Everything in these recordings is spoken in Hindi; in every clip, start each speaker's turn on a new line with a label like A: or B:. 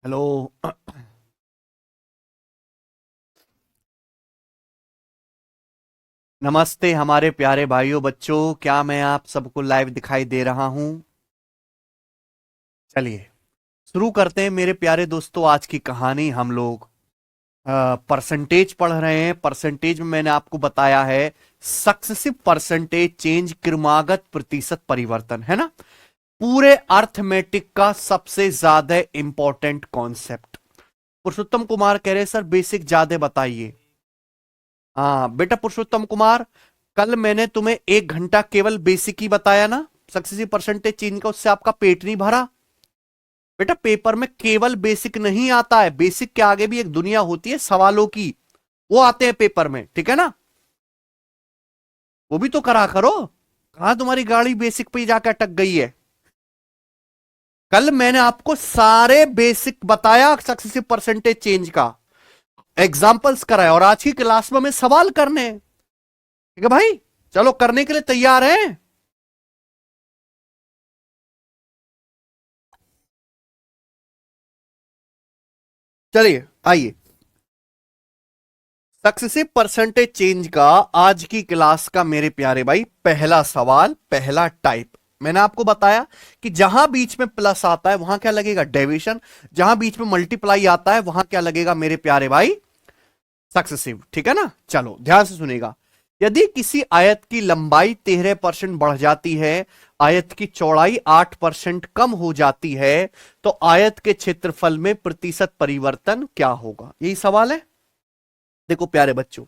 A: हेलो। नमस्ते हमारे प्यारे भाइयों बच्चों, क्या मैं आप सबको लाइव दिखाई दे रहा हूं? चलिए शुरू करते हैं मेरे प्यारे दोस्तों। आज की कहानी हम लोग परसेंटेज पढ़ रहे हैं। परसेंटेज में मैंने आपको बताया है सक्सेसिव परसेंटेज चेंज, क्रमागत प्रतिशत परिवर्तन, है ना? पूरे अर्थमेटिक का सबसे ज्यादा इंपॉर्टेंट कॉन्सेप्ट। पुरुषोत्तम कुमार कह रहे सर बेसिक ज्यादा बताइए। हाँ बेटा पुरुषोत्तम कुमार, कल मैंने तुम्हें 1 घंटा केवल बेसिक ही बताया ना, सक्सेसिव परसेंटेज चेंज का, उससे आपका पेट नहीं भरा? बेटा पेपर में केवल बेसिक नहीं आता है, बेसिक के आगे भी एक दुनिया होती है सवालों की, वो आते हैं पेपर में, ठीक है ना? वो भी तो करा करो। कहां तुम्हारी गाड़ी बेसिक पे ही जाकर अटक गई है? कल मैंने आपको सारे बेसिक बताया सक्सेसिव परसेंटेज चेंज का, एग्जाम्पल्स कराया, और आज की क्लास में हमें सवाल करने हैं। ठीक है भाई, चलो करने के लिए तैयार हैं? चलिए आइए, सक्सेसिव परसेंटेज चेंज का आज की क्लास का मेरे प्यारे भाई पहला सवाल, पहला टाइप। मैंने आपको बताया कि जहां बीच में प्लस आता है वहां क्या लगेगा? डेविएशन। जहां बीच में मल्टीप्लाई आता है वहां क्या लगेगा मेरे प्यारे भाई? सक्सेसिव। ठीक है ना? चलो ध्यान से सुनेगा। यदि किसी आयत की लंबाई 13% बढ़ जाती है, आयत की चौड़ाई 8% कम हो जाती है, तो आयत के क्षेत्रफल में प्रतिशत परिवर्तन क्या होगा? यही सवाल है। देखो प्यारे बच्चों,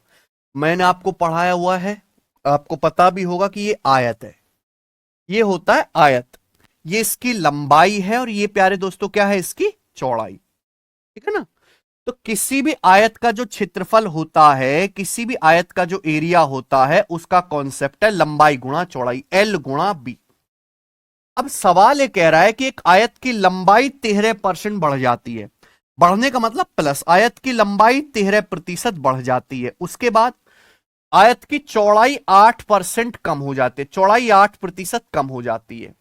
A: मैंने आपको पढ़ाया हुआ है, आपको पता भी होगा कि ये आयत है, ये होता है आयत, ये इसकी लंबाई है, और ये प्यारे दोस्तों क्या है? इसकी चौड़ाई। ठीक है ना? तो किसी भी आयत का जो क्षेत्रफल होता है, किसी भी आयत का जो एरिया होता है, उसका कॉन्सेप्ट है लंबाई गुणा चौड़ाई, एल गुणा बी। अब सवाल ये कह रहा है कि एक आयत की लंबाई 13% बढ़ जाती है, बढ़ने का मतलब प्लस, आयत की लंबाई 13% बढ़ जाती है, उसके बाद आयत की चौड़ाई 8% कम हो जाती है, चौड़ाई 8% कम हो जाती है।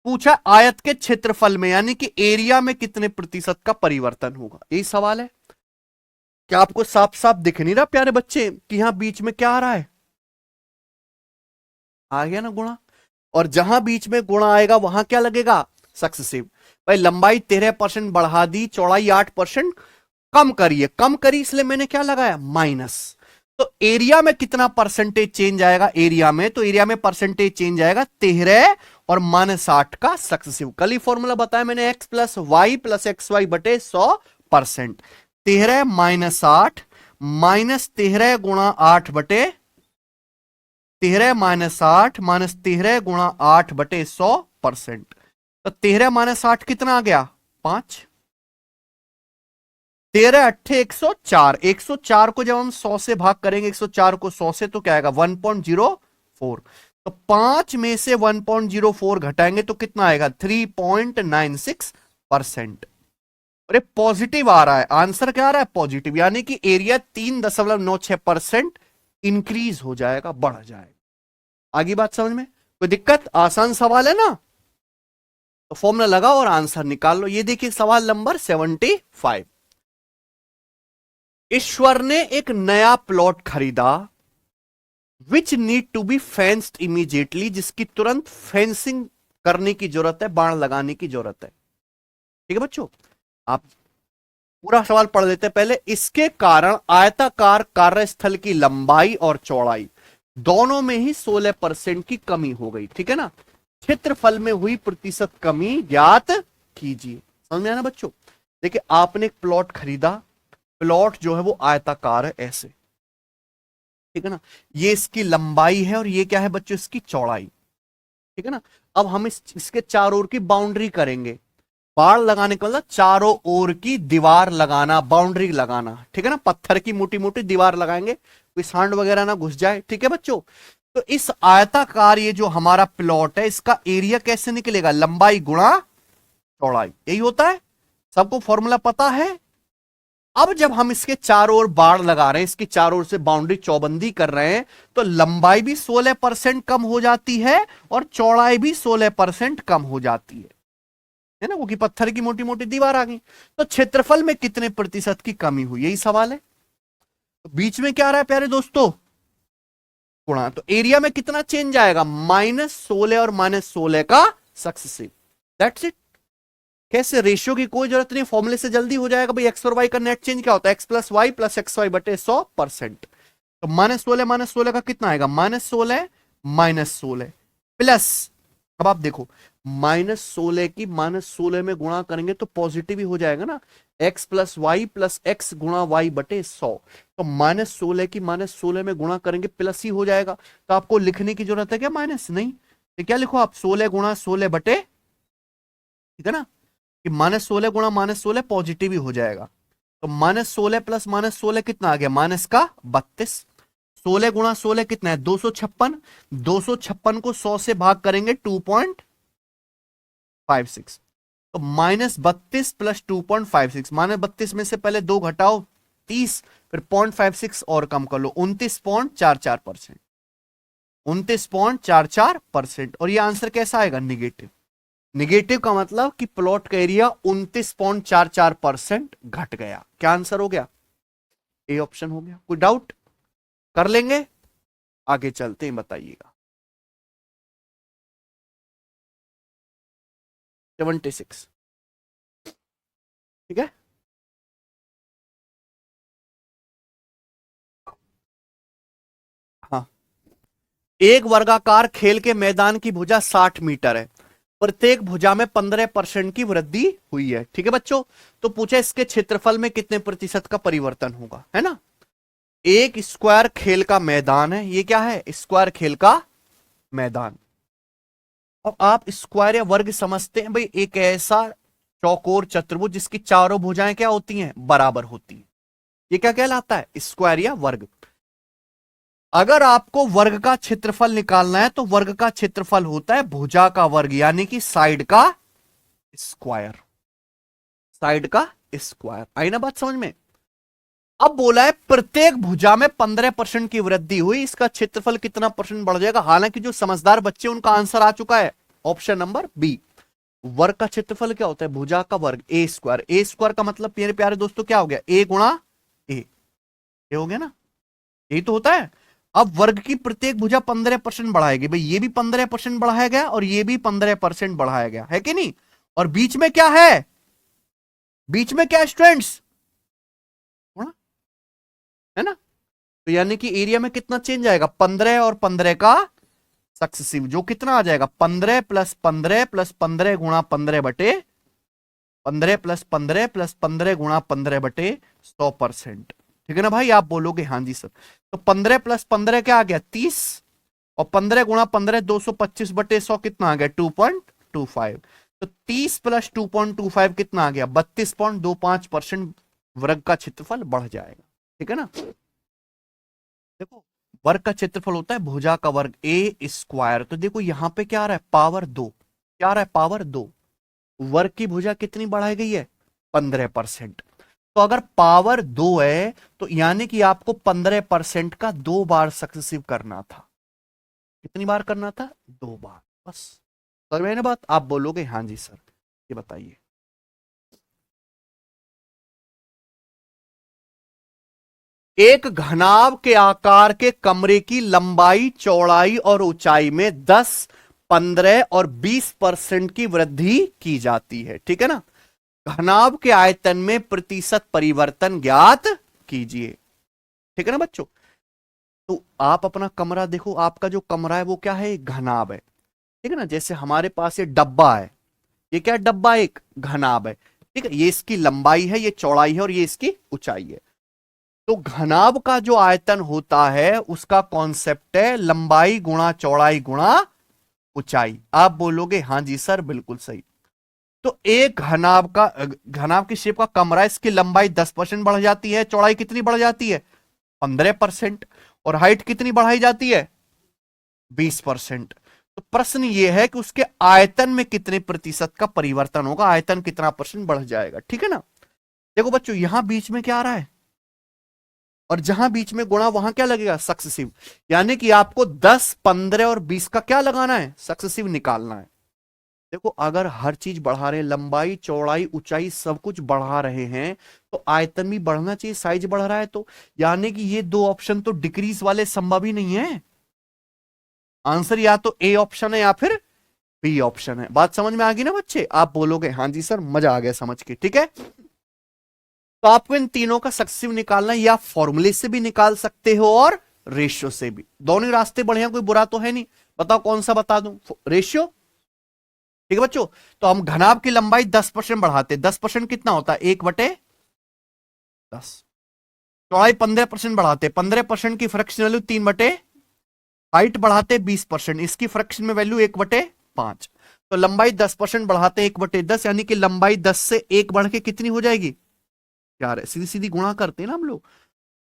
A: पूछा आयत के क्षेत्रफल में, यानी कि एरिया में कितने प्रतिशत का परिवर्तन होगा, यही सवाल है। क्या आपको साफ साफ दिख नहीं रहा प्यारे बच्चे कि यहां बीच में क्या आ रहा है? आ गया ना गुणा? और जहां बीच में गुणा आएगा वहां क्या लगेगा? सक्सेसिव। भाई लंबाई 13% बढ़ा दी, चौड़ाई 8% कम करिए, कम करी, इसलिए मैंने क्या लगाया? माइनस। तो एरिया में कितना परसेंटेज चेंज आएगा? एरिया में, तो एरिया में परसेंटेज चेंज आएगा 13 और -8 का सक्सेसिव। कल ही फॉर्मूला बताया मैंने, x plus y plus x y बटे 100%। 13 - 8 -13 गुणा 8 बटे 13 - 8 -13 गुणा 8 बटे 100%। तो 13 - 8 कितना आ गया? 5। 13 × 8 = 104। 104 को जब हम 100 से भाग करेंगे, 104 को 100 से, तो क्या आएगा? 1.04। तो 5 में से 1.04 घटाएंगे तो कितना आएगा? 3.96%। अरे पॉजिटिव आ रहा है, आंसर क्या आ रहा है? पॉजिटिव, यानी कि एरिया 3.96% इंक्रीज हो जाएगा, बढ़ जाएगा। आगे बात समझ में? कोई दिक्कत? आसान सवाल है ना? तो फॉर्मूला लगाओ और आंसर निकाल लो। ये देखिए सवाल नंबर 75। ईश्वर ने एक नया प्लॉट खरीदा, which need to be fenced immediately, जिसकी तुरंत फेंसिंग करने की जरूरत है, बाण लगाने की जरूरत है। ठीक है बच्चों, आप पूरा सवाल पढ़ लेते हैं पहले। इसके कारण आयताकार कार्यस्थल की लंबाई और चौड़ाई दोनों में ही 16% की कमी हो गई। ठीक है ना? क्षेत्रफल में हुई प्रतिशत कमी ज्ञात कीजिए। समझ में आया ना बच्चों? देखिए आपने एक प्लॉट खरीदा, प्लॉट जो है वो आयताकार है ऐसे, ठीक है ना? ये इसकी लंबाई है और ये क्या है बच्चों? इसकी चौड़ाई। ठीक है ना? अब हम इसके चारों ओर की बाउंड्री करेंगे। बाड़ लगाने का मतलब चारों ओर की दीवार लगाना, बाउंड्री लगाना। ठीक है ना? पत्थर की मोटी मोटी दीवार लगाएंगे, कोई सांड वगैरह ना घुस जाए। ठीक है बच्चों? तो इस आयताकार ये जो हमारा प्लॉट है, इसका एरिया कैसे निकलेगा? लंबाई गुणा चौड़ाई, यही होता है। सबको फॉर्मूला पता है? अब जब हम इसके चारों ओर बाड़ लगा रहे हैं, इसकी चारों ओर से बाउंड्री चौबंदी कर रहे हैं, तो लंबाई भी 16% कम हो जाती है और चौड़ाई भी 16% कम हो जाती है। है ना, क्योंकि पत्थर की मोटी मोटी दीवार आ गई। तो क्षेत्रफल में कितने प्रतिशत की कमी हुई, यही सवाल है। तो बीच में क्या आ रहा है प्यारे दोस्तों, गुणा। तो एरिया में कितना चेंज आएगा, -16 और -16 का सक्सेसिव, दैट्स इट। कैसे, रेशियो की कोई जरूरत नहीं, फॉर्मूले से जल्दी हो जाएगा भाई। एक्स और वाई का नेट चेंज क्या होता है, x plus y plus x y बटे 100%। तो -16 का कितना आएगा, -16 -16 प्लस, अब आप देखो -16 की -16 में गुणा करेंगे तो पॉजिटिव ही हो जाएगा ना, x plus y plus x गुणा वाई बटे 100। तो -16 की -16 में गुणा करेंगे प्लस ही हो जाएगा। तो आपको लिखने की जरूरत है क्या माइनस, नहीं। तो क्या लिखो आप, 16 गुणा 16 बटे, ठीक है ना, कि -16 गुणा -16 पॉजिटिव ही हो जाएगा। तो -16 प्लस -16 कितना आ गया, माइनस का 32। 16 गुणा 16 कितना है, 256। 256 को 100 से भाग करेंगे 2.56। तो -32 प्लस 2.56, -32 में से पहले 2 घटाओ 30, फिर 0.56 और कम कर लो, 29.44%। 29.44%। और ये आंसर कैसा आएगा, निगेटिव। निगेटिव का मतलब कि प्लॉट का एरिया 29.44% घट गया। क्या आंसर हो गया, ए ऑप्शन हो गया। कोई डाउट, कर लेंगे, आगे चलते हैं, बताइएगा। 76, ठीक है। हाँ, एक वर्गाकार खेल के मैदान की भुजा 60 मीटर है, प्रत्येक भुजा में 15% की वृद्धि हुई है, ठीक है बच्चों। तो पूछा इसके क्षेत्रफल में कितने प्रतिशत का परिवर्तन होगा, है ना। एक स्क्वायर खेल का मैदान है, ये क्या है, स्क्वायर खेल का मैदान। अब आप स्क्वायर या वर्ग समझते हैं भाई, एक ऐसा चौकोर चतुर्भुज जिसकी चारों भुजाएं क्या होती हैं, बराबर होती हैं, ये क्या कहलाता है, स्क्वायर या वर्ग। अगर आपको वर्ग का क्षेत्रफल निकालना है तो वर्ग का क्षेत्रफल होता है भुजा का वर्ग, यानी कि साइड का स्क्वायर। साइड का स्क्वायर, आई ना बात समझ में। अब बोला है प्रत्येक भुजा में 15% की वृद्धि हुई, इसका क्षेत्रफल कितना परसेंट बढ़ जाएगा। हालांकि जो समझदार बच्चे उनका आंसर आ चुका है, ऑप्शन नंबर बी। वर्ग का क्षेत्रफल क्या होता है, भुजा का वर्ग, ए स्क्वायर। ए स्क्वायर का मतलब मेरे प्यारे दोस्तों क्या हो गया, ए गुणा ए, ये हो गया ना, यही तो होता है। अब वर्ग की प्रत्येक भुजा 15% बढ़ाएगी, भाई ये भी 15% बढ़ाया गया और ये भी 15% बढ़ाया गया, है कि नहीं। और बीच में क्या है, बीच में क्या स्टूडेंट्स, है ना। तो यानी कि एरिया में कितना चेंज आएगा, 15 और 15 का सक्सेसिव, जो कितना आ जाएगा, 15 प्लस 15 प्लस 15 गुणा 15 बटे 15 प्लस 15 प्लस 15 गुणा 15 बटे 100%, ठीक है ना भाई। आप बोलोगे हाँ जी सर। तो 15 प्लस 15 क्या आ गया, 30, और 15 गुणा 15 225 बटे 100 कितना आ गया, 2.25। तो 30 प्लस 2.25 कितना आ गया, 32.25% वर्ग का क्षेत्रफल बढ़ जाएगा, ठीक है ना। देखो वर्ग का क्षेत्रफल होता है भुजा का वर्ग, ए स्क्वायर। तो देखो यहां पे क्या आ रहा है, पावर 2, क्या आ रहा है, पावर 2। वर्ग की भुजा कितनी बढ़ाई गई है, 15%। तो अगर पावर 2 है तो यानी कि आपको 15% का 2 बार सक्सेसिव करना था। कितनी बार करना था, 2 बार, बस। समझ में ना बात। आप बोलोगे हाँ जी सर, ये बताइए। एक घनाभ के आकार के कमरे की लंबाई, चौड़ाई और ऊंचाई में 10, 15 और 20% की वृद्धि की जाती है, ठीक है ना। घनाभ के आयतन में प्रतिशत परिवर्तन ज्ञात कीजिए, ठीक है ना बच्चों। तो आप अपना कमरा देखो, आपका जो कमरा है वो क्या है, एक घनाभ है, ठीक है ना। जैसे हमारे पास ये डब्बा है, ये क्या डब्बा, एक घनाभ है, ठीक है। ये इसकी लंबाई है, ये चौड़ाई है और ये इसकी ऊंचाई है। तो घनाभ का जो आयतन होता है उसका कॉन्सेप्ट है लंबाई गुणा चौड़ाई गुणा ऊंचाई। आप बोलोगे हाँ जी सर, बिल्कुल सही। तो एक घनाभ का, घनाभ की शेप का कमरा, इसकी लंबाई 10% बढ़ जाती है, चौड़ाई कितनी बढ़ जाती है, 15%, और हाइट कितनी बढ़ाई जाती है, 20%। तो प्रश्न यह है कि उसके आयतन में कितने प्रतिशत का परिवर्तन होगा, आयतन कितना परसेंट बढ़ जाएगा, ठीक है ना। देखो बच्चों यहां बीच में क्या आ रहा है, और जहां बीच में गुणा वहां क्या लगेगा, सक्सेसिव। यानी कि आपको 10, 15 और 20 का क्या लगाना है, सक्सेसिव निकालना है। देखो अगर हर चीज बढ़ा रहे हैं, लंबाई चौड़ाई ऊंचाई सब कुछ बढ़ा रहे हैं, तो आयतन भी बढ़ना चाहिए, साइज बढ़ रहा है तो, यानी कि ये दो ऑप्शन तो डिक्रीज वाले संभव ही नहीं है। आंसर या तो ए ऑप्शन है या फिर बी ऑप्शन है। बात समझ में आ गई ना बच्चे? आप बोलोगे हाँ जी सर, मजा आ गया समझ के, ठीक है। तो आपको इन तीनों का सक्सेसिव निकालना है, या फॉर्मूले से भी निकाल सकते हो और रेशियो से भी, दोनों ही रास्ते बढ़िया, कोई बुरा तो है नहीं। बताओ कौन सा बता दूं? रेशियो, ठीक है बच्चों। तो हम घनाभ की लंबाई 10% बढ़ाते, 10% कितना होता है? 1/10। चौड़ाई 15% बढ़ाते, 15% की फ्रैक्शन वैल्यू 3/, हाइट बढ़ाते 20%, इसकी फ्रैक्शन में वैल्यू 1/5। तो लंबाई 10% बढ़ाते 1/10, यानी कि लंबाई 10 से 1 बढ़ के कितनी हो जाएगी? यार सीधी सीधी गुणा करते हैं ना हम लोग।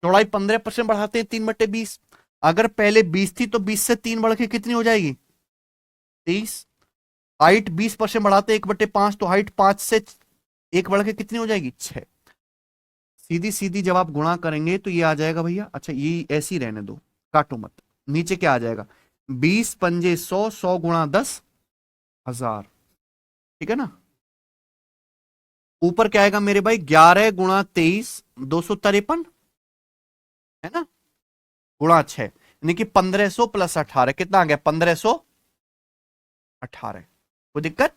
A: चौड़ाई 15% बढ़ाते हैं 3/20, अगर पहले 20 थी तो 20 से 3 बढ़ के कितनी हो जाएगी? 30। हाइट 20% बढ़ाते 1/5, तो हाइट 5 से 1 बढ़ के कितनी हो जाएगी? 6। सीधी सीधी जब आप गुणा करेंगे तो ये आ जाएगा भैया, अच्छा ये ऐसे ही रहने दो, काटो मत। नीचे क्या आ जाएगा? 20×5 = 100, 100 × 10,000, ठीक है ना। ऊपर क्या आएगा मेरे भाई? 11×23 253, है ना, गुणा 6, यानी कि 1500 + 18 कितना आ गया? 1518। कोई दिक्कत?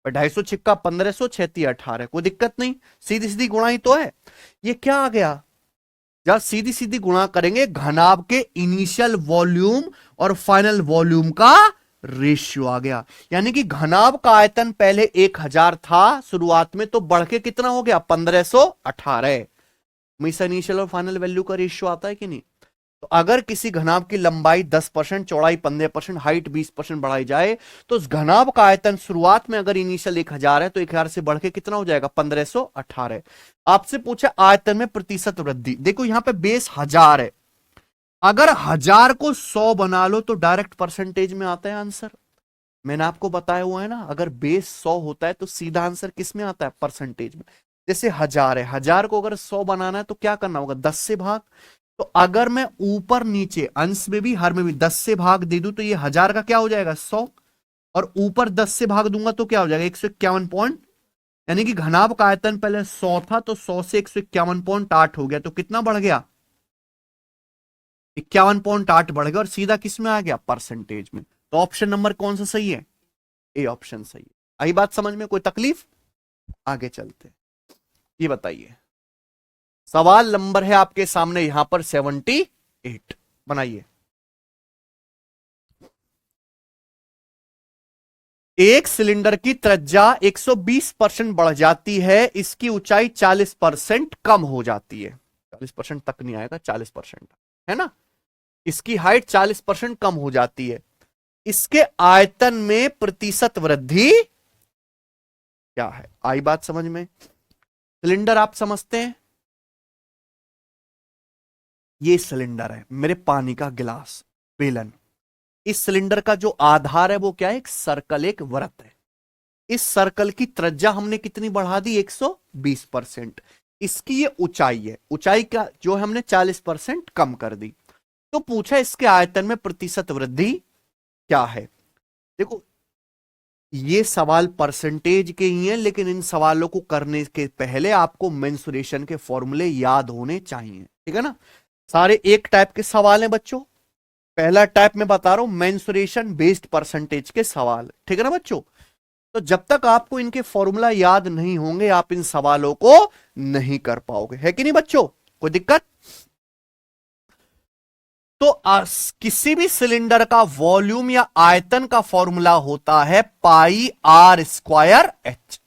A: 250 छिक्का 1500, 6×3 = 18, कोई दिक्कत नहीं, सीधी सीधी गुणा ही तो है। ये क्या आ गया? जब सीधी सीधी गुणा करेंगे घनाभ के इनिशियल वॉल्यूम और फाइनल वॉल्यूम का रेशियो आ गया, यानी कि घनाभ का आयतन पहले 1000 था शुरुआत में, तो बढ़ के कितना हो गया? 1518। हमेशा इनिशियल और फाइनल वैल्यू का रेशियो आता है कि नहीं? तो अगर किसी घनाभ की लंबाई 10%, चौड़ाई 15%, हाइट 20% बढ़ाई जाए, तो उस घनाभ का आयतन शुरुआत में अगर इनिशियल 1000 है, तो 1000 से बढ़ के कितना हो जाएगा? 1518। आपसे पूछा आयतन में प्रतिशत वृद्धि, देखो यहां पे बेस 1000 है, अगर 1000 को 100 बना लो तो डायरेक्ट परसेंटेज में आता है आंसर। मैंने आपको बताया हुआ है ना, अगर बेस 100 होता है तो सीधा आंसर किस में आता है? परसेंटेज में। जैसे 1000 है, 1000 को अगर 100 बनाना है तो क्या करना होगा? 10 से भाग। तो अगर मैं ऊपर नीचे अंश में भी हर में भी 10 से भाग दे दूं, तो ये 1000 का क्या हो जाएगा? 100, और ऊपर 10 से भाग दूंगा तो क्या हो जाएगा? 151 पॉइंट, यानी कि घनाभ का आयतन पहले 100 था, तो 100 से 151.8 हो गया, तो कितना बढ़ गया? 51.8 बढ़ गया, और सीधा किस में आ गया? परसेंटेज में। तो ऑप्शन नंबर कौन सा सही है? ए ऑप्शन सही है। आई बात समझ में? कोई तकलीफ? आगे चलते, ये बताइए, सवाल नंबर है आपके सामने यहां पर 78, बनाइए। एक सिलेंडर की त्रिज्या 120% बढ़ जाती है, इसकी ऊंचाई 40% कम हो जाती है। 40% तक नहीं आएगा, 40% है ना। इसकी हाइट 40% कम हो जाती है, इसके आयतन में प्रतिशत वृद्धि क्या है? आई बात समझ में? सिलेंडर आप समझते हैं, ये सिलेंडर है मेरे पानी का गिलास, बेलन। इस सिलेंडर का जो आधार है वो क्या है? एक सर्कल, एक वृत्त है। इस सर्कल की त्रिज्या हमने कितनी बढ़ा दी? 120%। इसकी ये ऊंचाई है, ऊंचाई का जो है हमने 40% कम कर दी। तो पूछा इसके आयतन में प्रतिशत वृद्धि क्या है। देखो ये सवाल परसेंटेज के ही हैं, लेकिन इन सवालों को करने के पहले आपको मेंसुरेशन के फॉर्मूले याद होने चाहिए, ठीक है ना। सारे एक टाइप के सवाल हैं बच्चों। पहला टाइप में बता रहा हूं, मेंसुरेशन बेस्ड परसेंटेज के सवाल, ठीक है ना बच्चों। तो जब तक आपको इनके फॉर्मूला याद नहीं होंगे, आप इन सवालों को नहीं कर पाओगे, है कि नहीं बच्चों? कोई दिक्कत? तो किसी भी सिलेंडर का वॉल्यूम या आयतन का फॉर्मूला होता है πr²h।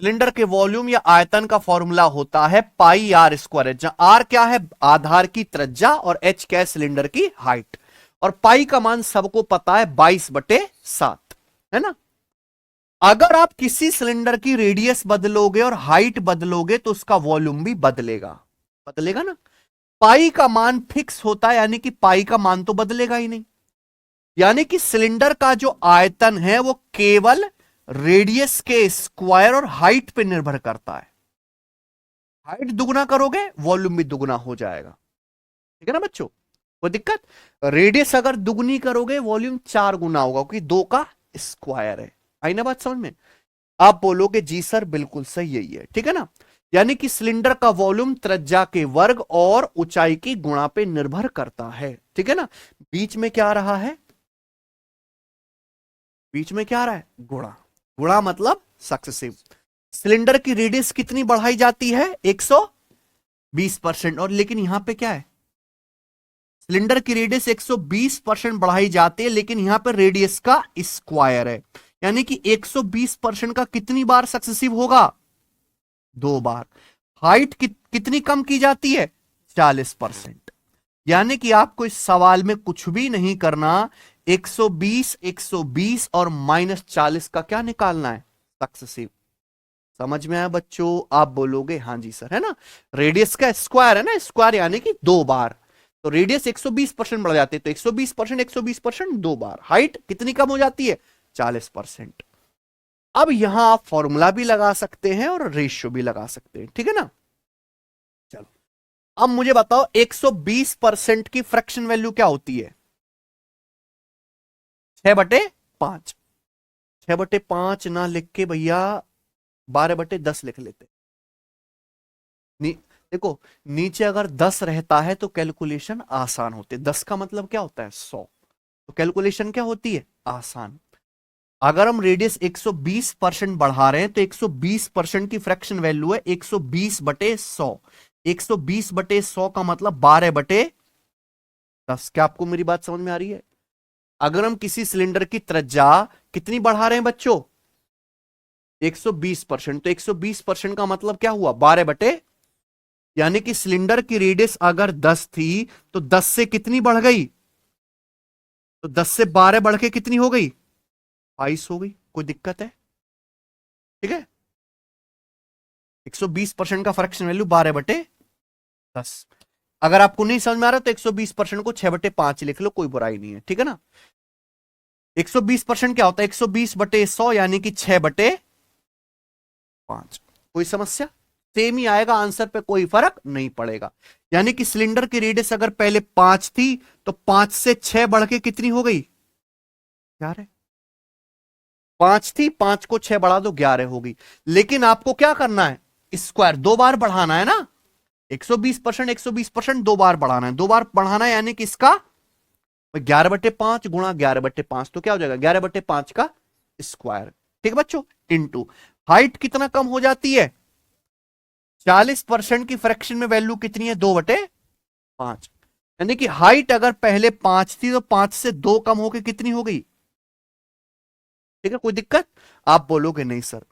A: सिलेंडर के वॉल्यूम या आयतन का फॉर्मूला होता है πr²h, जहां आर क्या है? आधार की त्रिज्या, और एच क्या है? सिलेंडर की हाइट। और पाई का मान सबको पता है 22/7, है ना। अगर आप किसी सिलेंडर की रेडियस बदलोगे और हाइट बदलोगे तो उसका वॉल्यूम भी बदलेगा, बदलेगा ना। पाई का मान फिक्स होता है, यानी कि पाई का मान तो बदलेगा ही नहीं, यानी कि सिलेंडर का जो आयतन है वो केवल रेडियस के स्क्वायर और हाइट पे निर्भर करता है। हाइट दुगना करोगे वॉल्यूम भी दुगना हो जाएगा, ठीक है ना बच्चों। कोई दिक्कत? रेडियस अगर दुगनी करोगे वॉल्यूम 4 गुना होगा, क्योंकि 2 का स्क्वायर है। आई ना बात समझ में? आप बोलोगे जी सर बिल्कुल सही यही है, ठीक है ना। यानी कि सिलेंडर का वॉल्यूम त्रिज्या के वर्ग और ऊंचाई की गुणा पे निर्भर करता है, ठीक है ना। बीच में क्या आ रहा है? बीच में क्या आ रहा है? गुणा। गुणा मतलब सक्सेसिव। सिलेंडर की रेडियस कितनी बढ़ाई जाती है? 120%। और लेकिन यहां पे क्या है? सिलेंडर की रेडियस 120% बढ़ाई जाती है, लेकिन यहां पर रेडियस का स्क्वायर है। यानी कि 120% का कितनी बार सक्सेसिव होगा? 2 बार। हाइट कितनी कम की जाती है? 40%। यानी कि आपको इस सवाल में कुछ भी नहीं करना, 120, 120 और -40 का क्या निकालना है? सक्सेसिव। समझ में आया बच्चों? आप बोलोगे हाँ जी सर, है ना। रेडियस का स्क्वायर है ना, स्क्वायर यानी कि 2 बार। तो रेडियस 120% बढ़ जाती है, तो 120%, 120% 2 बार। हाइट कितनी कम हो जाती है? 40%। अब यहां आप फॉर्मूला भी लगा सकते हैं और रेशियो भी लगा सकते हैं, ठीक है ना। चलो, अब मुझे बताओ 120% की फ्रैक्शन वैल्यू क्या होती है? 6/5। 6/5 ना लिख के भैया 12/10 लिख लेते। देखो, नीचे अगर 10 रहता है तो कैलकुलेशन आसान होती है। 10 का मतलब क्या होता है? 100। तो कैलकुलेशन क्या होती है? आसान। अगर हम रेडियस 120% बढ़ा रहे हैं तो 120% की फ्रैक्शन वैल्यू है 120/100। 120/100 का मतलब 12/10। क्या आपको मेरी बात समझ में आ रही है? अगर हम किसी सिलेंडर की त्रिज्या कितनी बढ़ा रहे हैं बच्चों? 120%। तो 120% का मतलब क्या हुआ? 12 यानी कि सिलेंडर की रेडियस अगर 10 थी तो 10 से कितनी बढ़ गई? तो 10 से 12 बढ़ के कितनी हो गई? 22 हो गई। कोई दिक्कत है? ठीक है। 120% का फ्रैक्शन वैल्यू 12/10। अगर आपको नहीं समझ में आ रहा तो 120% को 6/5 लिख लो, कोई बुराई नहीं है, ठीक है ना। 120% क्या होता है? 120/100 यानी कि 6/5। कोई समस्या? सेम ही आएगा आंसर पे, कोई फर्क नहीं पड़ेगा। यानी कि सिलेंडर की रेडियस अगर पहले 5 थी तो 5 से 6 बढ़ के कितनी हो गई? 11। 5 थी, 5 को 6 बढ़ा दो, 11 होगी। लेकिन आपको क्या करना है? स्क्वायर 2 बार बढ़ाना है ना। 120%, 120% 2 बार बढ़ाना है, 2 बार बढ़ाना है, यानी कि इसका 11/5 गुणा 11/5 तो क्या हो जाएगा? 11/5 का स्क्वायर। ठीक है बच्चों। इंटू हाइट कितना कम हो जाती है? 40% की फ्रैक्शन में वैल्यू कितनी है? 2/5। यानी कि हाइट अगर पहले 5 थी तो 5 से 2 कम होकर कितनी हो गई? ठीक है, कोई दिक्कत? आप बोलोगे नहीं सर।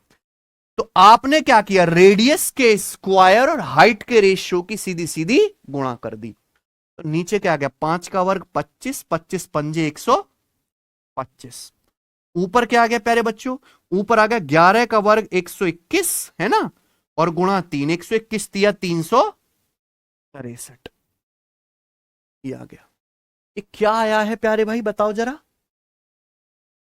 A: तो आपने क्या किया? रेडियस के स्क्वायर और हाइट के रेशियो की सीधी सीधी गुणा कर दी। तो नीचे क्या आ गया? 5 का वर्ग 25, 25 पंजे 125। ऊपर क्या आ गया प्यारे बच्चों? ऊपर आ गया 11 का वर्ग 121, है ना। और गुणा 3, 121 दिया 363। ये आ गया। ये क्या आया है प्यारे भाई, बताओ जरा।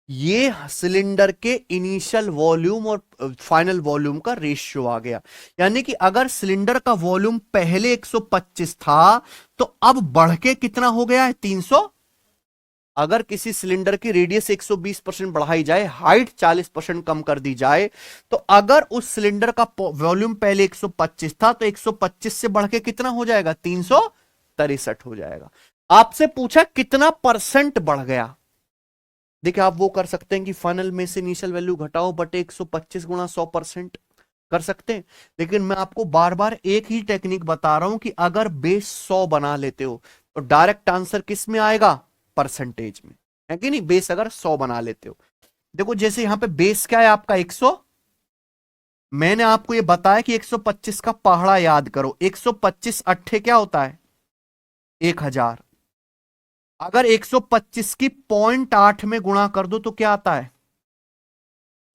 A: ये सिलेंडर के इनिशियल वॉल्यूम और फाइनल वॉल्यूम का रेशियो आ गया। यानी कि अगर सिलेंडर का वॉल्यूम पहले 125 था तो अब बढ़ के कितना हो गया है? 300। अगर किसी सिलेंडर की रेडियस 120% बढ़ाई जाए, हाइट 40% कम कर दी जाए, तो अगर उस सिलेंडर का वॉल्यूम पहले 125 था तो 125 से बढ़ के कितना हो जाएगा? 363 हो जाएगा। आपसे पूछा कितना परसेंट बढ़ गया। देखिए, आप वो कर सकते हैं कि फाइनल में से इनिशियल वैल्यू घटाओ बटे 125 गुणा 100%, कर सकते हैं। लेकिन मैं आपको बार बार एक ही टेक्निक बता रहा हूं कि अगर बेस 100 बना लेते हो तो डायरेक्ट आंसर किस में आएगा? परसेंटेज में, है कि नहीं। बेस अगर 100 बना लेते हो, देखो जैसे यहां पे बेस क्या है आपका? 100। मैंने आपको ये बताया कि 125 का पहाड़ा याद करो। 125 अट्ठे क्या होता है? 1000। अगर 125 की 0.8 में गुणा कर दो तो क्या आता है?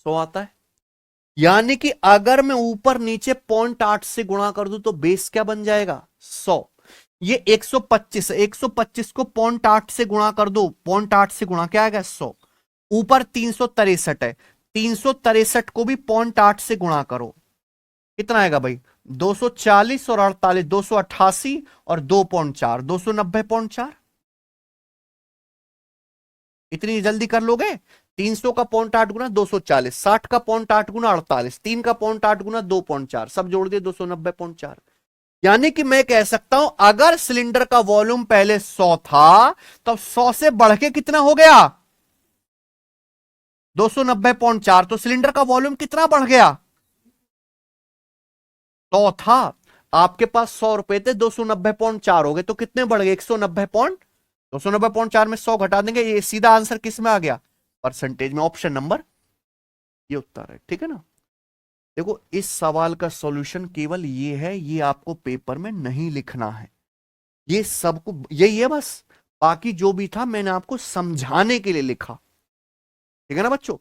A: 100 आता है। यानी कि अगर मैं ऊपर नीचे 0.8 से गुणा कर दूं तो बेस क्या बन जाएगा? 100। ये 125 है, 125 को 0.8 से गुणा कर दो, 0.8 से गुणा क्या आएगा? 100। ऊपर 363 है, 363 को भी 0.8 से गुणा करो, कितना आएगा भाई? 240 और 48, 288 और 2.4, 290.4। इतनी जल्दी कर लोगे? 300 का 0.8 गुना 240, 60 का 0.8 गुना 48, 3 का 0.8 गुना 2.4, सब जोड़ दिए 290.4। यानी कि मैं कह सकता हूं अगर सिलेंडर का वॉल्यूम पहले 100 था तो 100 से बढ़ के कितना हो गया 290.4, तो सिलेंडर का वॉल्यूम कितना बढ़ गया 100 था, आपके पास 100 रुपए थे, 290.4 हो गए, तो कितने बढ़ गए 290.4 में 100 घटा देंगे, ये सीधा आंसर किस में आ गया परसेंटेज में, ऑप्शन नंबर ये उत्तर है। ठीक है ना। देखो इस सवाल का सॉल्यूशन केवल ये है, ये आपको पेपर में नहीं लिखना है, ये सबको यही है बस, बाकी जो भी था मैंने आपको समझाने के लिए लिखा। ठीक है ना बच्चों,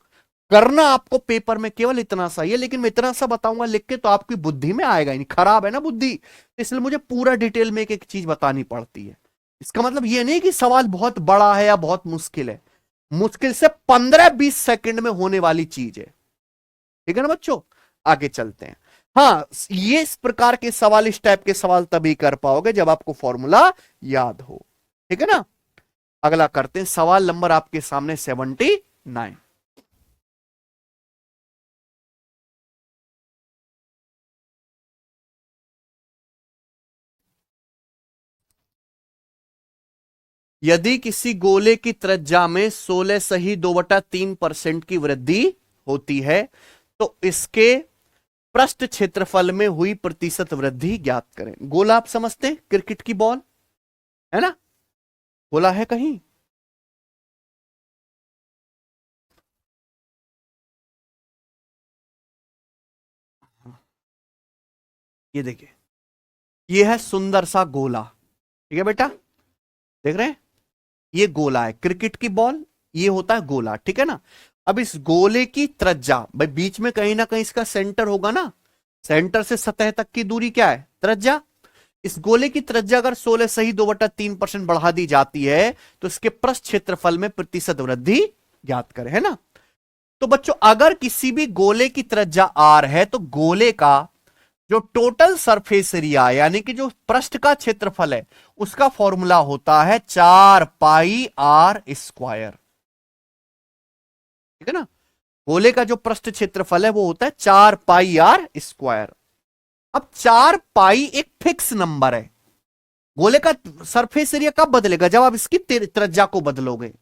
A: करना आपको पेपर में केवल इतना सा ही है, लेकिन मैं इतना सा बताऊंगा लिख के तो आपकी बुद्धि में आएगा ही नहीं, खराब है ना बुद्धि, इसलिए मुझे पूरा डिटेल में एक एक चीज बतानी पड़ती है। इसका मतलब यह नहीं कि सवाल बहुत बड़ा है या बहुत मुश्किल है, मुश्किल से 15-20 सेकंड में होने वाली चीज है। ठीक है ना बच्चों, आगे चलते हैं। हाँ, ये इस प्रकार के सवाल, इस टाइप के सवाल तभी कर पाओगे जब आपको फॉर्मूला याद हो। ठीक है ना। अगला करते हैं, सवाल नंबर आपके सामने 79। यदि किसी गोले की त्रिज्या में 16 सही 2/3% की वृद्धि होती है तो इसके पृष्ठ क्षेत्रफल में हुई प्रतिशत वृद्धि ज्ञात करें। गोला आप समझते हैं, क्रिकेट की बॉल है ना, गोला है कहीं, ये देखिए, ये है सुंदर सा गोला। ठीक है बेटा, देख रहे हैं, ये गोला है, क्रिकेट की बॉल, ये होता है गोला। ठीक है ना। अब इस गोले की त्रिज्या, भाई बीच में कहीं ना कहीं इसका सेंटर होगा ना, सेंटर से सतह तक की दूरी क्या है त्रिज्या। इस गोले की त्रिज्या अगर 16 सही 2/3% बढ़ा दी जाती है तो इसके पृष्ठ क्षेत्रफल में प्रतिशत वृद्धि ज्ञात करें, है ना। तो बच्चों अगर किसी भी गोले की त्रिज्या आर है तो गोले का जो टोटल सरफेस एरिया यानी कि जो पृष्ठ का क्षेत्रफल है उसका फॉर्मूला होता है 4 पाई r स्क्वायर। ठीक है ना, गोले का जो पृष्ठ क्षेत्रफल है वो होता है 4 पाई r स्क्वायर। अब 4 पाई एक फिक्स नंबर है, गोले का सरफेस एरिया कब बदलेगा जब आप इसकी त्रिज्या को बदलोगे,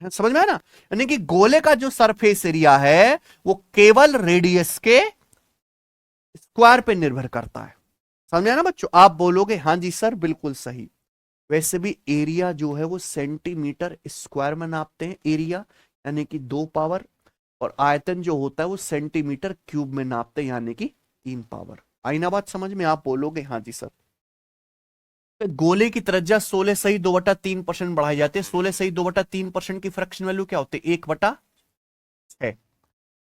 A: समझ में है ना। यानी कि गोले का जो सरफेस एरिया है वो केवल रेडियस के स्क्वायर पे निर्भर करता है। समझा ना बच्चों, आप बोलोगे हाँ जी सर बिल्कुल सही, वैसे भी एरिया जो है वो सेंटीमीटर स्क्वायर में नापते हैं एरिया, यानी कि 2 पावर, और आयतन जो होता है वो सेंटीमीटर क्यूब में नापते हैं यानी कि 3 पावर। आई ना बात समझ में, आप बोलोगे हाँ जी सर। तो गोले की त्रिज्या 16 सही 2/3% बढ़ाई जाती है, 16 सही 2/3% की फ्रैक्शन वैल्यू क्या होती है 1/6,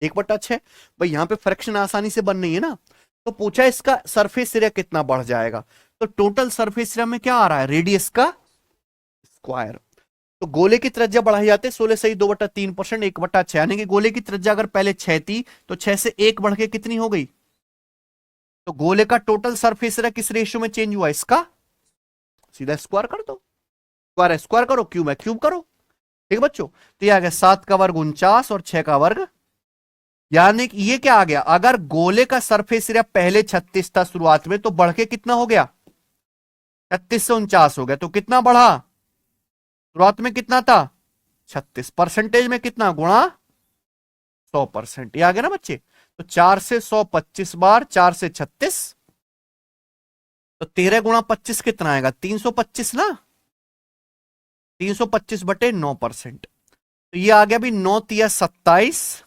A: 1/6। भाई यहां पे फ्रैक्शन आसानी से बन नहीं है ना, तो पूछा इसका सरफेस एरिया कितना बढ़ जाएगा, तो टोटल सरफेस एरिया में क्या आ रहा है रेडियस का स्क्वायर। तो गोले की त्रिज्या बढ़ाई जाती है 16 सही 2/3% 1/6, यानी कि गोले की त्रिज्या अगर पहले 6 थी तो 6 से 1 बढ़ के कितनी हो गई, तो गोले का टोटल सरफेस एरिया किस रेशियो में चेंज हुआ इसका, सीधा स्क्वायर कर दो, स्क्वायर है स्क्वायर करो, क्यूब है क्यूब करो। ठीक है बच्चों, तो ये आ गया 7 का वर्ग 49 और 6 का वर्ग, यानी कि ये क्या आ गया, अगर गोले का सरफेस एरिया पहले 36 था शुरुआत में तो बढ़ के कितना हो गया 36 से 49 हो गया, तो कितना बढ़ा, शुरुआत में कितना था 36, परसेंटेज में कितना गुणा 100%, ये आ गया ना बच्चे। तो 4 से 100 25 बार, 4 से 36, तो 13 गुणा 25 कितना आएगा 325 ना, 325/9%। तो ये आ गया भी 9 तिया 27,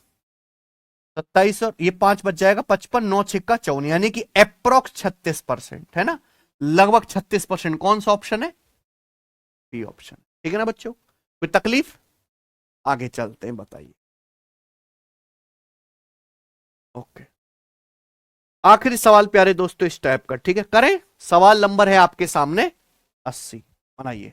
A: 27 और ये 5 बच जाएगा 55, 9 6 का 54, यानी कि अप्रोक्स 36% है ना, लगभग 36%। कौन सा ऑप्शन है, बी ऑप्शन। ठीक है ना बच्चों, कोई तकलीफ, आगे चलते हैं बताइए। ओके, आखिरी सवाल प्यारे दोस्तों इस टाइप का, ठीक है करें। सवाल नंबर है आपके सामने 80, बनाइए।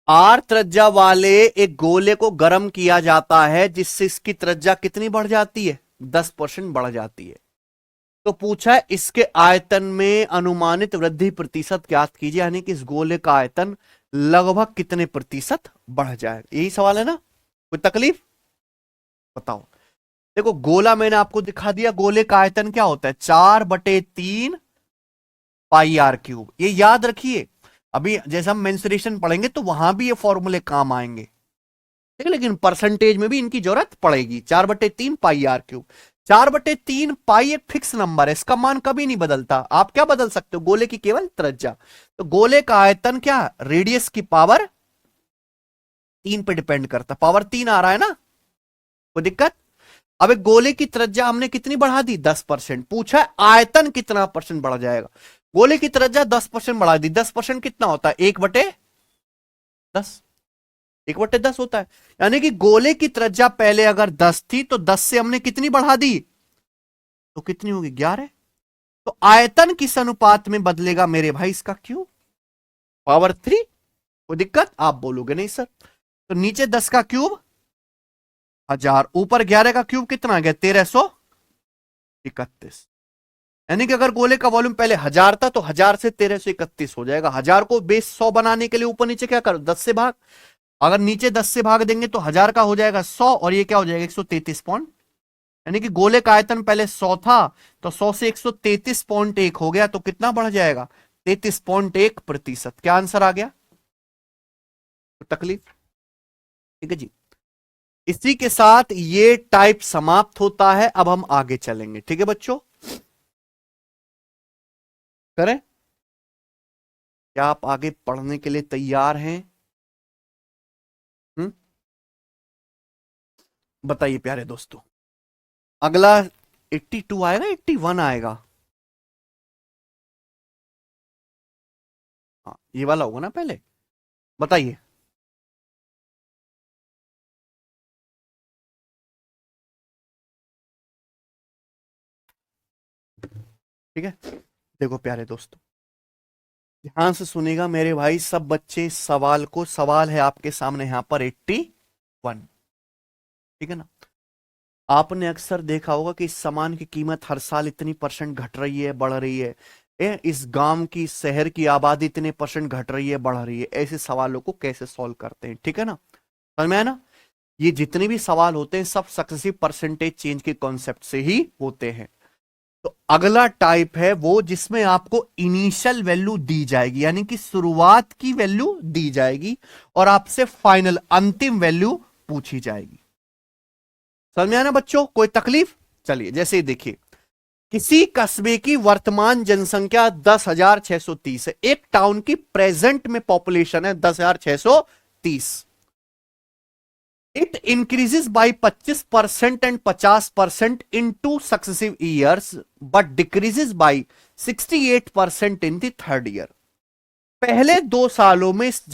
A: आर त्रिज्या वाले एक गोले को गर्म किया जाता है जिससे इसकी त्रिज्या कितनी बढ़ जाती है, 10% बढ़ जाती है। तो पूछा है इसके आयतन में अनुमानित वृद्धि प्रतिशत ज्ञात कीजिए, यानी कि इस गोले का आयतन लगभग कितने प्रतिशत बढ़ जाएगा, यही सवाल है ना। कोई तकलीफ बताओ। देखो गोला मैंने आपको दिखा दिया, गोले का आयतन क्या होता है, 4/3 पाई आर क्यूब। ये याद रखिए, अभी जैसे हम मेंसुरेशन पढ़ेंगे तो वहां भी ये फॉर्मूले काम आएंगे, ठीक है, लेकिन परसेंटेज में भी इनकी जरूरत पड़ेगी। 4/3 पाई आर क्यूब। 4/3 पाई एक फिक्स नंबर है, इसका मान कभी नहीं बदलता। आप क्या बदल सकते हो, गोले की केवल त्रिज्या। तो गोले का आयतन क्या, रेडियस की पावर 3 पे डिपेंड करता, पावर 3 आ रहा है ना, कोई दिक्कत। अब एक गोले की त्रिज्या हमने कितनी बढ़ा दी, 10%। पूछा है आयतन कितना परसेंट बढ़ जाएगा। गोले की त्रिज्या 10% बढ़ा दी, 10% कितना होता है, 1/10, 1/10 होता है। यानी कि गोले की त्रिज्या पहले अगर 10 थी तो 10 से हमने कितनी बढ़ा दी, तो कितनी होगी, 11। तो आयतन किस अनुपात में बदलेगा मेरे भाई, इसका क्यूब, पावर 3। कोई दिक्कत, आप बोलोगे नहीं सर। तो नीचे 10 का क्यूब 1000, ऊपर 11 का क्यूब कितना आ गया, 1331। यानी कि अगर गोले का वॉल्यूम पहले 1000 था तो 1000 से 1331 हो जाएगा। 1000 को बेस 100 बनाने के लिए ऊपर नीचे क्या करो, 10 से भाग। अगर नीचे 10 से भाग देंगे तो 1000 का हो जाएगा 100 और ये क्या हो जाएगा, 133 पॉइंट। यानी कि गोले का आयतन पहले 100 था तो 100 से 133.1 हो गया, तो कितना बढ़ जाएगा, 33.1%। क्या आंसर आ गया, तो तकलीफ, ठीक है जी। इसी के साथ ये टाइप समाप्त होता है। अब हम आगे चलेंगे, ठीक है बच्चों, करें, क्या आप आगे पढ़ने के लिए तैयार हैं? हम्म, बताइए प्यारे दोस्तों। अगला 82 आएगा, 81 आएगा, हाँ ये वाला होगा ना पहले, बताइए। ठीक है, देखो प्यारे दोस्तों, ध्यान से सुनेगा मेरे भाई सब बच्चे इस सवाल को। सवाल है आपके सामने यहां पर 81, ठीक है ना। आपने अक्सर देखा होगा कि इस सामान की कीमत हर साल इतनी परसेंट घट रही है, बढ़ रही है। इस गांव की, शहर की आबादी इतने परसेंट घट रही है, बढ़ रही है। ऐसे सवालों को कैसे सॉल्व करते हैं, ठीक है ना, समझ में आया ना। ये जितने भी सवाल होते हैं सब सक्सेसिव परसेंटेज चेंज के कॉन्सेप्ट से ही होते हैं। तो अगला टाइप है वो जिसमें आपको इनिशियल वैल्यू दी जाएगी, यानी कि शुरुआत की वैल्यू दी जाएगी और आपसे फाइनल अंतिम वैल्यू पूछी जाएगी। समझ में आया ना बच्चों, कोई तकलीफ। चलिए जैसे ही देखिए, किसी कस्बे की वर्तमान जनसंख्या 10,630 है। एक टाउन की प्रेजेंट में पॉपुलेशन है 10,630। It increases by 25% and 50% in two successive years but decreases by 68% in the third year. पहले 2 सालों में इस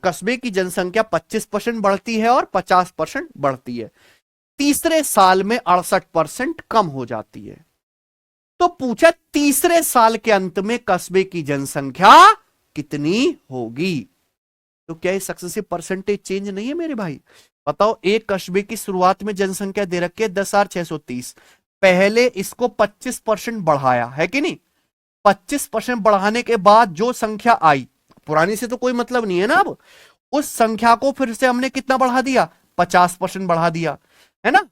A: कस्बे की जनसंख्या 25% बढ़ती है और 50% बढ़ती है। तीसरे साल में 68% कम हो जाती है। तो पूछा तीसरे साल के अंत में कस्बे की जनसंख्या कितनी होगी। तो क्या ये सक्सेसिव परसेंटेज चेंज नहीं है मेरे भाई। बताओ, एक कस्बे की शुरुआत में जनसंख्या दे रखी है 10,630, पहले इसको 25% बढ़ाया है कि नहीं। 25% बढ़ाने के बाद जो संख्या आई, पुरानी से तो कोई मतलब नहीं है ना, अब उस संख्या को फिर से हमने कितना बढ़ा दिया, 50% बढ़ा दिया, है ना।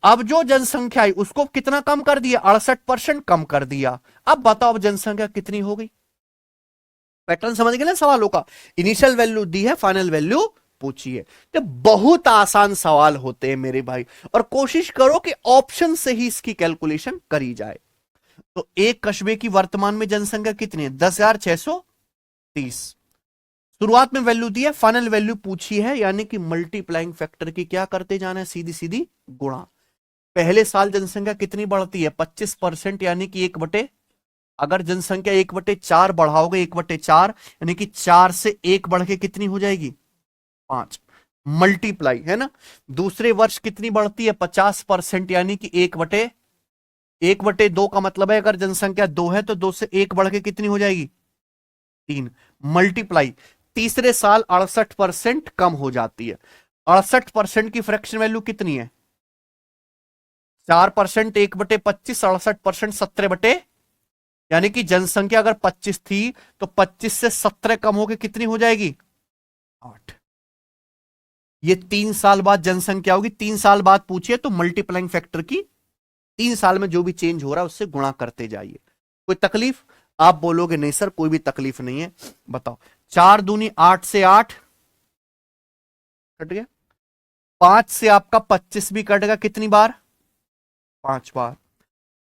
A: अब जो जनसंख्या आई उसको कितना कम कर दिया, 68% कम कर दिया। अब बताओ अब जनसंख्या कितनी हो गई। पैटर्न समझ गए ना सवालों का। इनिशियल वैल्यू दी है, फाइनल वैल्यू पूछी है। तो बहुत आसान सवाल होते हैं मेरे भाई, और कोशिश करो कि ऑप्शन से ही इसकी कैलकुलेशन करी जाए। तो एक कस्बे की वर्तमान में जनसंख्या कितनी है, 10,630। शुरुआत में वैल्यू दी है, फाइनल वैल्यू पूछी है, यानी कि मल्टीप्लाइंग फैक्टर की क्या करते जाना है, सीधी सीधी गुणा। पहले साल जनसंख्या कितनी बढ़ती है, 25%, यानी कि 1/, अगर जनसंख्या 1/4 बढ़ाओगे, 1/4 यानी कि 4 से 1 बढ़ के कितनी हो जाएगी, 5, मल्टीप्लाई, है ना। दूसरे वर्ष कितनी बढ़ती है, 50%, यानी कि 1/2 का मतलब है अगर जनसंख्या 2 है तो 2 से 1 बढ़ के कितनी हो जाएगी, 3, मल्टीप्लाई। तीसरे साल 68% कम हो जाती है। 68% की फ्रैक्शन वैल्यू कितनी है? 4%, 1/25, 68%, 17 यानी कि जनसंख्या अगर 25 थी तो 25 से 17 कम होकर कितनी हो जाएगी? 8। ये 3 साल बाद जनसंख्या होगी। 3 साल बाद पूछिए तो मल्टीप्लाइंग फैक्टर की 3 साल में जो भी चेंज हो रहा है उससे गुणा करते जाइए। कोई तकलीफ? आप बोलोगे नहीं सर कोई भी तकलीफ नहीं है। बताओ, 4 दूनी 8 से 8 कट गया। 5 से आपका 25 भी कट गया, कितनी बार? 5 बार।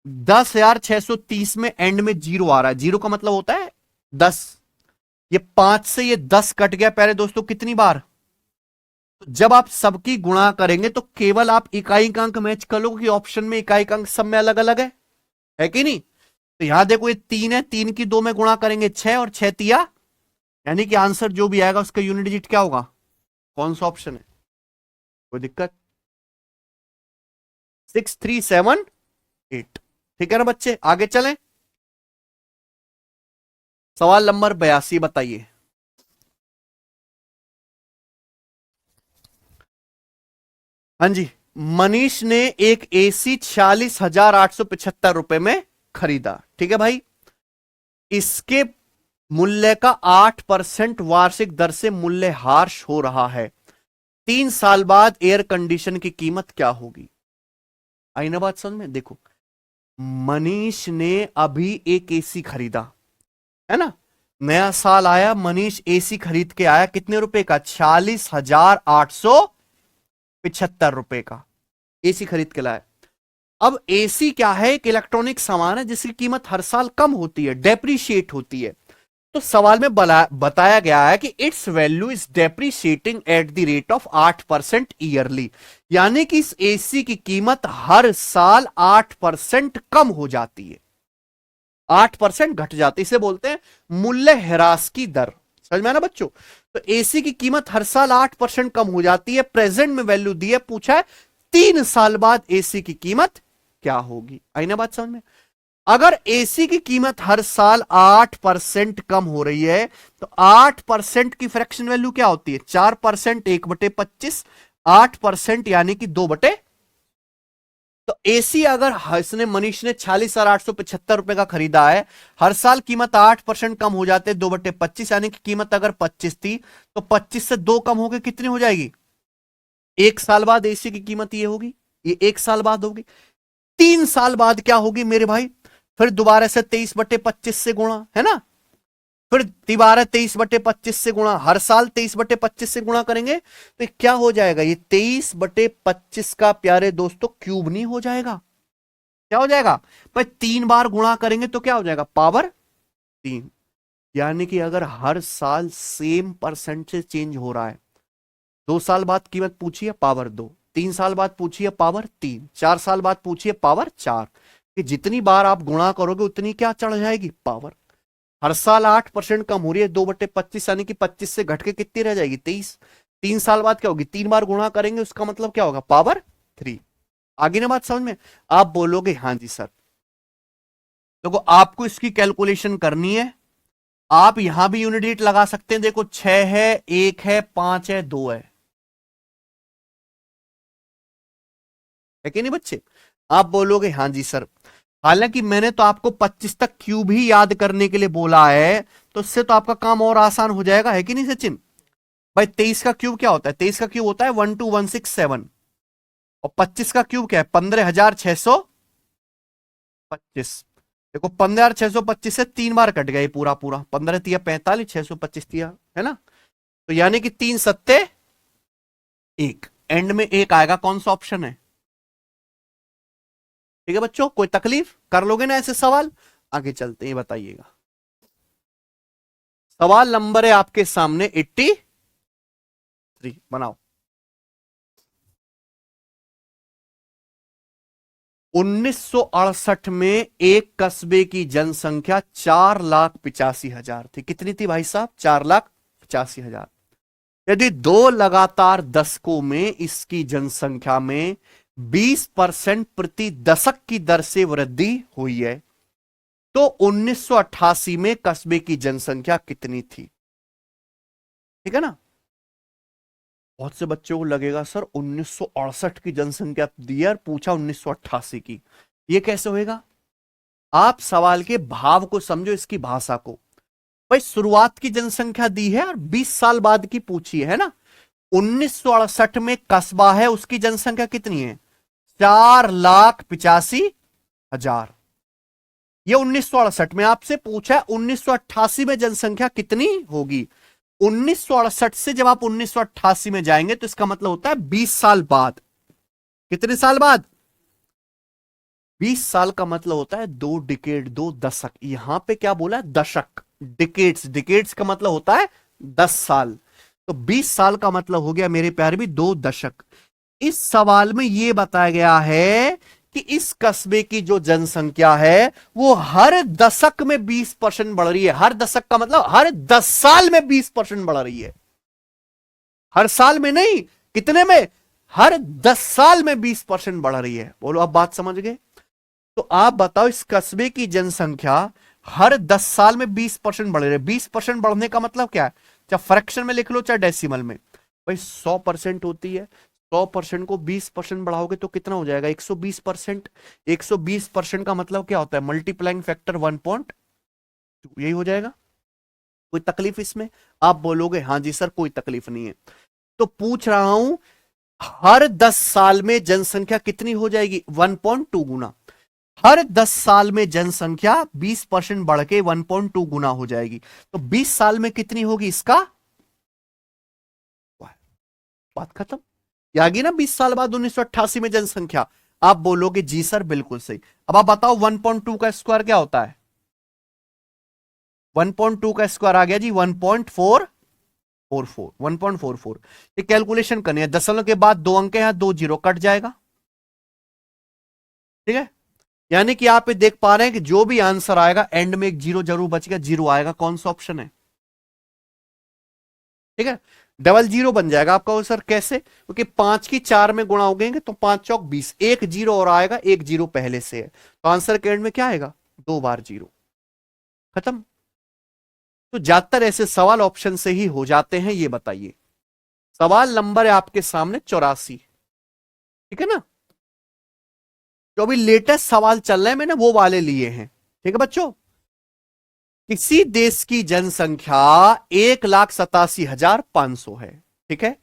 A: 10,630 में एंड में जीरो आ रहा है, जीरो का मतलब होता है 10। ये 5 से ये 10 कट गया प्यारे दोस्तों, कितनी बार? तो जब आप सबकी गुणा करेंगे तो केवल आप इकाई का अंक मैच कर लोगे कि ऑप्शन में इकाई का अंक सब में अलग अलग है कि नहीं? तो यहां देखो ये 3 है, 3 की 2 में गुणा करेंगे 6 और 6 तिया, यानी कि आंसर जो भी आएगा उसका यूनिट डिजिट क्या होगा? कौन सा ऑप्शन है? कोई दिक्कत? 6378। ठीक है ना बच्चे, आगे चलें। सवाल नंबर 82 बताइए। हाँ जी, मनीष ने एक एसी 46,875 रुपए में खरीदा। ठीक है भाई, इसके मूल्य का 8% वार्षिक दर से मूल्य ह्रास हो रहा है। 3 साल बाद एयर कंडीशन की कीमत क्या होगी? आई ना बात समझ में? देखो, मनीष ने अभी एक एसी खरीदा है ना, नया साल आया, मनीष एसी खरीद के आया, कितने रुपए का? 46,875 रुपए का एसी खरीद के लाया। अब एसी क्या है? एक इलेक्ट्रॉनिक सामान है जिसकी कीमत हर साल कम होती है, डेप्रीशिएट होती है। तो सवाल में बताया गया है कि it's value is depreciating at the rate of 8% yearly, यानी कि इस एसी की कीमत हर साल 8% कम हो जाती है, 8% घट जाती है। इसे बोलते हैं मूल्य ह्रास की दर। समझ में आना बच्चों? तो एसी की कीमत हर साल 8% कम हो जाती है। प्रेजेंट में वैल्यू दी है, पूछा है 3 साल बाद एसी की कीमत क्या होगी। आई ना बात समझ में? अगर एसी की कीमत हर साल 8% कम हो रही है तो 8% की फ्रैक्शन वैल्यू क्या होती है? 4%, 1/25, 8% यानी कि 2/। तो एसी अगर इसने मनीष ने 46,875 रुपए का खरीदा है, हर साल कीमत 8% कम हो जाते, 2/25, यानी कि कीमत अगर 25 थी तो 25 से 2 कम होकर कितनी हो जाएगी? 1 साल बाद एसी की कीमत ये होगी, ये 1 साल बाद होगी। 3 साल बाद क्या होगी मेरे भाई? फिर दोबारा से 23/25 से गुणा, है ना, फिर दोबारा 23/25 से गुणा, हर साल 23/25 से गुणा करेंगे तो क्या हो जाएगा? ये 23/25 का प्यारे दोस्तों क्यूब नहीं हो जाएगा? क्या हो जाएगा भाई? 3 बार गुणा करेंगे तो क्या हो जाएगा? पावर 3। यानी कि अगर हर साल सेम परसेंट से चेंज हो रहा है, 2 साल बाद कीमत पूछिए पावर 2, 3 साल बाद पूछिए पावर 3, 4 साल बाद पूछिए पावर 4, कि जितनी बार आप गुणा करोगे उतनी क्या चढ़ जाएगी? पावर। हर साल 8% कम हो रही है, 2/25, यानी कि 25 से घट के कितनी रह जाएगी? 23। 3 साल बाद क्या होगी? 3 बार गुणा करेंगे, उसका मतलब क्या होगा? पावर 3। आगे ना बात समझ में? आप बोलोगे हाँ जी सर। देखो, आपको इसकी कैलकुलेशन करनी है। आप यहां भी यूनिट डिजिट लगा सकते हैं। देखो, 6 है, 1 है, 5 है, 2 है कि नहीं बच्चे? आप बोलोगे हाँ जी सर। हालांकि मैंने तो आपको 25 तक क्यूब ही याद करने के लिए बोला है, तो इससे तो आपका काम और आसान हो जाएगा, है कि नहीं सचिन भाई? 23 का क्यूब क्या होता है? 23 का क्यूब होता है 12167, और 25 का क्यूब क्या है? 15,625। देखो, 15,625 से 3 बार कट गया ये पूरा पूरा, 15 तिया 45, 625 तिया, है ना? तो यानी कि 3 सत्ते 1, एंड में 1 आएगा। कौन सा ऑप्शन है? ठीक है बच्चों, कोई तकलीफ? कर लोगे ना ऐसे सवाल? आगे चलते हैं, बताइएगा। सवाल नंबर है आपके सामने 83, बनाओ। 1968 में एक कस्बे की जनसंख्या 4,85,000 थी। कितनी थी भाई साहब? 4,85,000। यदि 2 लगातार दशकों में इसकी जनसंख्या में 20% प्रति दशक की दर से वृद्धि हुई है तो 1988 में कस्बे की जनसंख्या कितनी थी? ठीक है ना। बहुत से बच्चों को लगेगा सर 1968 की जनसंख्या दी है और पूछा 1988 की, ये कैसे होएगा। आप सवाल के भाव को समझो, इसकी भाषा को। भाई शुरुआत की जनसंख्या दी है और 20 साल बाद की पूछी है ना। 1968 में कस्बा है, उसकी जनसंख्या कितनी है, 4,85,000। ये 1968 में आपसे पूछा है, 1988 में जनसंख्या कितनी होगी। 1968 से जब आप 1988 में जाएंगे तो इसका मतलब होता है 20 साल बाद। कितने साल बाद, 20 साल का मतलब होता है 2 डिकेड, 2 दशक। यहां पे क्या बोला है, दशक, डिकेड्स, डिकेड्स का मतलब होता है 10 साल। तो 20 साल का मतलब हो गया मेरे प्यारे भी 2 दशक। इस सवाल में यह बताया गया है कि इस कस्बे की जो जनसंख्या है वो हर दशक में 20% बढ़ रही है। हर दशक का मतलब हर 10 साल में 20% बढ़ रही है। हर साल में नहीं, कितने में, हर 10 साल में 20% बढ़ रही है। बोलो आप बात समझ गए। तो आप बताओ इस कस्बे की जनसंख्या हर 10 साल में 20% बढ़ रही है। 20% बढ़ने का मतलब क्या है, चाहे फ्रैक्शन में लिख लो चाहे डेसिमल में। भाई 100% होती है, 100% को 20% बढ़ाओगे तो कितना हो जाएगा, 120%। 120% का मतलब क्या होता है, मल्टीप्लाइंग फैक्टर 1.2, यही हो जाएगा। कोई तकलीफ इसमें, आप बोलोगे हाँ जी सर कोई तकलीफ नहीं है। तो पूछ रहा हूं हर 10 साल में जनसंख्या कितनी हो जाएगी, 1.2 गुना। हर 10 साल में जनसंख्या 20% बढ़ के 1.2 गुना हो जाएगी। तो 20 साल में कितनी होगी इसका, बात खत्म। ये आ गई ना 20 साल बाद 1988 में जनसंख्या। आप बोलोगे जी सर बिल्कुल सही। अब आप बताओ 1.2 का स्क्वायर क्या होता है, 1.2 का स्क्वायर आ गया जी 1.444, 1.44। ये कैलकुलेशन करनी है, दशमलव के बाद 2 अंक है, यहां 2 जीरो कट जाएगा। ठीक है, यानी कि आप ये देख पा रहे हैं कि जो भी आंसर आएगा एंड में एक जीरो जरूर बचेगा, जीरो आएगा, कौन सा ऑप्शन है। ठीक है, डबल जीरो बन जाएगा आपका वो सर कैसे, क्योंकि 5 की 4 में गुणा हो गएंगे तो 5 चौक 20, एक जीरो और आएगा, एक जीरो पहले से है, तो आंसर के एंड में क्या आएगा, 2 बार जीरो, खत्म। तो ज्यादातर ऐसे सवाल ऑप्शन से ही हो जाते हैं, ये बताइए। सवाल नंबर है आपके सामने 84। ठीक है ना, जो अभी लेटेस्ट सवाल चल रहे हैं मैंने वो वाले लिए हैं। ठीक है बच्चों, किसी देश की जनसंख्या 1,87,500 है। ठीक है,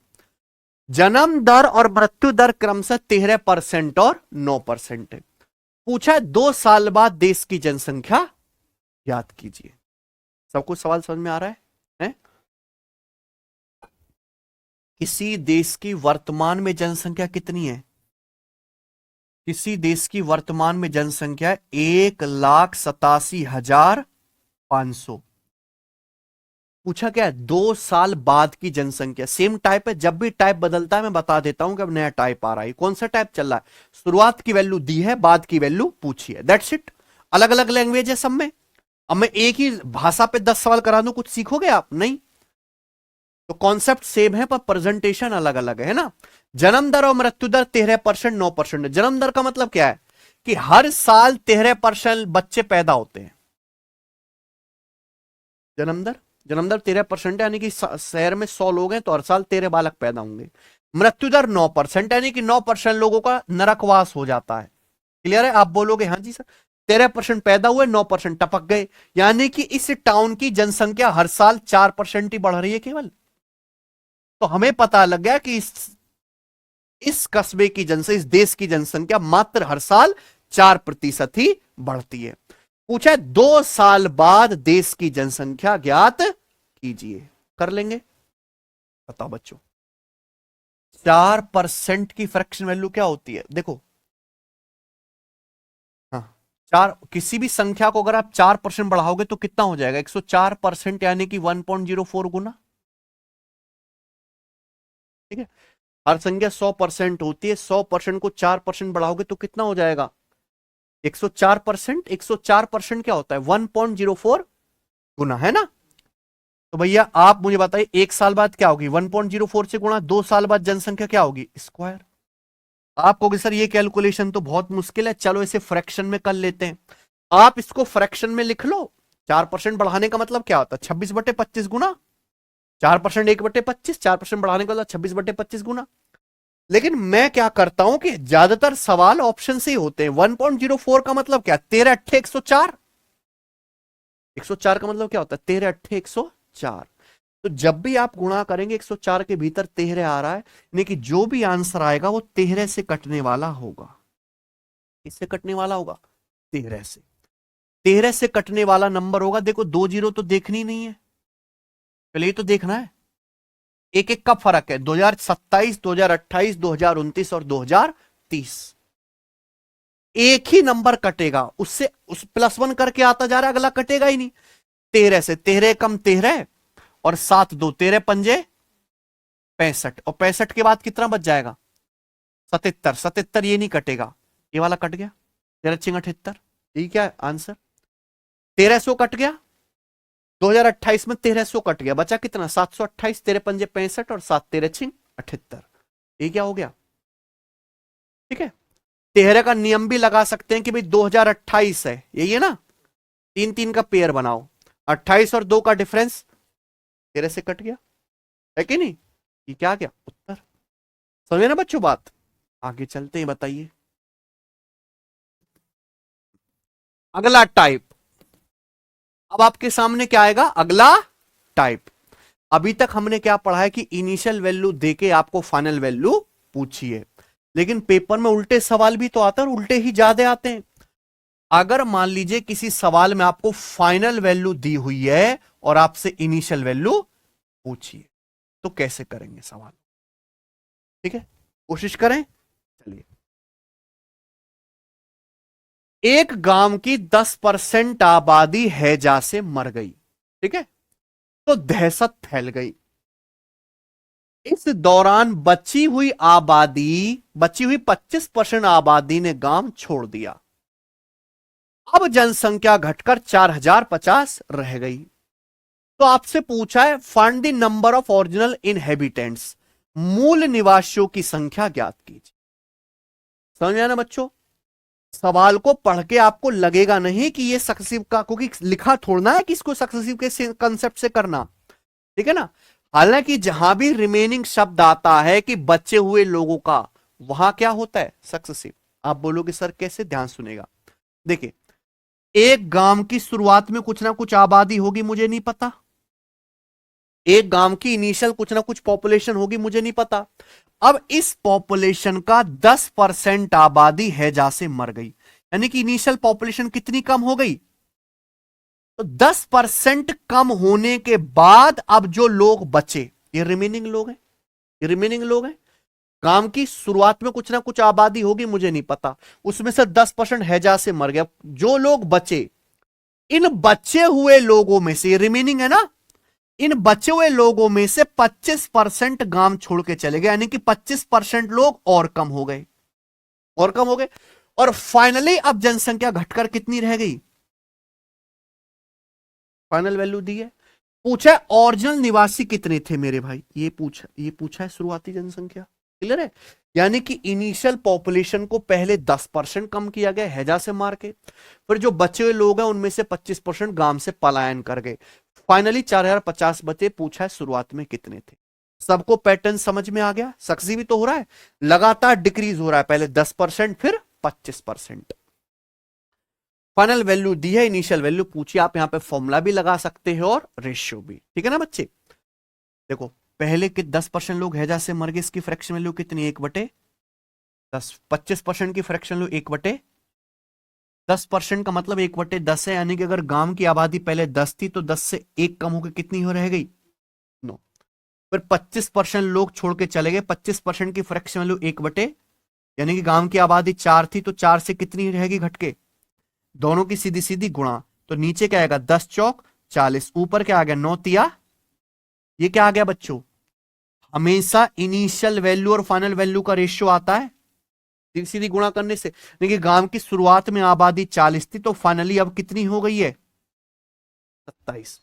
A: जन्म दर और मृत्यु दर क्रमशः 13% और 9% है। पूछा है 2 साल बाद देश की जनसंख्या याद कीजिए। सबको सवाल समझ में आ रहा है? किसी देश की वर्तमान में जनसंख्या कितनी है, किसी देश की वर्तमान में जनसंख्या 1,87,500। पूछा क्या है, 2 साल बाद की जनसंख्या। सेम टाइप है, जब भी टाइप बदलता है मैं बता देता हूं कि अब नया टाइप आ रहा है। कौन सा टाइप चल रहा है, शुरुआत की वैल्यू दी है, बाद की वैल्यू पूछी है, दैट्स इट। अलग अलग लैंग्वेज है सब में। अब मैं एक ही भाषा पे 10 सवाल करा दूं, कुछ सीखोगे आप, नहीं। तो कॉन्सेप्ट सेम है पर प्रेजेंटेशन अलग अलग है ना। जन्म दर और मृत्यु दर 13%, 9%। जन्म दर का मतलब क्या है कि हर साल 13% बच्चे पैदा होते हैं। जन्म दर 13% यानी कि शहर में 100 लोग हैं तो हर साल 13 बालक पैदा होंगे। मृत्यु दर 9% यानी कि 9% लोगों का नरकवास हो जाता है। क्लियर है, आप बोलोगे हाँ जी सर, 13% पैदा हुए, 9% टपक गए, यानी कि इस टाउन की जनसंख्या हर साल 4% ही बढ़ रही है केवल। तो हमें पता लग गया कि इस कस्बे की जनसंख्या, इस देश की जनसंख्या मात्र हर साल 4% ही बढ़ती है। पूछा है 2 साल बाद देश की जनसंख्या ज्ञात कीजिए, कर लेंगे। बताओ बच्चों, 4% की फ्रैक्शन वैल्यू क्या होती है, देखो। हाँ, 4, किसी भी संख्या को अगर आप 4% बढ़ाओगे तो कितना हो जाएगा, 104%, यानी कि 1.04 गुना। ठीक है, हर संख्या 100% होती है, 100% को 4% बढ़ाओगे तो कितना हो जाएगा, 104%। 104% क्या होता है, 1.04 गुना, है ना। तो भैया आप मुझे बताइए 1 साल बाद क्या होगी, 1.04 से गुणा, 2 साल बाद जनसंख्या क्या होगी, स्क्वायर। आप कहोगे सर ये कैलकुलेशन तो बहुत मुश्किल है, चलो इसे फ्रैक्शन में कर लेते हैं। आप इसको फ्रैक्शन में लिख लो। 4% बढ़ाने का मतलब क्या होता है, 26/25 गुना 4% 1/25, 4% बढ़ाने के बाद 26/25 गुना। लेकिन मैं क्या करता हूं कि ज्यादातर सवाल ऑप्शन से ही होते हैं। 1.04 का मतलब क्या, 13 अट्ठे 104। 104 का मतलब क्या होता है, 13 अट्ठे 104। तो जब भी आप गुणा करेंगे 104 के भीतर 13 आ रहा है, यानी कि जो भी आंसर आएगा वो 13 से कटने वाला होगा। किससे कटने वाला होगा, 13 से। 13 से कटने वाला नंबर होगा। देखो 2 जीरो तो देखनी नहीं है, पहले ये तो देखना है एक एक का फर्क है। 2027, 2028, 2029 और 2030। एक ही नंबर कटेगा, उससे उस +1 करके आता जा रहा है, अगला कटेगा ही नहीं। 13 से 13 कम 13 और 7 2 13 पंजे 65, और 65 के बाद कितना बच जाएगा, 77। 77 ये नहीं कटेगा, ये वाला कट गया, 13×78। ठीक है आंसर 1300 कट गया। 2028 में 1300 कट गया, बचा कितना 728। 13 पंजे 65 और 7 13 छिंग 78। ये क्या हो गया, ठीक है। 13 का नियम भी लगा सकते हैं कि भाई 2028 है, यही है ना, 3 3 का पेयर बनाओ, 28 और 2 का डिफरेंस 13 से कट गया, है कि नहीं। ये क्या आ गया उत्तर। समझे ना बच्चों बात। आगे चलते हैं, बताइए अगला टाइप। अब आपके सामने क्या आएगा, अगला टाइप। अभी तक हमने क्या पढ़ा है कि इनिशियल वैल्यू देके आपको फाइनल वैल्यू पूछिए, लेकिन पेपर में उल्टे सवाल भी तो आते हैं और उल्टे ही ज्यादा आते हैं। अगर मान लीजिए किसी सवाल में आपको फाइनल वैल्यू दी हुई है और आपसे इनिशियल वैल्यू पूछिए, तो कैसे करेंगे सवाल, ठीक है, कोशिश करें। चलिए, एक गांव की 10% आबादी हैजा से मर गई, ठीक है, तो दहशत फैल गई। इस दौरान बची हुई 25% आबादी ने गांव छोड़ दिया। अब जनसंख्या घटकर 4050 रह गई। तो आपसे पूछा है find the number of original inhabitants, मूल निवासियों की संख्या ज्ञात कीजिए। समझ में आया ना बच्चों। सवाल को पढ़ के आपको लगेगा नहीं कि ये सक्सेसिव का, क्योंकि लिखा छोड़ना है कि इसको सक्सेसिव के कंसेप्ट से करना, ठीक है ना। हालांकि जहां भी रिमेनिंग शब्द आता है कि बचे हुए लोगों का, वहां क्या होता है सक्सेसिव। आप बोलोगे सर कैसे, ध्यान सुनेगा। देखिए, एक गांव की शुरुआत में कुछ ना कुछ आबादी होगी, मुझे नहीं पता। एक गांव की इनिशियल कुछ ना कुछ पॉपुलेशन होगी, मुझे नहीं पता। अब इस पॉपुलेशन का 10% आबादी हैजा से मर गई, यानी कि इनिशियल पॉपुलेशन कितनी कम हो गई, तो 10% कम होने के बाद अब जो लोग बचे ये रिमेनिंग लोग हैं, ये रिमेनिंग लोग हैं। गांव की शुरुआत में कुछ ना कुछ आबादी होगी, मुझे नहीं पता, उसमें से 10% हैजा से मर गया। जो लोग बचे, इन बचे हुए लोगों में से, रिमेनिंग है ना, इन बचे हुए लोगों में से 25% गांव छोड़ के चले गए, यानी कि 25% लोग और कम हो गए, और कम हो गए। और फाइनली अब जनसंख्या घटकर कितनी रह गई, फाइनल वैल्यू दी है। पूछा ओरिजिनल निवासी कितने थे मेरे भाई, ये पूछा है शुरुआती जनसंख्या, क्लियर है। यानी कि इनिशियल पॉपुलेशन को पहले 10% कम किया गया हैजा से मार के, फिर जो बचे हुए लोग हैं उनमें से 25% गांव से पलायन कर गए। फाइनली 4050 बचे। पूछा है शुरुआत में कितने थे। सबको पैटर्न समझ में आ गया। सक्सेस भी तो हो रहा है, लगातार डिक्रीज हो रहा है, पहले 10% फिर 25%। फाइनल वैल्यू दी है, इनिशियल वैल्यू पूछिए। आप यहां पे फॉर्मूला भी लगा सकते हैं और रेशियो भी, ठीक है ना बच्चे। देखो पहले के 10% लोग हैजा से मर गए, इसकी फ्रैक्शन वैल्यू कितनी, 1/10। 25% की फ्रैक्शन वैल्यू 1/10% का मतलब 1/10 है, यानी कि अगर गांव की आबादी पहले 10 थी तो 10 से 1 कम होकर कितनी हो रह गई, 9। फिर 25% लोग छोड़ के चले गए, 25% की फ्रैक्शन वैल्यू 1/, यानी कि गांव की आबादी 4 थी तो 4 से कितनी रहेगी घटके, दोनों की सीधी सीधी गुणा, तो नीचे क्या आएगा 10 चौक 40, ऊपर क्या आ गया 9 तिया, ये क्या आ गया बच्चों, हमेशा इनिशियल वैल्यू और फाइनल वैल्यू का रेशियो आता है सीधी सीधी गुणा करने से। देखिए गांव की शुरुआत में आबादी 40 थी तो फाइनली अब कितनी हो गई है 27।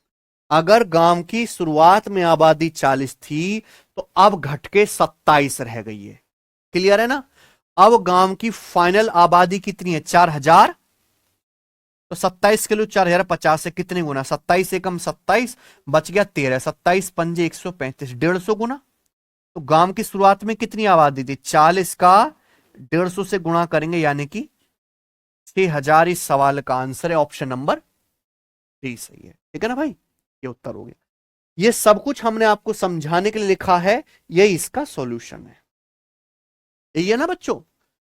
A: अगर गांव की शुरुआत में आबादी 40 थी तो अब घटके 27 रह गई है, क्लियर है ना। अब गांव की फाइनल आबादी कितनी है 4000, तो 27 किलो 4050 से कितने गुना, 27 एकम 27, बच गया 13, 27 पंजे 135, 150 गुना। तो गांव की शुरुआत में कितनी आबादी थी, 40 का 150 से गुणा करेंगे यानी कि 6000। इस सवाल का आंसर है ऑप्शन नंबर डी सही है। ठीक है ना भाई, ये उत्तर हो गया। ये सब कुछ हमने आपको समझाने के लिए लिखा है, ये इसका सॉल्यूशन है। यही है ना बच्चों,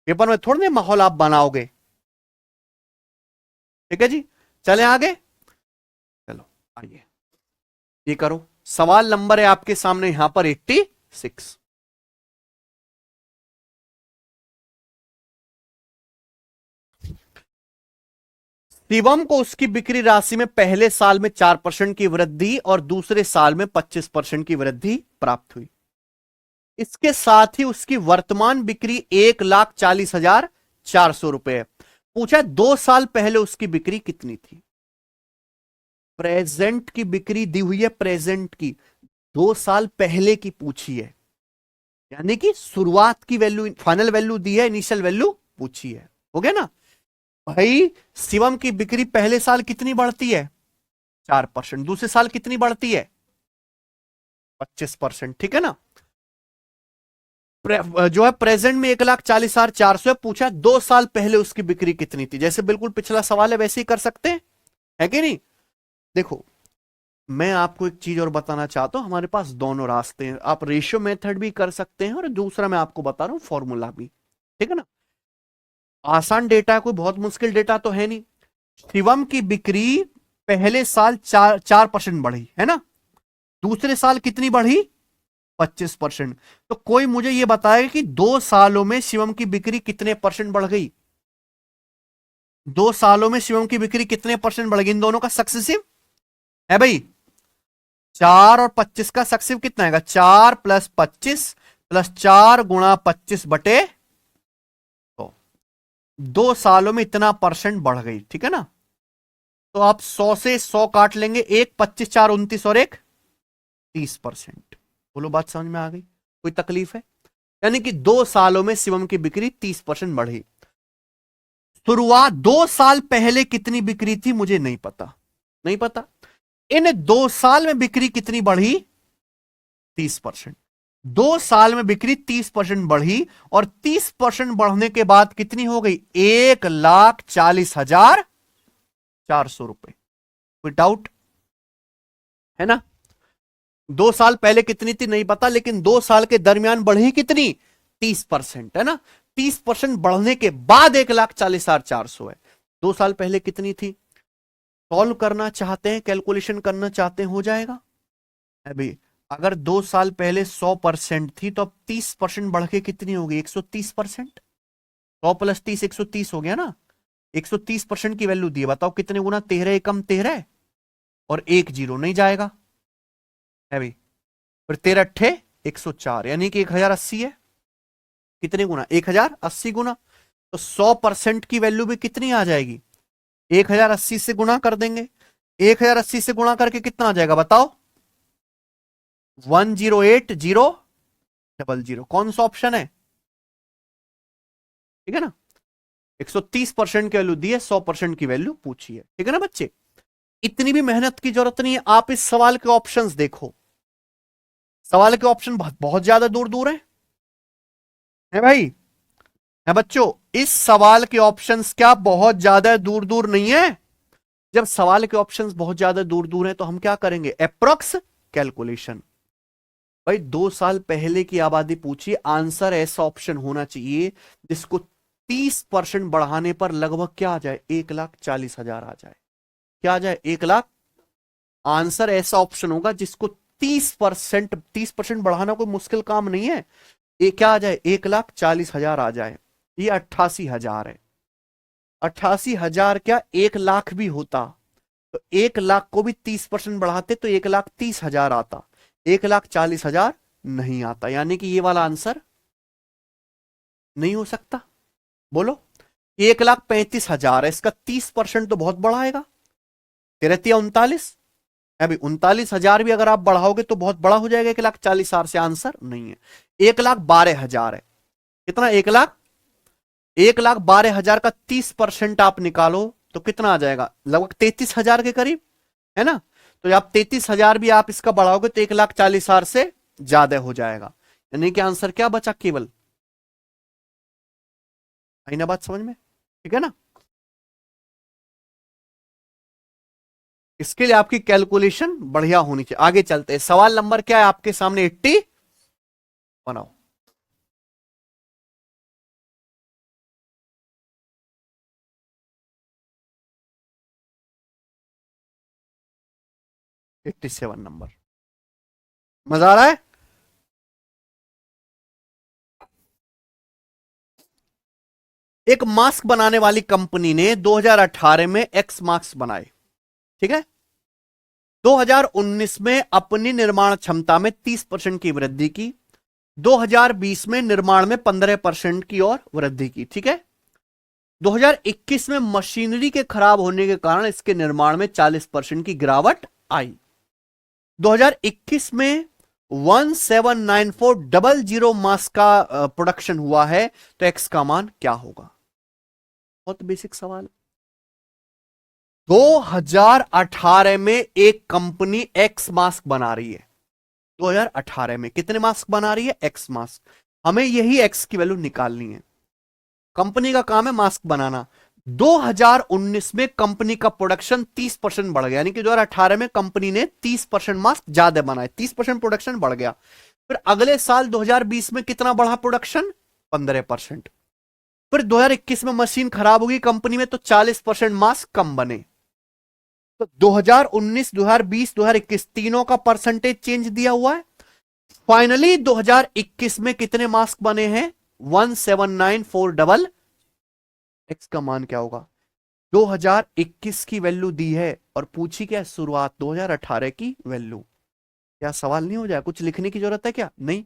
A: पेपर में थोड़ी ना माहौल आप बनाओगे। ठीक है जी, चले आगे, चलो आइए ये करो। सवाल नंबर है आपके सामने यहां पर 86। शिवम को उसकी बिक्री राशि में पहले साल में 4% की वृद्धि और दूसरे साल में 25% की वृद्धि प्राप्त हुई। इसके साथ ही उसकी वर्तमान बिक्री 1,40,400 रुपए। पूछा 2 साल पहले उसकी बिक्री कितनी थी। प्रेजेंट की बिक्री दी हुई है, प्रेजेंट की 2 साल पहले की पूछी है, यानी कि शुरुआत की वैल्यू, फाइनल वैल्यू दी है, इनिशियल वैल्यू पूछी है। हो गया ना भाई। शिवम की बिक्री पहले साल कितनी बढ़ती है, 4%, दूसरे साल कितनी बढ़ती है, 25%। ठीक है ना। जो है प्रेजेंट में 1,40,400 है, पूछा 2 साल पहले उसकी बिक्री कितनी थी। जैसे बिल्कुल पिछला सवाल है वैसे ही कर सकते हैं, है कि नहीं। देखो मैं आपको एक चीज और बताना चाहता हूं, हमारे पास दोनों रास्ते हैं। आप रेशियो मेथड भी कर सकते हैं और दूसरा मैं आपको बता रहा हूं फॉर्मूला भी। ठीक है ना, आसान डेटा है, कोई बहुत मुश्किल डेटा तो है नहीं। शिवम की बिक्री पहले साल 4% बढ़ी है ना, दूसरे साल कितनी बढ़ी, 25%। तो कोई मुझे यह बताएगा कि 2 सालों में शिवम की बिक्री कितने परसेंट बढ़ गई, 2 सालों में शिवम की बिक्री कितने परसेंट बढ़ गई। इन दोनों का सक्सेसिव है भाई, 4 और 25 का सक्सेसिव कितना आएगा, 4 + 25 + 4 × 25 बटे 2 सालों में इतना परसेंट बढ़ गई। ठीक है ना, तो आप 100 से 100 काट लेंगे, 1 25 4 29 और 1 30%। बोलो बात समझ में आ गई, कोई तकलीफ है। यानी कि 2 सालों में शिवम की बिक्री 30% बढ़ी। शुरुआत 2 साल पहले कितनी बिक्री थी मुझे नहीं पता, नहीं पता। इन 2 साल में बिक्री कितनी बढ़ी, 30%। 2 साल में बिक्री 30% बढ़ी और 30% बढ़ने के बाद कितनी हो गई, 1,40,400 रुपए। कोई डाउट है ना। 2 साल पहले कितनी थी नहीं पता, लेकिन 2 साल के दरमियान बढ़ी कितनी, 30%, है ना। 30% बढ़ने के बाद 1,40,400 है। 2 साल पहले कितनी थी, सॉल्व करना चाहते हैं, कैलकुलेशन करना चाहते हैं, हो जाएगा अभी। अगर 2 साल पहले 100% थी तो अब 30% बढ़ के कितनी होगी, 130%। 100 + 30 130 हो गया ना, 130% की वैल्यू दी है। बताओ कितने गुना, 13 एकम 13 और 1 जीरो नहीं जाएगा है भाई, फिर 13 अट्ठे 104, यानी कि 1080 है। कितने गुना, 1080 गुना। तो 100% की वैल्यू भी कितनी आ जाएगी, 1080 से गुना कर देंगे। 1080 से गुणा करके कितना आ जाएगा बताओ, 108,000। कौन सा ऑप्शन है, ठीक है ना। 130% की वैल्यू दी है, 100% की वैल्यू पूछी है। ठीक है ना बच्चे, इतनी भी मेहनत की जरूरत नहीं है। आप इस सवाल के ऑप्शंस देखो, सवाल के ऑप्शन बहुत ज्यादा दूर दूर है भाई, है बच्चों। इस सवाल के ऑप्शंस क्या बहुत ज्यादा दूर दूर नहीं है। जब सवाल के ऑप्शंस बहुत ज्यादा दूर दूर हैं तो हम क्या करेंगे, अप्रोक्स कैलकुलेशन। भाई 2 साल पहले की आबादी पूछी, आंसर ऐसा ऑप्शन होना चाहिए जिसको 30% बढ़ाने पर लगभग क्या आ जाए, 1,40,000 आ जाए। क्या आ जाए, 1,00,000। आंसर ऐसा ऑप्शन होगा जिसको 30% बढ़ाना कोई मुश्किल काम नहीं है। ये क्या आ जाए, 1,40,000 आ जाए। ये 88,000 है। 88,000 क्या 1,00,000 भी होता तो 1,00,000 को भी 30% बढ़ाते तो 1,30,000 आता, 1,40,000 नहीं आता। यानी कि ये वाला आंसर नहीं हो सकता। बोलो, 1,35,000 है, इसका 30% तो बहुत बड़ा आएगा, 39 अभी 39,000 भी अगर आप बढ़ाओगे तो बहुत बड़ा हो जाएगा 1,40,000 से। आंसर नहीं है, 1,12,000 है। कितना, 1,12,000 का 30% आप निकालो तो कितना आ जाएगा, लगभग 33,000 के करीब, है ना। तो आप 33,000 भी आप इसका बढ़ाओगे तो 1,40,000 से ज्यादा हो जाएगा। यानी कि आंसर क्या बचा, केवल। आई ना बात समझ में, ठीक है ना। इसके लिए आपकी कैलकुलेशन बढ़िया होनी चाहिए। आगे चलते हैं, सवाल नंबर क्या है आपके सामने, 80 बनाओ। एट्टी सेवन नंबर, मजा आ रहा है। एक मास्क बनाने वाली कंपनी ने 2018 में एक्स मास्क बनाए, ठीक है। 2019 में अपनी निर्माण क्षमता में 30% की वृद्धि की, 2020 में निर्माण में 15% की और वृद्धि की, ठीक है। 2021 में मशीनरी के खराब होने के कारण इसके निर्माण में 40% की गिरावट आई। 2021 में 179400 मास्क का प्रोडक्शन हुआ है, तो एक्स का मान क्या होगा। बहुत बेसिक सवाल। 2018 में एक कंपनी एक्स मास्क बना रही है। 2018 में कितने मास्क बना रही है, एक्स मास्क। हमें यही एक्स की वैल्यू निकालनी है। कंपनी का काम है मास्क बनाना। 2019 में कंपनी का प्रोडक्शन 30% बढ़ गया, यानी कि 2018 में कंपनी ने 30% मास्क ज्यादा बनाए, 30% प्रोडक्शन बढ़ गया। फिर अगले साल 2020 में कितना बढ़ा प्रोडक्शन, 15%। फिर 2021 में मशीन खराब होगी कंपनी में, तो 40% मास्क कम बने। तो 2019, 2020, 2021 तीनों का परसेंटेज चेंज दिया हुआ है। फाइनली 2021 में कितने मास्क बने हैं, 179400। एक्स का मान क्या होगा, 2021 की वैल्यू दी है और पूछी क्या, शुरुआत 2018 की वैल्यू। क्या सवाल नहीं हो जाए, कुछ लिखने की जरूरत है क्या, नहीं।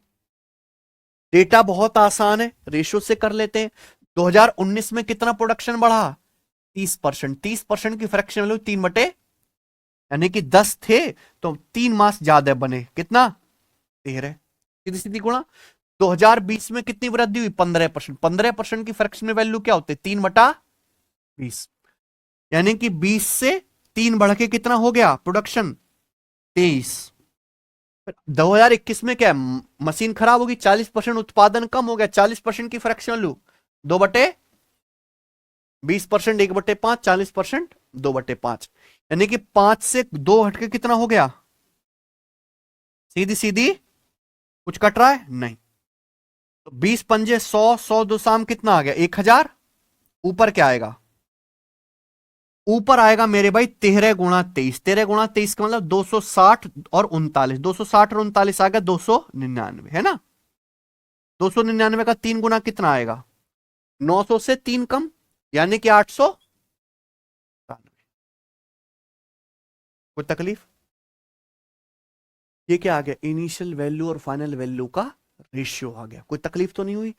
A: डेटा बहुत आसान है, रेशो से कर लेते हैं। 2019 में कितना प्रोडक्शन बढ़ा, 30%। 30% की फ्रैक्शन वैल्यू 3/, यानी कि 10 थे तो 3 मास ज्यादा बने, कितना, 13। सीधी सीधी गुणा। 2020 में कितनी वृद्धि हुई, 15%। 15% की फ्रैक्शन वैल्यू क्या होती है, 3/20, यानी कि 20 से 3 बढ़ के कितना हो गया प्रोडक्शन, 23। 2021 में क्या है, मशीन खराब होगी, 40% उत्पादन कम हो गया, 40% की फ्रैक्शन वैल्यू 2/20%, 1/5, 40% 2/5, यानी कि 5 से 2 हटके कितना हो गया, सीधी सीधी, कुछ कट रहा है नहीं। तो 20 पंजे 100, 100 दो शाम कितना आ गया, 1000। ऊपर क्या आएगा, ऊपर आएगा मेरे भाई 13 × 23, 13 × 23 का मतलब 260 और 39, 260 और 39 आ गया 299, है ना। 299 का 3 गुना कितना आएगा, 900 से 3 कम, यानी कि 800। कोई तकलीफ, ये क्या आ गया, इनिशियल वैल्यू और फाइनल वैल्यू का रेशियो आ गया, कोई तकलीफ तो नहीं हुई।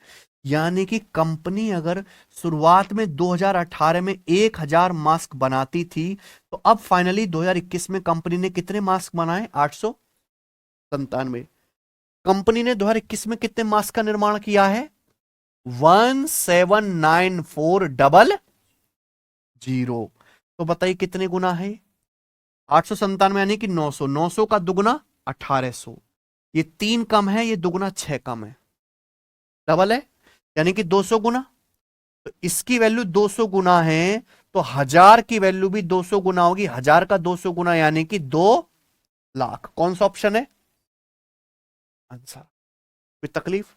A: यानी कि कंपनी अगर शुरुआत में 2018 में 1000 मास्क बनाती थी, तो अब फाइनली 2021 में कंपनी ने कितने मास्क बनाए, 897। कंपनी ने 2021 में कितने मास्क का निर्माण किया है, 179400। तो बताइए कितने गुना है, 897 यानी कि 900, 900 का दुगुना 1800। ये 3 कम है, ये दुगुना 6 कम है, डबल है, यानी कि 200 गुना। तो इसकी वैल्यू 200 गुना है, तो 1000 की वैल्यू भी 200 गुना होगी, 1000 का 200 गुना यानी कि 2,00,000। कौन सा ऑप्शन है आंसर। कोई तकलीफ,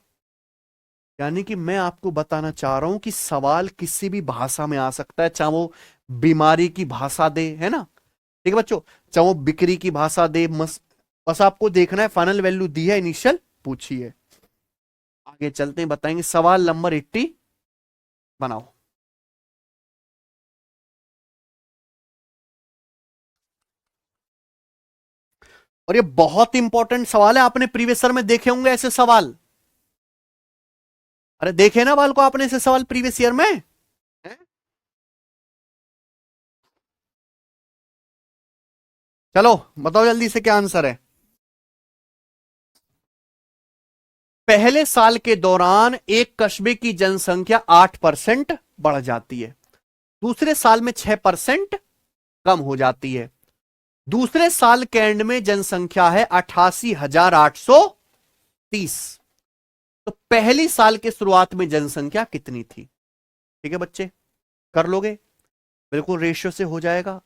A: यानी कि मैं आपको बताना चाह रहा हूं कि सवाल किसी भी भाषा में आ सकता है, चाहे वो बीमारी की भाषा दे, है ना, ठीक है बच्चों, चाहे वो बिक्री की भाषा दे, बस आपको देखना है फाइनल वैल्यू दी है, इनिशियल पूछी है। आगे चलते हैं, बताएंगे सवाल नंबर 80 बनाओ। और ये बहुत इंपॉर्टेंट सवाल है, आपने प्रीवियस ईयर में देखे होंगे ऐसे सवाल। अरे देखे ना बाल को आपने ऐसे सवाल प्रीवियस ईयर में है? चलो बताओ जल्दी से क्या आंसर है। पहले साल के दौरान एक कस्बे की जनसंख्या 8% बढ़ जाती है। दूसरे साल में 6% कम हो जाती है। दूसरे साल के एंड में जनसंख्या है 88,830। तो पहली साल के शुरुआत में जनसंख्या कितनी थी? ठीक है बच्चे, कर लोगे? बिल्कुल रेशियो से हो जाएगा,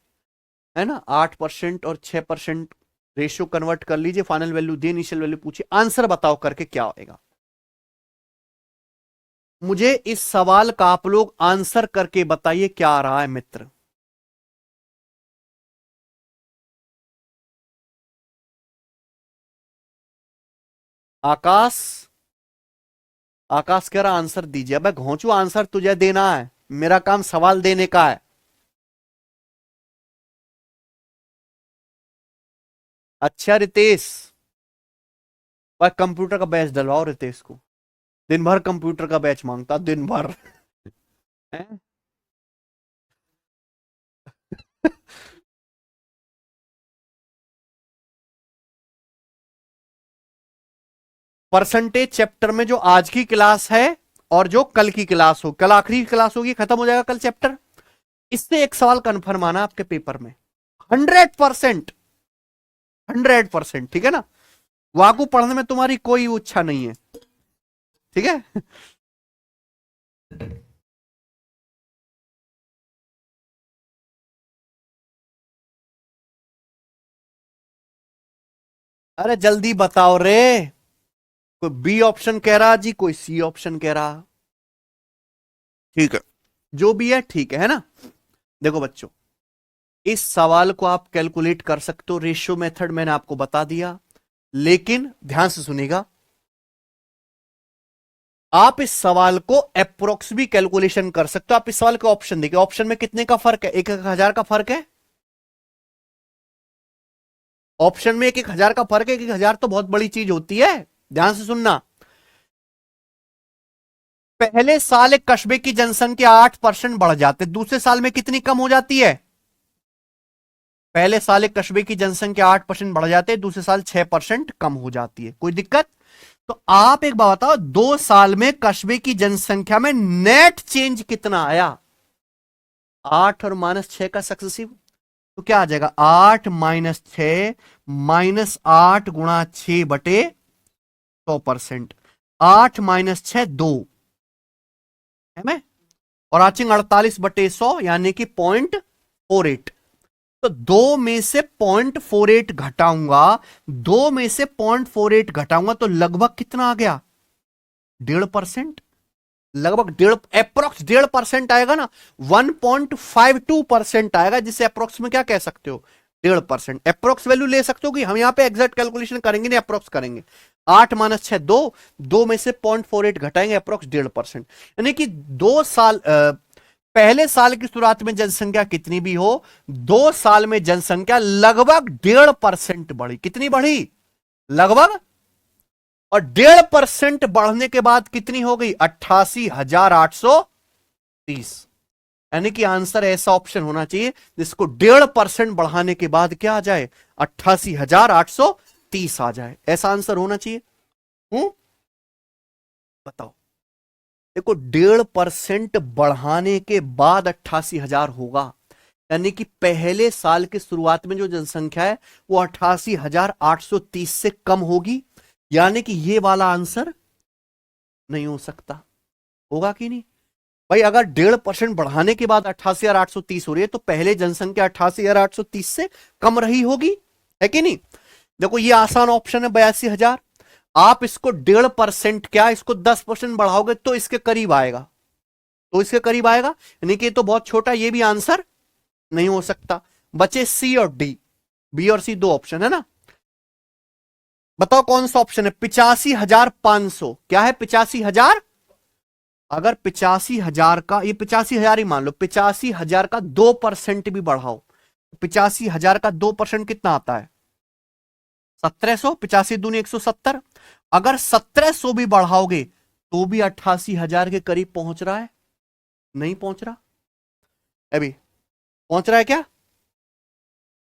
A: है ना। 8% और 6% रेशियो कन्वर्ट कर लीजिए, फाइनल वैल्यू दे, इनिशियल वैल्यू पूछिए, आंसर बताओ करके क्या होगा। मुझे इस सवाल का आप लोग आंसर करके बताइए क्या आ रहा है मित्र। आकाश, आकाश कह रहा आंसर दीजिए। अब घोंचू, आंसर तुझे देना है, मेरा काम सवाल देने का है। अच्छा रितेश, भाई कंप्यूटर का बैच डलवाओ रितेश को, दिन भर कंप्यूटर का बैच मांगता, दिन भर। हैं? परसेंटेज चैप्टर में जो आज की क्लास है और जो कल की क्लास हो, कल आखिरी क्लास होगी, खत्म हो जाएगा कल चैप्टर, इससे एक सवाल कंफर्म आना आपके पेपर में 100%। 100%, ठीक है ना। वाकू पढ़ने में तुम्हारी कोई इच्छा नहीं है, ठीक है। अरे जल्दी बताओ रे। कोई बी ऑप्शन कह रहा जी, कोई सी ऑप्शन कह रहा। ठीक है, जो भी है ठीक है ना। देखो बच्चों, इस सवाल को आप कैलकुलेट कर सकते हो, रेशियो मेथड मैंने आपको बता दिया, लेकिन ध्यान से सुनिएगा, आप इस सवाल को अप्रोक्स भी कैलकुलेशन कर सकते हो। आप इस सवाल के ऑप्शन देखिए, ऑप्शन में कितने का फर्क है? 1,000 का फर्क है। ऑप्शन में 1,000 का फर्क है। 1,000 तो बहुत बड़ी चीज होती है, ध्यान से सुनना। पहले साल एक कस्बे की जनसंख्या 8% बढ़ जाते, दूसरे साल में कितनी कम हो जाती है? पहले साल एक कस्बे की जनसंख्या 8% बढ़ जाते, दूसरे साल 6% कम हो जाती है। कोई दिक्कत? तो आप एक बात बताओ, 2 साल में कस्बे की जनसंख्या में नेट चेंज कितना आया? 8 और -6 का सक्सेसिव, तो क्या आ जाएगा? 8 - 6 -8 गुणा 6 बटे 100%। 8 - 6 2 है में, और आचिंग 48/100 यानी कि 0.48। तो 2 में से 0.48 घटाऊंगा, 2 में से 0.48 घटाऊंगा तो लगभग कितना आ गया? 1.5%। लगभग 1.5, अप्रोक्स 1.5% आएगा ना। 1.52% आएगा, जिसे अप्रोक्स में क्या कह सकते हो? 1.5%। अप्रोक्स वैल्यू ले सकते हो कि हम यहां पे एग्जैक्ट कैलकुलेशन करेंगे नहीं, अप्रोक्स करेंगे। 8 - 6 2, 2 में से 0.48 घटाएंगे, अप्रोक्स 1.5%। यानी कि 2 साल पहले साल की शुरुआत में जनसंख्या कितनी भी हो, 2 साल में जनसंख्या लगभग 1.5% बढ़ी। कितनी बढ़ी? लगभग। और 1.5% बढ़ने के बाद कितनी हो गई? 88,830। यानी कि आंसर ऐसा ऑप्शन होना चाहिए जिसको 1.5% बढ़ाने के बाद क्या आ जाए? 88,830 आ जाए। ऐसा आंसर होना चाहिए। बताओ। देखो, 1.5% बढ़ाने के बाद 88,000 होगा, यानी कि पहले साल के शुरुआत में जो जनसंख्या है वो 88,830 से कम होगी। यानी कि ये वाला आंसर नहीं हो सकता। होगा कि नहीं भाई? अगर 1.5% बढ़ाने के बाद 88,830 हो रही है, तो पहले जनसंख्या 88,830 से कम रही होगी, है कि नहीं? देखो, ये आसान ऑप्शन है 82,000। आप इसको 1.5% क्या, इसको 10% बढ़ाओगे तो इसके करीब आएगा, तो इसके करीब आएगा, यानी कि ये तो बहुत छोटा, ये भी आंसर नहीं हो सकता। बचे सी और डी। बी और सी दो ऑप्शन है ना। बताओ कौन सा ऑप्शन है? 85,500। क्या है? 85,000। अगर 85,000 का, ये 85,000 ही मान लो, 85,000 का 2% भी बढ़ाओ, 85,000 का 2% कितना आता है? 1,700। 85 दूनी 170। अगर 1,700 भी बढ़ाओगे तो भी 88,000 के करीब पहुंच रहा है? नहीं पहुंच रहा। अभी पहुंच रहा है क्या?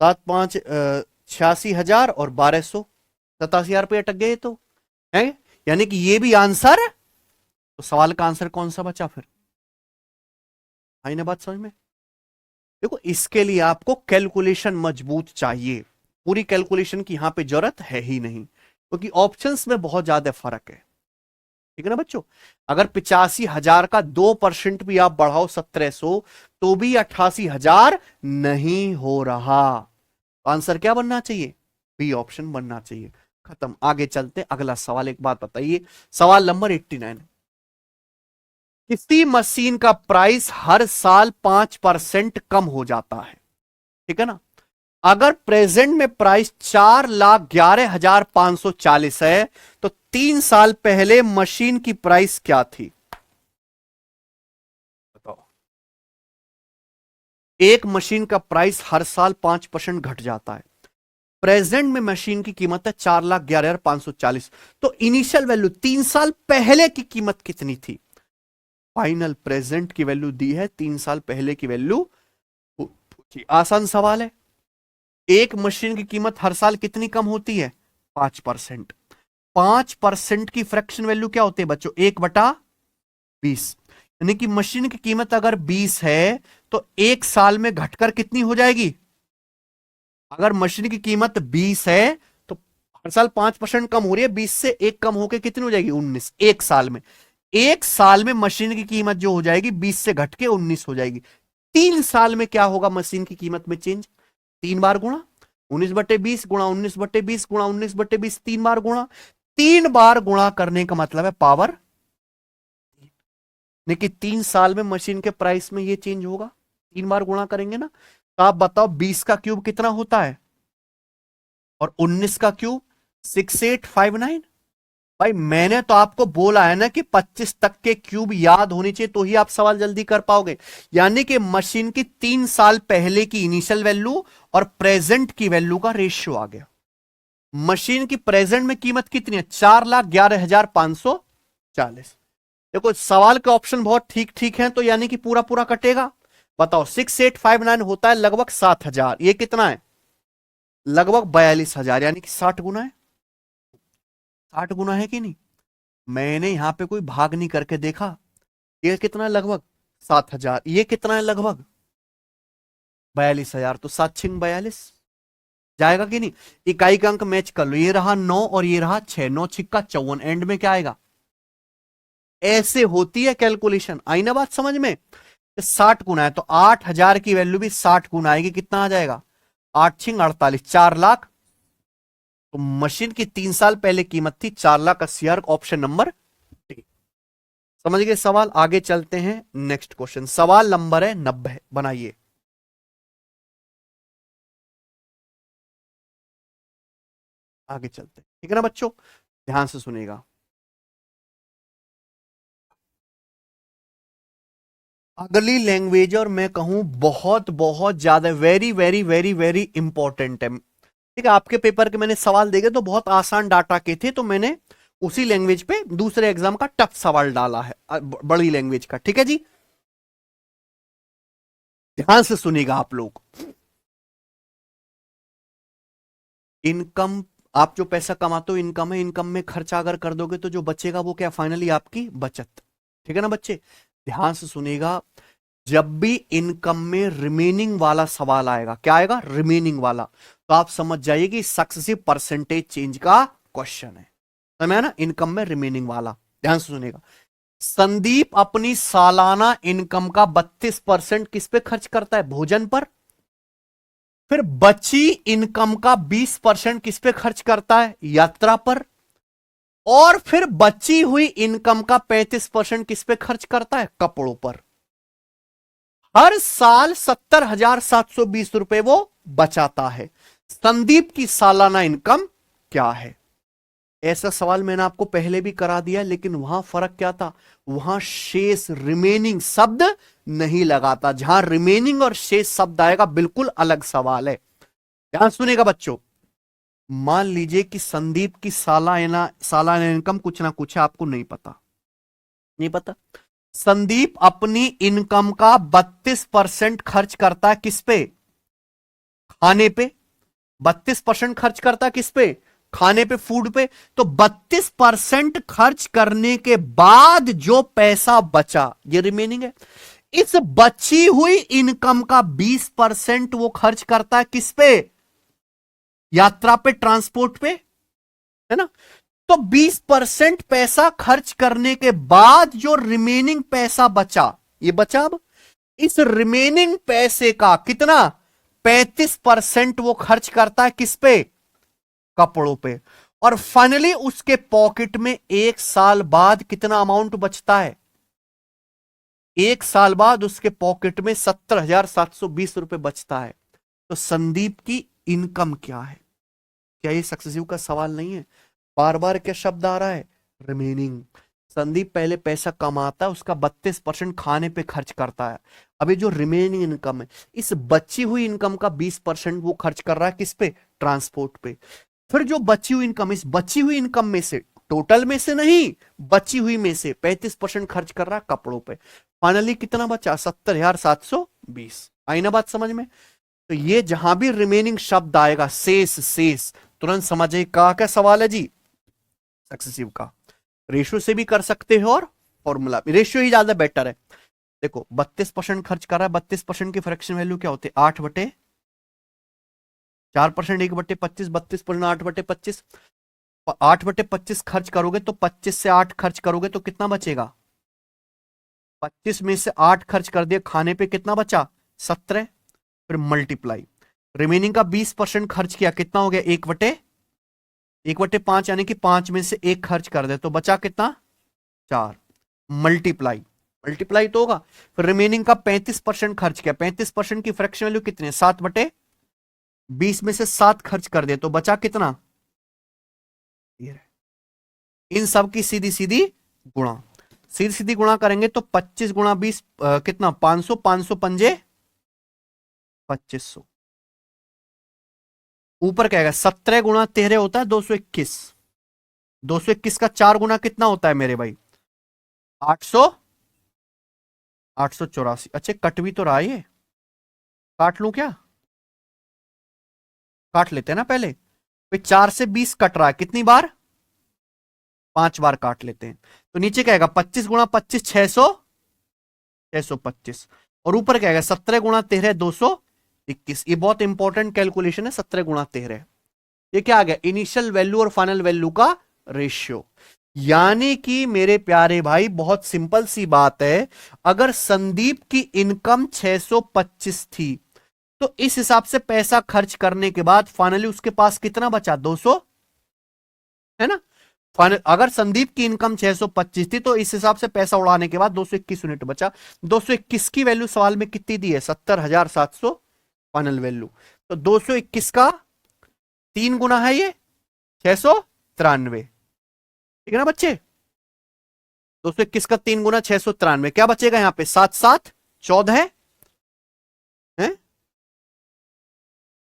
A: 7 5 86,000 और 1,200, 87,000 पे अटक गए तो है। यानी कि ये भी आंसर। तो सवाल का आंसर कौन सा बचा फिर? आई ना बात समझ में? देखो इसके लिए आपको कैलकुलेशन मजबूत चाहिए, पूरी कैलकुलेशन की यहां पे जरूरत है ही नहीं, क्योंकि ऑप्शंस में बहुत ज्यादा फर्क है। ठीक है ना बच्चों, अगर 85,000 का 2% भी आप बढ़ाओ 1700, तो भी 88,000 नहीं हो रहा। आंसर क्या बनना चाहिए? बी ऑप्शन बनना चाहिए। खत्म, आगे चलते अगला सवाल। एक बात बताइए, सवाल नंबर 89, किसी मशीन का प्राइस हर साल 5% कम हो जाता है, ठीक है ना। अगर प्रेजेंट में प्राइस 4,11,540 है, तो 3 साल पहले मशीन की प्राइस क्या थी? बताओ। एक मशीन का प्राइस हर साल 5% घट जाता है, प्रेजेंट में मशीन की कीमत है 4,11,540, तो इनिशियल वैल्यू 3 साल पहले की कीमत कितनी थी? फाइनल प्रेजेंट की वैल्यू दी है, 3 साल पहले की वैल्यू पूछी। आसान सवाल है। एक मशीन की कीमत हर साल कितनी कम होती है? 5%। 5% की फ्रैक्शन वैल्यू क्या होती है बच्चों? 1/20। यानी कि मशीन की कीमत अगर 20 है, तो 1 साल में घटकर कितनी हो जाएगी? अगर मशीन की कीमत 20 है, तो हर साल 5% कम हो रही है, 20 से 1 कम होकर कितनी हो जाएगी? 19। 1 साल में, 1 साल में मशीन की कीमत जो हो जाएगी 20 से घट के 19 हो जाएगी। 3 साल में क्या होगा मशीन की कीमत में चेंज? 3 बार गुणा 19/20 गुणा 19/20 गुणा 19/20, 3 बार गुणा। 3 बार गुणा करने का मतलब है पावर। लेकिन 3 साल में मशीन के प्राइस में ये चेंज होगा, 3 बार गुणा करेंगे ना। तो आप बताओ 20 का क्यूब कितना होता है और 19 का क्यूब? 6859। भाई मैंने तो आपको बोला है ना कि 25 तक के क्यूब याद होनी चाहिए, तो ही आप सवाल जल्दी कर पाओगे। यानी कि मशीन की 3 साल पहले की इनिशियल वैल्यू और प्रेजेंट की वैल्यू का रेशियो आ गया। मशीन की प्रेजेंट में कीमत कितनी है? 4,11,540। देखो सवाल के ऑप्शन बहुत ठीक ठीक हैं, तो यानी कि पूरा पूरा कटेगा। बताओ 6859 होता है लगभग 7,000, ये कितना है? लगभग 42,000, यानी कि 60 गुना है। 60 गुना है कि नहीं? मैंने यहां पे कोई भाग नहीं करके देखा। ये कितना है? लगभग 7,000। ये कितना है? लगभग 42,000। तो 7×42 जाएगा कि नहीं? इकाई का अंक मैच कर लो, ये रहा 9 और ये रहा 6, 9×6 = 54। एंड में क्या आएगा? ऐसे होती है कैलकुलेशन, आई ना बात समझ में? 60 गुना है तो 8,000 की वैल्यू भी 60 गुना आएगी, कितना आ जाएगा? 8×6 = 48, 4 लाख। तो मशीन की 3 साल पहले कीमत थी 4,80,000, ऑप्शन नंबर डी। समझ गए सवाल? आगे चलते हैं नेक्स्ट क्वेश्चन, सवाल नंबर है 90, बनाइए। आगे चलते हैं, ठीक है ना बच्चों, ध्यान से सुनिएगा। अगली लैंग्वेज, और मैं कहूं बहुत बहुत ज्यादा very very very very important है। ठीक है, आपके पेपर के मैंने सवाल देखे तो बहुत आसान डाटा के थे, तो मैंने उसी लैंग्वेज पे दूसरे एग्जाम का टफ सवाल डाला है, बड़ी लैंग्वेज का। ठीक है जी, ध्यान से सुनिएगा आप लोग। इनकम, आप जो पैसा कमाते हो इनकम है, इनकम में खर्चा अगर कर दोगे तो जो बचेगा वो क्या? फाइनली आपकी बचत। ठीक है ना बच्चे, ध्यान से सुनिएगा। जब भी इनकम में रिमेनिंग वाला सवाल आएगा, क्या आएगा? रिमेनिंग वाला, तो आप समझ जाइए कि सक्सेसिव परसेंटेज चेंज का क्वेश्चन है। समझ आया ना? इनकम में रिमेनिंग वाला, ध्यान से सुनिएगा। संदीप अपनी सालाना इनकम का 32% किस पे खर्च करता है? भोजन पर। फिर बची इनकम का 20% किस पे खर्च करता है? यात्रा पर। और फिर बची हुई इनकम का 35% किस पे खर्च करता है? कपड़ों पर। हर साल 70,720 रुपए वो बचाता है। संदीप की सालाना इनकम क्या है? ऐसा सवाल मैंने आपको पहले भी करा दिया, लेकिन वहां फर्क क्या था? वहां शेष रिमेनिंग शब्द नहीं लगाता। जहां रिमेनिंग और शेष शब्द आएगा बिल्कुल अलग सवाल है। ध्यान सुनेगा बच्चों। मान लीजिए कि संदीप की सालाना इनकम कुछ ना कुछ है, आपको नहीं पता, नहीं पता। संदीप अपनी इनकम का 32% खर्च करता है किस पे? खाने पे। 32% खर्च करता है किस पे? खाने पे, फूड पे। तो 32% खर्च करने के बाद जो पैसा बचा ये रिमेनिंग है। इस बची हुई इनकम का 20% वो खर्च करता है किस पे? यात्रा पे, ट्रांसपोर्ट पे, है ना। तो 20% पैसा खर्च करने के बाद जो रिमेनिंग पैसा बचा, ये बचा, अब इस रिमेनिंग पैसे का कितना? 35% वो खर्च करता है किस पे? कपड़ों पे। और फाइनली उसके पॉकेट में 1 साल बाद कितना अमाउंट बचता है? 1 साल बाद उसके पॉकेट में 70,720 रुपए बचता है। तो संदीप की इनकम क्या है? क्या ये सक्सेसिव का सवाल नहीं है? बार बार क्या शब्द आ रहा है? रिमेनिंग। संदीप पहले पैसा कमाता है, उसका 32% खाने पे खर्च करता है। अभी जो रिमेनिंग इनकम है, इस बची हुई इनकम का 20% वो खर्च कर रहा है किस पे? ट्रांसपोर्ट पे। फिर जो बची हुई इनकम, इस बची हुई इनकम में से, टोटल में से नहीं, बची हुई में से 35% खर्च कर रहा है कपड़ों पे। फाइनली कितना बचा? 70,720। आई ना बात समझ में? तो ये जहां भी रिमेनिंग शब्द आएगा, शेष शेष, तुरंत समझे का क्या सवाल है जी? सक्सेसिव का। रेशियो से भी कर सकते हो और फॉर्मूला भी, रेशियो ही ज्यादा बेटर है। देखो 32% खर्च कर रहा है, 32% की फ्रैक्शन वैल्यू क्या होती है? 8/4%, 1/25, 32%, 8/25। 8/25 खर्च करोगे तो 25 से 8 खर्च करोगे तो कितना बचेगा? 25 में से 8 खर्च कर दिया, खाने पे कितना बचा? 17। फिर मल्टीप्लाई, रिमेनिंग का 20% खर्च किया, कितना हो गया? 1/5, यानी कि 5 में से 1 खर्च कर दे तो बचा कितना? 4। मल्टीप्लाई, मल्टीप्लाई तो होगा। फिर रिमेनिंग का 35% खर्च किया, 35% की फ्रैक्शन वैल्यू कितनी है? 7/20 में से 7 खर्च कर दे तो बचा कितना? इन सब की सीधी सीधी गुणा, सीधी सीधी गुणा करेंगे तो 25 गुणा 20 कितना? 500, 500 पंजे 2500। ऊपर क्या है? 17 गुणा 13 होता है 221। 221 का 4 गुना कितना होता है मेरे भाई? 800, 884। अच्छा कट भी तो रहा है ये, काट लूं क्या? काट लेते हैं ना पहले। भाई 4 से 20 कट रहा है, कितनी बार? 5 बार काट लेते हैं। तो नीचे क्या आएगा? 25 गुणा 25 600, 625। और ऊपर क्या आएगा? 17 गुणा 13 221। ये बहुत इंपॉर्टेंट कैलकुलेशन है, 17 गुणा 13। ये क्या आ गया? इनिशियल वैल्यू और फाइनल वैल्यू का रेशियो। यानी कि मेरे प्यारे भाई बहुत सिंपल सी बात है, अगर संदीप की इनकम 625 थी तो इस हिसाब से पैसा खर्च करने के बाद फाइनली उसके पास कितना बचा? 200, है ना। फाइनल अगर संदीप की इनकम 625 थी तो इस हिसाब से पैसा उड़ाने के बाद 221 यूनिट बचा। 221 की वैल्यू सवाल में कितनी दी है? 70,700 फाइनल वैल्यू। तो 221 का 3 गुना है ये 693, ठीक है ना बच्चे? 221 का 3 गुना 693, क्या बचेगा यहां पे? 7 7 14 है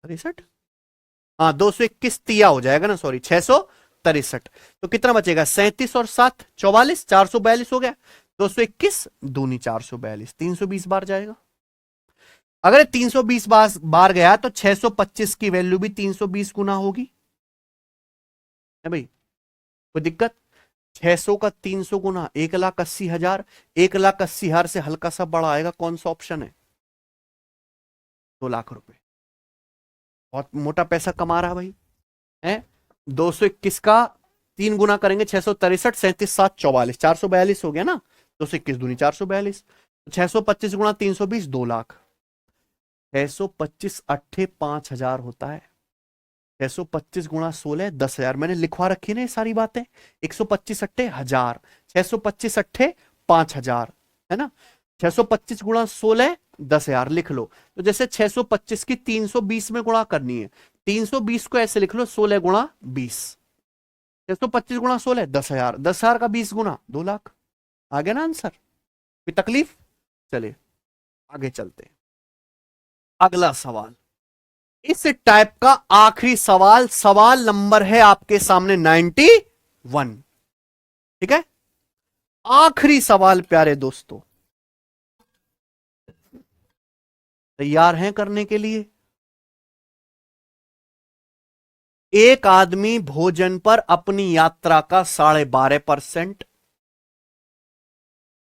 A: 63। हाँ 221 तिया हो जाएगा ना, सॉरी 663। तो कितना बचेगा? 37 और 7 44, 442 हो गया। 221 दूनी 442, 320 बार जाएगा। अगर 320 बार गया तो 625 की वैल्यू भी 320 गुना होगी, है भाई? कोई दिक्कत? 600 का 300 गुना 1,80,000। 1,80,000 से हल्का सा बड़ा आएगा, कौन सा ऑप्शन है? 2 लाख रुपए। बहुत मोटा पैसा कमा रहा भाई है। 221 का 3 गुना करेंगे 663, 37 7 44, 442 हो गया ना। 221 दूनी 442, 625 गुना 320 2 लाख। 625 अट्ठे 5,000 होता है। 625 गुणा 16 10,000। मैंने लिखवा रखी ना ये सारी बातें। 125 अट्ठे 1,000, 625 अट्ठे 5,000, है ना। 625 गुणा 16 10,000 लिख लो। तो जैसे 625 की 320 में गुणा करनी है, 320 को ऐसे लिख लो 16 गुणा 20। 625 गुणा 16 10,000, 10,000 का 20 गुना 2 लाख। आ गया ना आंसर? कोई तकलीफ? चलिए आगे चलते हैं। अगला सवाल, इस टाइप का आखिरी सवाल, सवाल नंबर है आपके सामने 91। ठीक है, आखिरी सवाल प्यारे दोस्तों, तैयार हैं करने के लिए? एक आदमी भोजन पर अपनी यात्रा का 12.5%,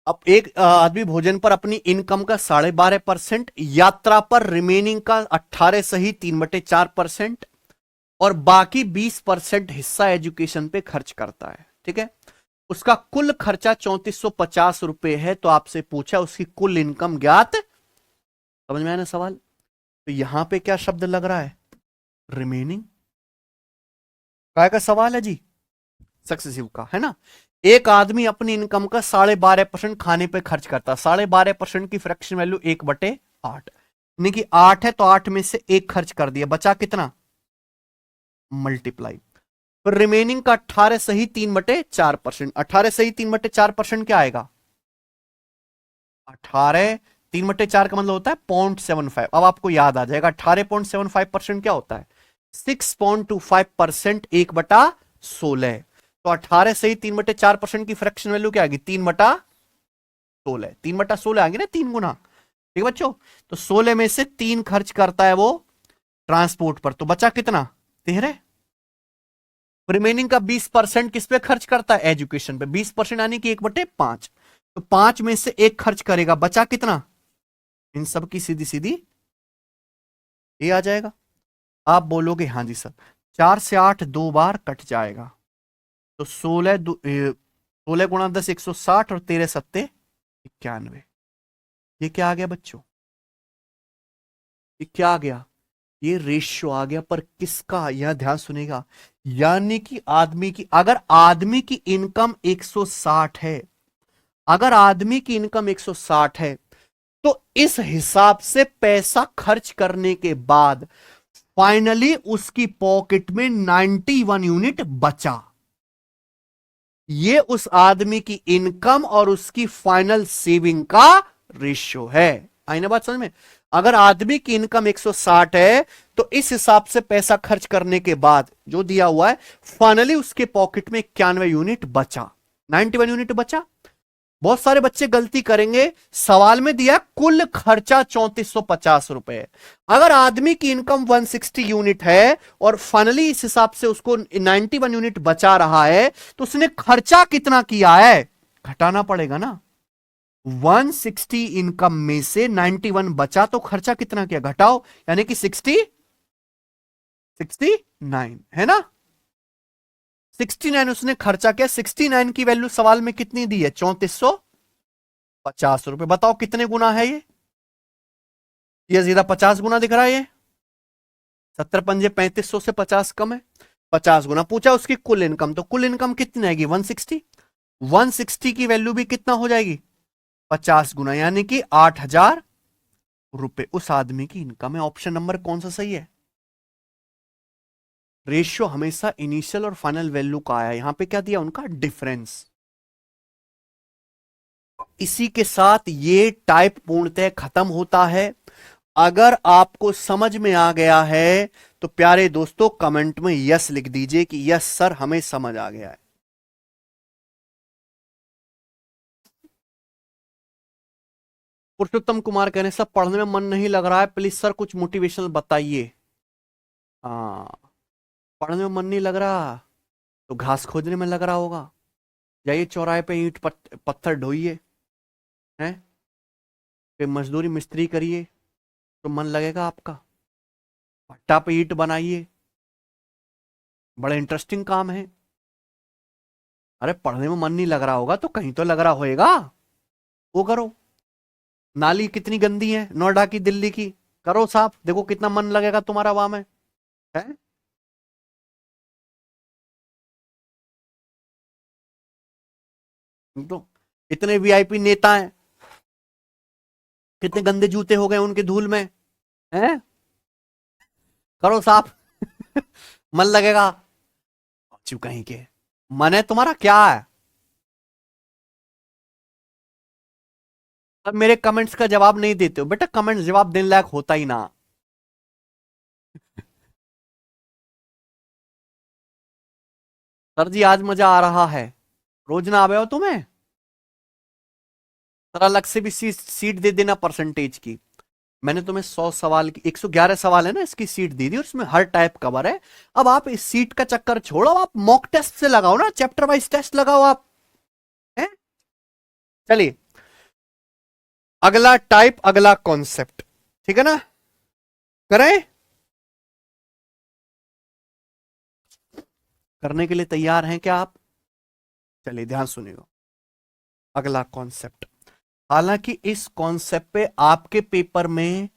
A: अब एक आदमी भोजन पर अपनी इनकम का 12.5%, यात्रा पर रिमेनिंग का 18 सही 3/4% और बाकी 20% हिस्सा एजुकेशन पे खर्च करता है। ठीक है, उसका कुल खर्चा 3450 रुपए है। तो आपसे पूछा उसकी कुल इनकम ज्ञात। समझ में आया ना सवाल? तो यहां पे क्या शब्द लग रहा है? रिमेनिंग। काय का सवाल है जी? सक्सेसिव का, है ना। एक आदमी अपनी इनकम का 12.5% खाने पे खर्च करता है। 12.5% की फ्रैक्शन वैल्यू 1/8, यानी कि 8 है तो 8 में से 1 खर्च कर दिया, बचा कितना? मल्टीप्लाई। तो रिमेनिंग का 18 सही 3/4%। 18 सही 3/4% क्या आएगा? 18 3/4 का मतलब होता है 0.75। अब आपको याद आ जाएगा 18.75% क्या होता है? 6.25%, 1/16। तो 18 सही 3/4% की फ्रैक्शन वैल्यू क्या आएगी? 3/16। 3/16 आएगी ना, 3 गुना। ठीक है बच्चों, तो 16 में से 3 खर्च करता है वो ट्रांसपोर्ट पर, तो बचा कितना? 13। रिमेनिंग का 20% किस पे खर्च करता है? एजुकेशन पे। 20% यानी कि 1/5। तो 5 में से 1 खर्च करेगा, बचा कितना? इन सब की सीधी सीधी ये आ जाएगा। आप बोलोगे हाँ जी सर, 4 से 8 2 बार कट जाएगा, तो 16 गुणा 10 160 और 13 सत्ते 91। ये क्या आ गया बच्चों? ये क्या आ गया? ये रेशियो आ गया, पर किसका? यह ध्यान सुनेगा। यानी कि आदमी की, अगर आदमी की इनकम 160 है, अगर आदमी की इनकम 160 है, तो इस हिसाब से पैसा खर्च करने के बाद फाइनली उसकी पॉकेट में 91 यूनिट बचा। ये उस आदमी की इनकम और उसकी फाइनल सेविंग का रेशियो है। आई ना बात समझ में? अगर आदमी की इनकम 160 है, तो इस हिसाब से पैसा खर्च करने के बाद जो दिया हुआ है, फाइनली उसके पॉकेट में 91 यूनिट बचा, 91 यूनिट बचा। बहुत सारे बच्चे गलती करेंगे, सवाल में दिया कुल खर्चा 3450 रुपए। अगर आदमी की इनकम 160 यूनिट है और फाइनली इस हिसाब से उसको 91 यूनिट बचा रहा है, तो उसने खर्चा कितना किया है घटाना पड़ेगा ना। 160 इनकम में से 91 बचा, तो खर्चा कितना किया घटाओ, यानी कि 69 है ना। 69 उसने खर्चा किया। 69 की वैल्यू सवाल में कितनी दी है? 3450 रुपए। बताओ कितने गुना है ये सीधा 50 गुना दिख रहा है। ये 70 पंजे 3500 से 50 कम है, 50 गुना। पूछा उसकी कुल इनकम, तो कुल इनकम कितनी आएगी? 160। 160 की वैल्यू भी कितना हो जाएगी? 50 गुना, यानी कि 8000 रुपए उस आदमी की इनकम है। ऑप्शन नंबर कौन सा सही है? रेशियो हमेशा इनिशियल और फाइनल वैल्यू का आया, यहां पे क्या दिया? उनका डिफरेंस। इसी के साथ ये टाइप पूर्णतः खत्म होता है। अगर आपको समझ में आ गया है तो प्यारे दोस्तों कमेंट में यस लिख दीजिए कि यस सर हमें समझ आ गया है। पुरुषोत्तम कुमार कहने सब पढ़ने में मन नहीं लग रहा है, प्लीज सर कुछ मोटिवेशनल बताइए। हाँ, पढ़ने में मन नहीं लग रहा तो घास खोजने में लग रहा होगा। जाइए चौराहे पे ईंट पत्थर ढोइए, हैं, फिर मजदूरी मिस्त्री करिए तो मन लगेगा आपका। भट्टा पे ईंट बनाइए, बड़ा इंटरेस्टिंग काम है। अरे पढ़ने में मन नहीं लग रहा होगा तो कहीं तो लग रहा होएगा, वो करो। नाली कितनी गंदी है नोएडा की, दिल्ली की, करो साफ, देखो कितना मन लगेगा तुम्हारा वहां में, है? तो इतने वीआईपी नेता हैं, कितने गंदे जूते हो गए उनके धूल में, हैं? करो साफ। मन लगेगा। चुप कहीं के, मन है तुम्हारा क्या है? अब मेरे कमेंट्स का जवाब नहीं देते हो बेटा, कमेंट्स जवाब देने लायक होता ही ना। सर जी आज मजा आ रहा है, रोज ना आवे हो तुम्हें। सर अलग से भी सीट दे देना परसेंटेज की। मैंने तुम्हें 100 सवाल की 111 सवाल है ना इसकी सीट दी थी, और इसमें हर टाइप कवर है। अब आप इस सीट का चक्कर छोड़ो, आप मॉक टेस्ट से लगाओ ना, चैप्टर वाइज टेस्ट लगाओ आप, हैं? चलिए अगला टाइप, अगला कॉन्सेप्ट, ठीक है ना, करें? करने के लिए तैयार हैं क्या आप? चलिए ध्यान सुनिएगा। अगला कॉन्सेप्ट, हालांकि इस कॉन्सेप्ट पे आपके पेपर में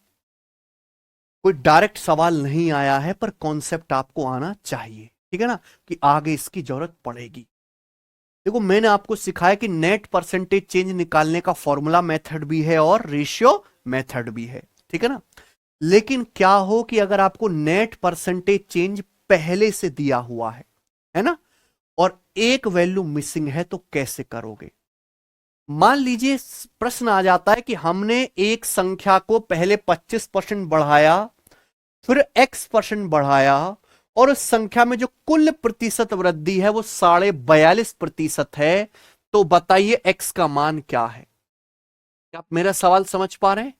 A: कोई डायरेक्ट सवाल नहीं आया है, पर कॉन्सेप्ट आपको आना चाहिए, ठीक है ना, कि आगे इसकी जरूरत पड़ेगी। देखो मैंने आपको सिखाया कि नेट परसेंटेज चेंज निकालने का फॉर्मूला मेथड भी है और रेशियो मेथड भी है, ठीक है ना। लेकिन क्या हो कि अगर आपको नेट परसेंटेज चेंज पहले से दिया हुआ है ना, और एक वैल्यू मिसिंग है, तो कैसे करोगे? मान लीजिए प्रश्न आ जाता है कि हमने एक संख्या को पहले 25% बढ़ाया, फिर x% बढ़ाया, और उस संख्या में जो कुल प्रतिशत वृद्धि है वो 42.5% है, तो बताइए x का मान क्या है? क्या आप मेरा सवाल समझ पा रहे हैं?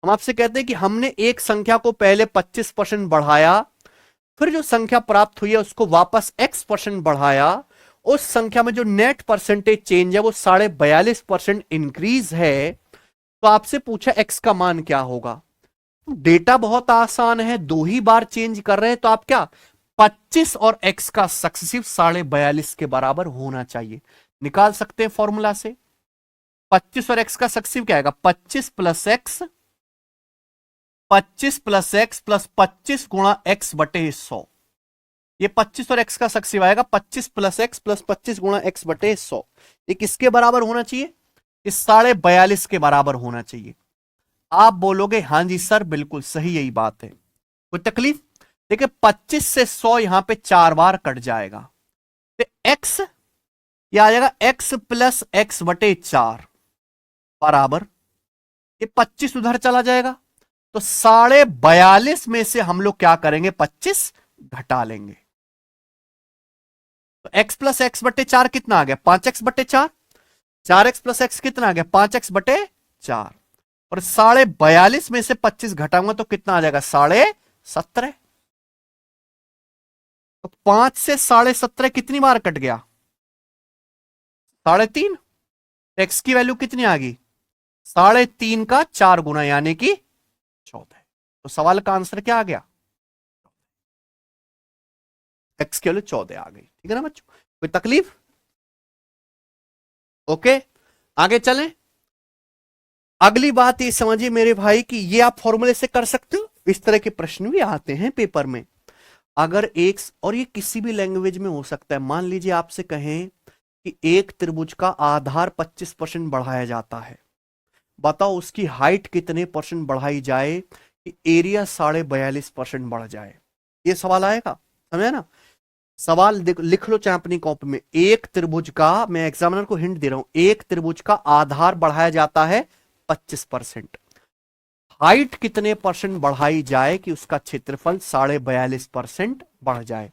A: हम आपसे कहते हैं कि हमने एक संख्या को पहले 25% बढ़ाया, फिर जो संख्या प्राप्त हुई है उसको वापस x% बढ़ाया, उस संख्या में जो नेट परसेंटेज चेंज है वो 42.5% इंक्रीज है, तो आपसे पूछा x का मान क्या होगा? डेटा बहुत आसान है, दो ही बार चेंज कर रहे हैं, तो आप क्या 25 और x का सक्सेसिव 42.5 के बराबर होना चाहिए, निकाल सकते हैं फॉर्मूला से। 25 और x का सक्सेसिव क्या आएगा? 25 plus x, 25 plus x plus 25 गुणा x बटे 100। ये 25 और x का सक्सेसिव आएगा 25 प्लस एक्स प्लस 25 गुणा x बटे 100। ये किसके बराबर होना चाहिए? इस 42.5 के बराबर होना चाहिए। आप बोलोगे हां जी सर बिल्कुल सही, यही बात है, कोई तकलीफ? देखिए 25 से 100 यहां पे 4 बार कट जाएगा, तो x ये आ जाएगा x प्लस एक्स बटे 4 बराबर, ये 25 उधर चला जाएगा, तो 42.5 में से हम लोग क्या करेंगे? 25 घटा लेंगे, तो x प्लस एक्स बटे 4 कितना आ गया? 5x बटे 4। 4x प्लस एक्स कितना आ गया? 5x बटे 4। और 42.5 में से 25 घटाऊंगा तो कितना आ जाएगा? 17.5। तो 5 से 17.5 कितनी बार कट गया? 3.5। एक्स की वैल्यू कितनी आ गई? 3.5 का 4 गुना यानी कि 14। तो सवाल का आंसर क्या आ गया? एक्स की वैल्यू 14 आ गई, ठीक है ना बच्चों, कोई तकलीफ? ओके आगे चलें। अगली बात ये समझिए मेरे भाई कि ये आप फॉर्मूले से कर सकते हो, इस तरह के प्रश्न भी आते हैं पेपर में। अगर एक, और ये किसी भी लैंग्वेज में हो सकता है, मान लीजिए आपसे कहें कि एक त्रिभुज का आधार 25% बढ़ाया जाता है, बताओ उसकी हाइट कितने परसेंट बढ़ाई जाए कि एरिया 42.5% बढ़ जाए? ये सवाल आएगा, समझे ना? सवाल लिख लो चाहे अपनी कॉपी में। एक त्रिभुज का, मैं एग्जामिनर को हिंट दे रहा हूं, एक त्रिभुज का आधार बढ़ाया जाता है 25%, हाइट कितने परसेंट बढ़ाई जाए कि उसका क्षेत्रफल 42.5% बढ़ जाए?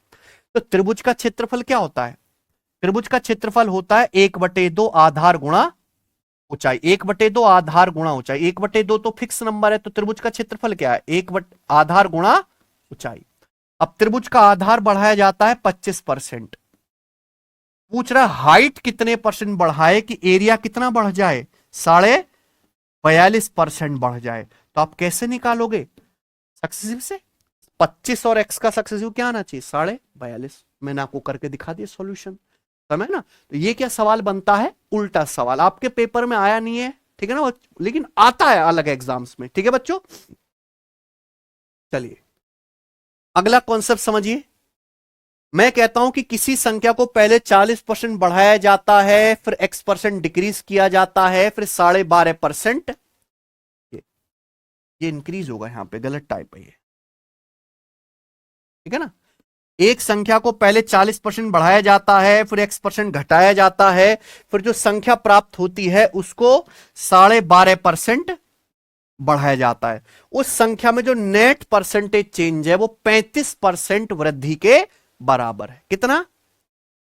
A: तो त्रिभुज का क्षेत्रफल क्या होता है? त्रिभुज का क्षेत्रफल होता है 1/2 आधार गुणा ऊंचाई। 1/2 आधार गुणा ऊंचाई, 1/2 तो फिक्स नंबर है, तो त्रिभुज का क्षेत्रफल क्या है? आधार गुणा ऊंचाई। अब त्रिभुज का आधार बढ़ाया जाता है 25%, पूछ रहा हाइट कितने परसेंट बढ़ाए कि एरिया कितना बढ़ जाए? 42.5% बढ़ जाए। तो आप कैसे निकालोगे? सक्सेसिव से। 25 और x का सक्सेसिव क्या आना चाहिए? 42.5। मैंने आपको करके दिखा दिया सॉल्यूशन, समझ ना? तो ये क्या सवाल बनता है? उल्टा सवाल, आपके पेपर में आया नहीं है, ठीक है ना, लेकिन आता है अलग एग्जाम्स में, ठीक है बच्चों। चलिए अगला कॉन्सेप्ट समझिए। मैं कहता हूं कि किसी संख्या को पहले 40% बढ़ाया जाता है, फिर x% डिक्रीज किया जाता है, फिर 12.5% ये इंक्रीज होगा, यहां पे गलत टाइप है ये, ठीक है ना। एक संख्या को पहले 40% बढ़ाया जाता है, फिर x% घटाया जाता है, फिर जो संख्या प्राप्त होती है उसको 12.5% बढ़ाया जाता है। उस संख्या में जो नेट परसेंटेज चेंज है वो 35% वृद्धि के बराबर है। कितना?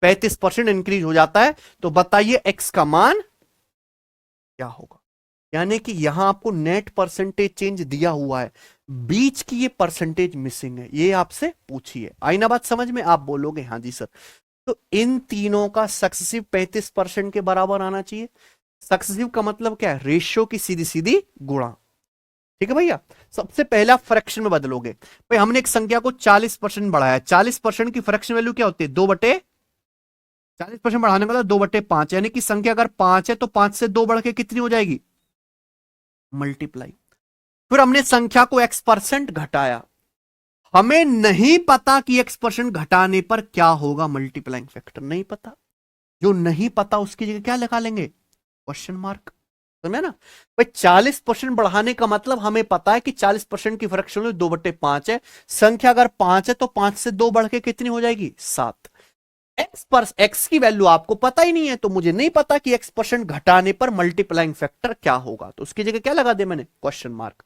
A: 35% इंक्रीज हो जाता है। तो बताइए x का मान क्या होगा? यानी कि यहां आपको नेट परसेंटेज चेंज दिया हुआ है, बीच की ये परसेंटेज मिसिंग है, ये आपसे पूछिए। आई ना बात समझ में? आप बोलोगे हाँ जी सर। तो इन तीनों का सक्सेसिव 35% के बराबर आना चाहिए। सक्सेसिव का मतलब क्या है? रेशियो की सीधी सीधी गुणा। ठीक है भैया। सबसे पहला फ्रैक्शन में बदलोगे। भाई हमने एक संख्या को 40% बढ़ाया, 40% की फ्रैक्शन वैल्यू क्या होती है? 2/40। 40% बढ़ाने का मतलब 2/5, यानी कि संख्या अगर 5 है तो 5 से 2 बढ़ के कितनी हो जाएगी? मल्टीप्लाई। फिर हमने संख्या को x% घटाया, हमें नहीं पता कि x% घटाने पर क्या होगा मल्टीप्लाइंग फैक्टर, नहीं पता। जो नहीं पता उसकी जगह क्या लगा लेंगे? Question mark. समझे ना भाई? 40% बढ़ाने का मतलब हमें पता है कि 40% की फ्रैक्शन 2/5 है। संख्या अगर 5 है तो 5 से 2 बढ़ के कितनी हो जाएगी? 7। एक्स की वैल्यू आपको पता ही नहीं है, तो मुझे नहीं पता कि x% घटाने पर मल्टीप्लाइंग फैक्टर क्या होगा, तो उसकी जगह क्या लगा दे मैंने? Question mark.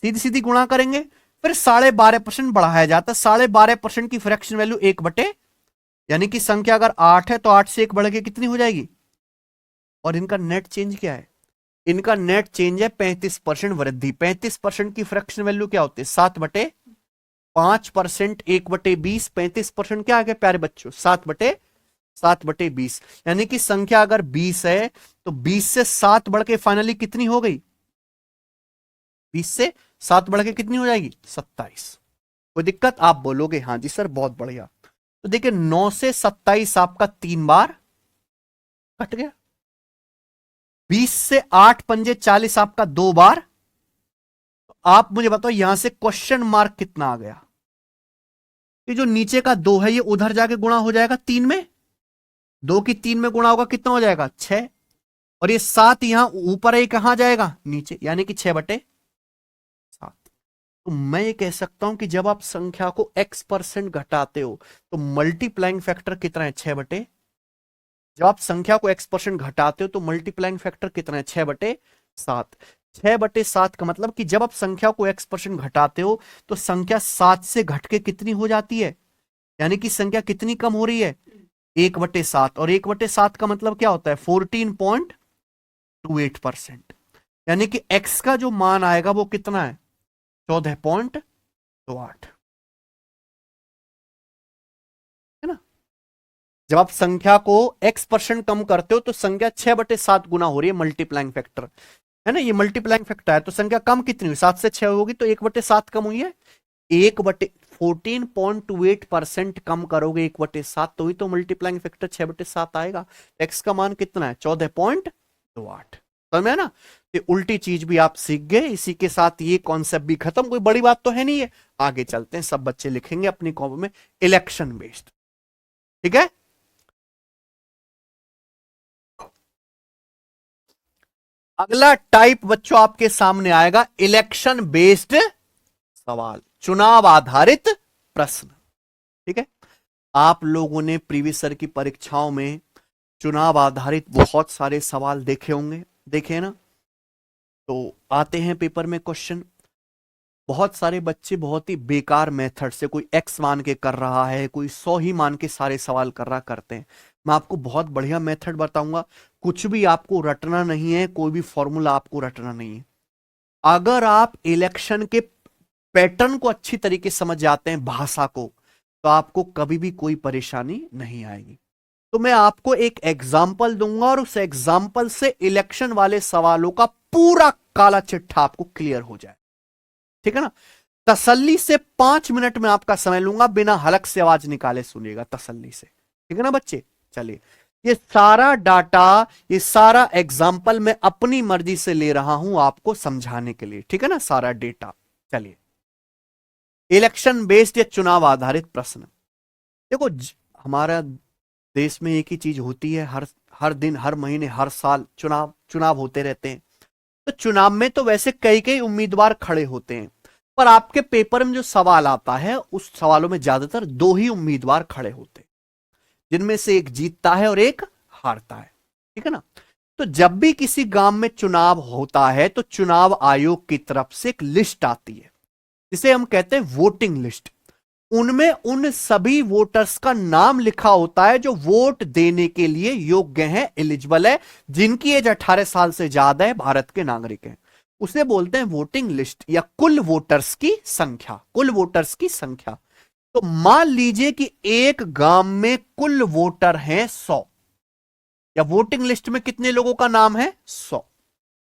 A: सीधी सीधी गुणा करेंगे। फिर 12.5% बढ़ाया जाता है। 12.5% की फ्रैक्शन वैल्यू 1/, यानी कि संख्या अगर 8 है तो 8 से 1 बढ़ के कितनी हो जाएगी? और इनका नेट चेंज क्या है? इनका नेट चेंज है 35% वृद्धि। 35% की फ्रैक्शन वैल्यू क्या होती है? 7/5%। 1/20। 35% क्या आ गया प्यारे बच्चों? 7/20। यानी कि संख्या अगर 20 है तो 20 से 7 बढ़ के फाइनली कितनी हो गई? 20 से 7 बढ़ के कितनी हो जाएगी? 27। कोई दिक्कत? आप बोलोगे हाँ जी सर बहुत बढ़िया। तो देखिए 9 से 27 आपका 3 बार कट गया। 20 से 8 पंजे 40 आपका 2 बार। तो आप मुझे बताओ यहां से क्वेश्चन मार्क कितना आ गया? ये जो नीचे का 2 है ये उधर जाके गुणा हो जाएगा 3 में। 2 की 3 में गुणा होगा कितना हो जाएगा? 6। और ये 7 यहां ऊपर है, कहां जाएगा? नीचे, यानी कि 6/7। तो मैं ये कह सकता हूं कि जब आप संख्या को x% घटाते हो तो मल्टीप्लाइंग फैक्टर कितना है? 6/। जब आप संख्या को x% घटाते हो तो मल्टीप्लाइंग फैक्टर कितना है? 6/7। 6/7 का मतलब कि जब आप संख्या को x% घटाते हो तो संख्या 7 से घट के कितनी हो जाती है? यानी कि संख्या कितनी कम हो रही है? 1/7। और 1/7 का मतलब क्या होता है? 14.28%। यानी कि x का जो मान आएगा वो कितना है? 14.28, है ना? जब आप संख्या को x% कम करते हो तो संख्या 6/7 गुना हो रही है, मल्टीप्लाइंग फैक्टर, है ना? ये मल्टीप्लाइंग फैक्टर है, तो संख्या कम कितनी हुई? 7 से 6 होगी तो 1/7 कम हुई है। 14.28% कम करोगे 1/7 तो ही तो मल्टीप्लाइंग फैक्टर 6/7 आएगा। एक्स का मान कितना है? 14.28। समझ में ना? ये उल्टी चीज भी आप सीख गए। इसी के साथ ये कॉन्सेप्ट भी खत्म। कोई बड़ी बात तो है नहीं है। आगे चलते हैं, सब बच्चे लिखेंगे अपनी कॉपी में इलेक्शन बेस्ड। ठीक है। अगला टाइप बच्चों आपके सामने आएगा इलेक्शन बेस्ड सवाल, चुनाव आधारित प्रश्न। ठीक है। आप लोगों ने प्रीवियस ईयर की परीक्षाओं में चुनाव आधारित बहुत सारे सवाल देखे होंगे, देखे ना? तो आते हैं पेपर में क्वेश्चन। बहुत सारे बच्चे बहुत ही बेकार मेथड से, कोई एक्स मान के कर रहा है, कोई 100 ही मान के सारे सवाल कर रहा करते हैं। मैं आपको बहुत बढ़िया मेथड बताऊंगा। कुछ भी आपको रटना नहीं है, कोई भी फॉर्मूला आपको रटना नहीं है। अगर आप इलेक्शन के पैटर्न को अच्छी तरीके से समझ जाते हैं, भाषा को, तो आपको कभी भी कोई परेशानी नहीं आएगी। तो मैं आपको एक एग्जाम्पल दूंगा और उस एग्जाम्पल से इलेक्शन वाले सवालों का पूरा काला चिट्ठा आपको क्लियर हो जाए। ठीक है ना? तसल्ली से 5 मिनट में आपका समय लूंगा, बिना हलक से आवाज निकाले सुनिएगा तसल्ली से। ठीक है ना बच्चे? चलिए, ये सारा डाटा, ये सारा एग्जाम्पल मैं अपनी मर्जी से ले रहा हूं आपको समझाने के लिए। ठीक है ना? सारा डेटा। चलिए, इलेक्शन बेस्ड या चुनाव आधारित प्रश्न। देखो हमारा देश में एक ही चीज होती है, हर हर दिन, हर महीने, हर साल चुनाव चुनाव होते रहते हैं। तो चुनाव में तो वैसे कई कई उम्मीदवार खड़े होते हैं, पर आपके पेपर में जो सवाल आता है उस सवालों में ज्यादातर 2 ही उम्मीदवार खड़े होते हैं, जिनमें से एक जीतता है और एक हारता है। ठीक है ना? तो जब भी किसी गांव में चुनाव होता है तो चुनाव आयोग की तरफ से एक लिस्ट आती है, जिसे हम कहते हैं वोटिंग लिस्ट। उनमें उन सभी वोटर्स का नाम लिखा होता है जो वोट देने के लिए योग्य हैं, एलिजिबल है, जिनकी एज 18 साल से ज्यादा है, भारत के नागरिक हैं। उसे बोलते हैं वोटिंग लिस्ट या कुल वोटर्स की संख्या। कुल वोटर्स की संख्या। तो मान लीजिए कि एक गांव में कुल वोटर हैं 100। या वोटिंग लिस्ट में कितने लोगों का नाम है? 100।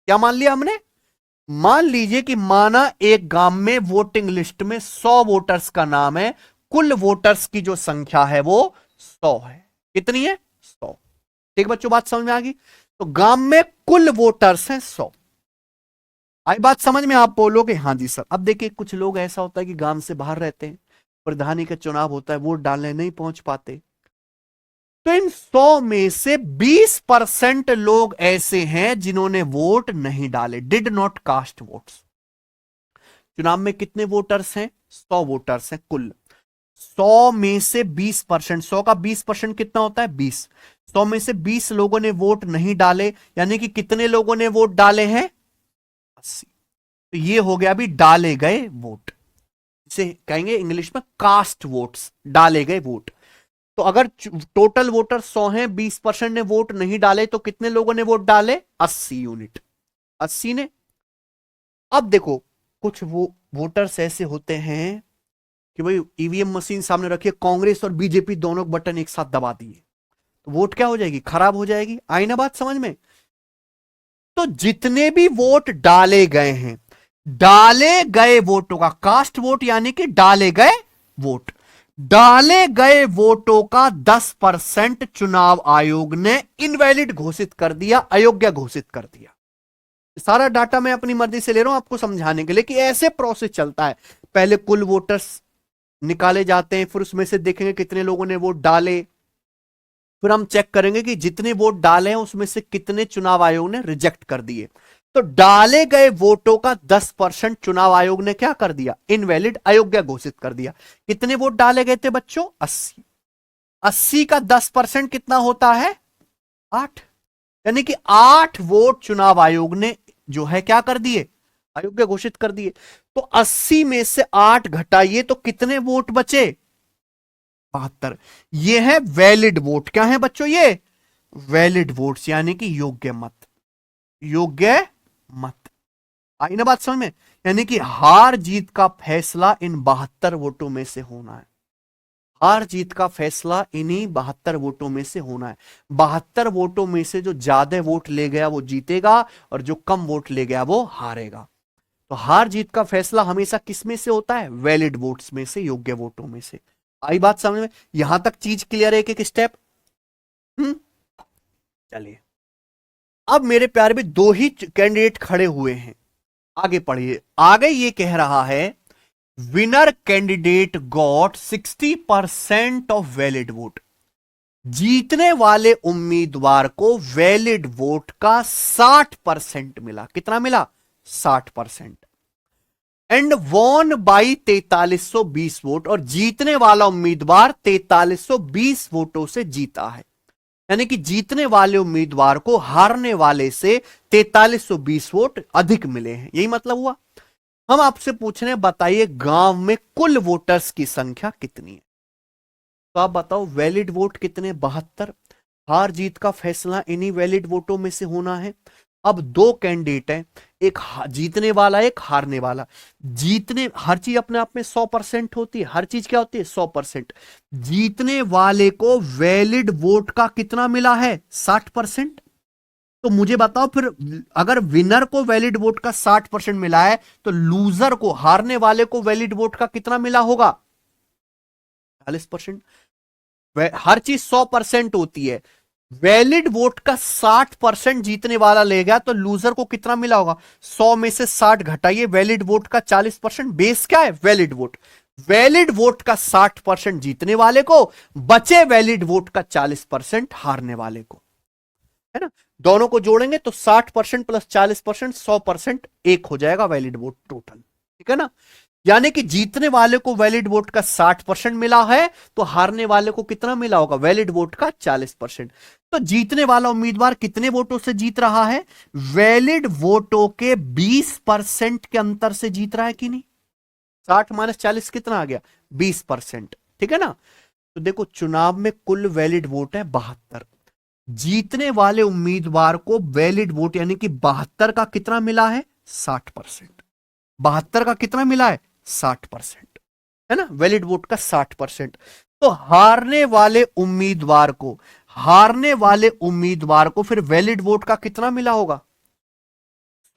A: क्या मान लिया हमने? मान लीजिए कि माना एक गांव में वोटिंग लिस्ट में 100 वोटर्स का नाम है, कुल वोटर्स की जो संख्या है वो 100 है। कितनी है? 100। ठीक बच्चों, बात समझ में आ गई? तो गांव में कुल वोटर्स हैं 100। आई बात समझ में? आप बोलोगे हाँ जी सर। अब देखिए, कुछ लोग ऐसा होता है कि गांव से बाहर रहते हैं, प्रधानी का चुनाव होता है, वोट डालने नहीं पहुंच पाते, तो इन 100 में से 20% लोग ऐसे हैं जिन्होंने वोट नहीं डाले, डिड नॉट कास्ट वोट्स। चुनाव में कितने वोटर्स हैं? 100 वोटर्स हैं कुल। 100 में से 20%, 100 का 20% कितना होता है? 20। 100 में से 20 लोगों ने वोट नहीं डाले, यानी कि कितने लोगों ने वोट डाले हैं? 80। तो ये हो गया अभी डाले गए वोट, इसे कहेंगे इंग्लिश में कास्ट वोट्स, डाले गए वोट। तो अगर टोटल वोटर 100 हैं, 20% ने वोट नहीं डाले, तो कितने लोगों ने वोट डाले? 80 यूनिट, 80 ने। अब देखो, कुछ वो वोटर्स ऐसे होते हैं कि भाई ईवीएम मशीन सामने रखिए, कांग्रेस और बीजेपी दोनों बटन एक साथ दबा दिए, तो वोट क्या हो जाएगी? खराब हो जाएगी। आई ना बात समझ में? तो जितने भी वोट डाले गए हैं, डाले गए वोटों का, कास्ट वोट यानी कि डाले गए वोट, डाले गए वोटों का 10% चुनाव आयोग ने इनवैलिड घोषित कर दिया, अयोग्य घोषित कर दिया। सारा डाटा मैं अपनी मर्जी से ले रहा हूं आपको समझाने के लिए कि ऐसे प्रोसेस चलता है। पहले कुल वोटर्स निकाले जाते हैं, फिर उसमें से देखेंगे कितने लोगों ने वोट डाले, फिर हम चेक करेंगे कि जितने वोट डाले हैं उसमें से कितने चुनाव आयोग ने रिजेक्ट कर दिए। तो डाले गए वोटों का 10% चुनाव आयोग ने क्या कर दिया? इनवैलिड, अयोग्य घोषित कर दिया। कितने वोट डाले गए थे बच्चों? 80। 80 का 10% कितना होता है? 8। यानी कि 8 वोट चुनाव आयोग ने जो है क्या कर दिए? अयोग्य घोषित कर दिए। तो 80 में से 8 घटाइए तो कितने वोट बचे? 72। ये है वैलिड वोट। क्या है बच्चों? ये वैलिड वोट्स, यानी कि योग्य मत, योग्य मत। आई ना बात समझ में? यानी कि हार जीत का फैसला इन 72 वोटों में से होना है। हार जीत का फैसला इन्हीं 72 वोटों में से होना है। 72 वोटों में से जो ज्यादा वोट ले गया वो जीतेगा, और जो कम वोट ले गया वो हारेगा। तो हार जीत का फैसला हमेशा किस में से होता है? वैलिड वोट्स में से, योग्य वोटों में से। आई बात समझ में? यहां तक चीज क्लियर है? एक एक स्टेप। चलिए, अब मेरे प्यारे में 2 ही कैंडिडेट खड़े हुए हैं। आगे पढ़िए। आगे ये कह रहा है, winner candidate got 60% of valid vote. जीतने वाले उम्मीदवार को वैलिड वोट का 60% मिला। कितना मिला? 60%। एंड वॉन बाई 4320 वोट, और जीतने वाला उम्मीदवार 4320 वोटों से जीता है। यानी कि जीतने वाले उम्मीदवार को हारने वाले से 4320 वोट अधिक मिले हैं। यही मतलब हुआ। हम आपसे पूछ रहे हैं, बताइए गांव में कुल वोटर्स की संख्या कितनी है? तो आप बताओ, वैलिड वोट कितने? 72। हार जीत का फैसला इन्हीं वैलिड वोटों में से होना है। अब 2 कैंडिडेट हैं, एक जीतने वाला, एक हारने वाला। जीतने, हर चीज अपने आप में 100% होती है। हर चीज क्या होती है? 100%। जीतने वाले को वैलिड वोट का कितना मिला है? 60%। तो मुझे बताओ फिर, अगर विनर को वैलिड वोट का 60% मिला है, तो लूजर को, हारने वाले को वैलिड वोट का कितना मिला होगा? 40%। हर चीज 100% होती है। वैलिड वोट का 60% जीतने वाला ले गया, तो लूजर को कितना मिला होगा? 100 में से 60 घटाइए, वैलिड वोट का 40%। बेस क्या है? Valid vote. वैलिड वोट का 60% जीतने वाले को, बचे वैलिड वोट का 40% हारने वाले को, है ना? दोनों को जोड़ेंगे तो 60% प्लस 40%, 100% एक हो जाएगा वैलिड वोट टोटल। ठीक है ना? यानी कि जीतने वाले को वैलिड वोट का 60% मिला है, तो हारने वाले को कितना मिला होगा? वैलिड वोट का 40%। तो जीतने वाला उम्मीदवार कितने वोटों से जीत रहा है? वैलिड वोटों के 20% के अंतर से जीत रहा है कि नहीं? 60 माइनस 40 कितना आ गया? 20%। ठीक है ना? तो देखो, चुनाव में कुल वैलिड वोट है 72। जीतने वाले उम्मीदवार को वैलिड वोट यानी कि 72 का कितना मिला है? 60%। 72 का कितना मिला है? 60%, है ना? वैलिड वोट का 60%। तो हारने वाले उम्मीदवार को, हारने वाले उम्मीदवार को फिर वैलिड वोट का कितना मिला होगा?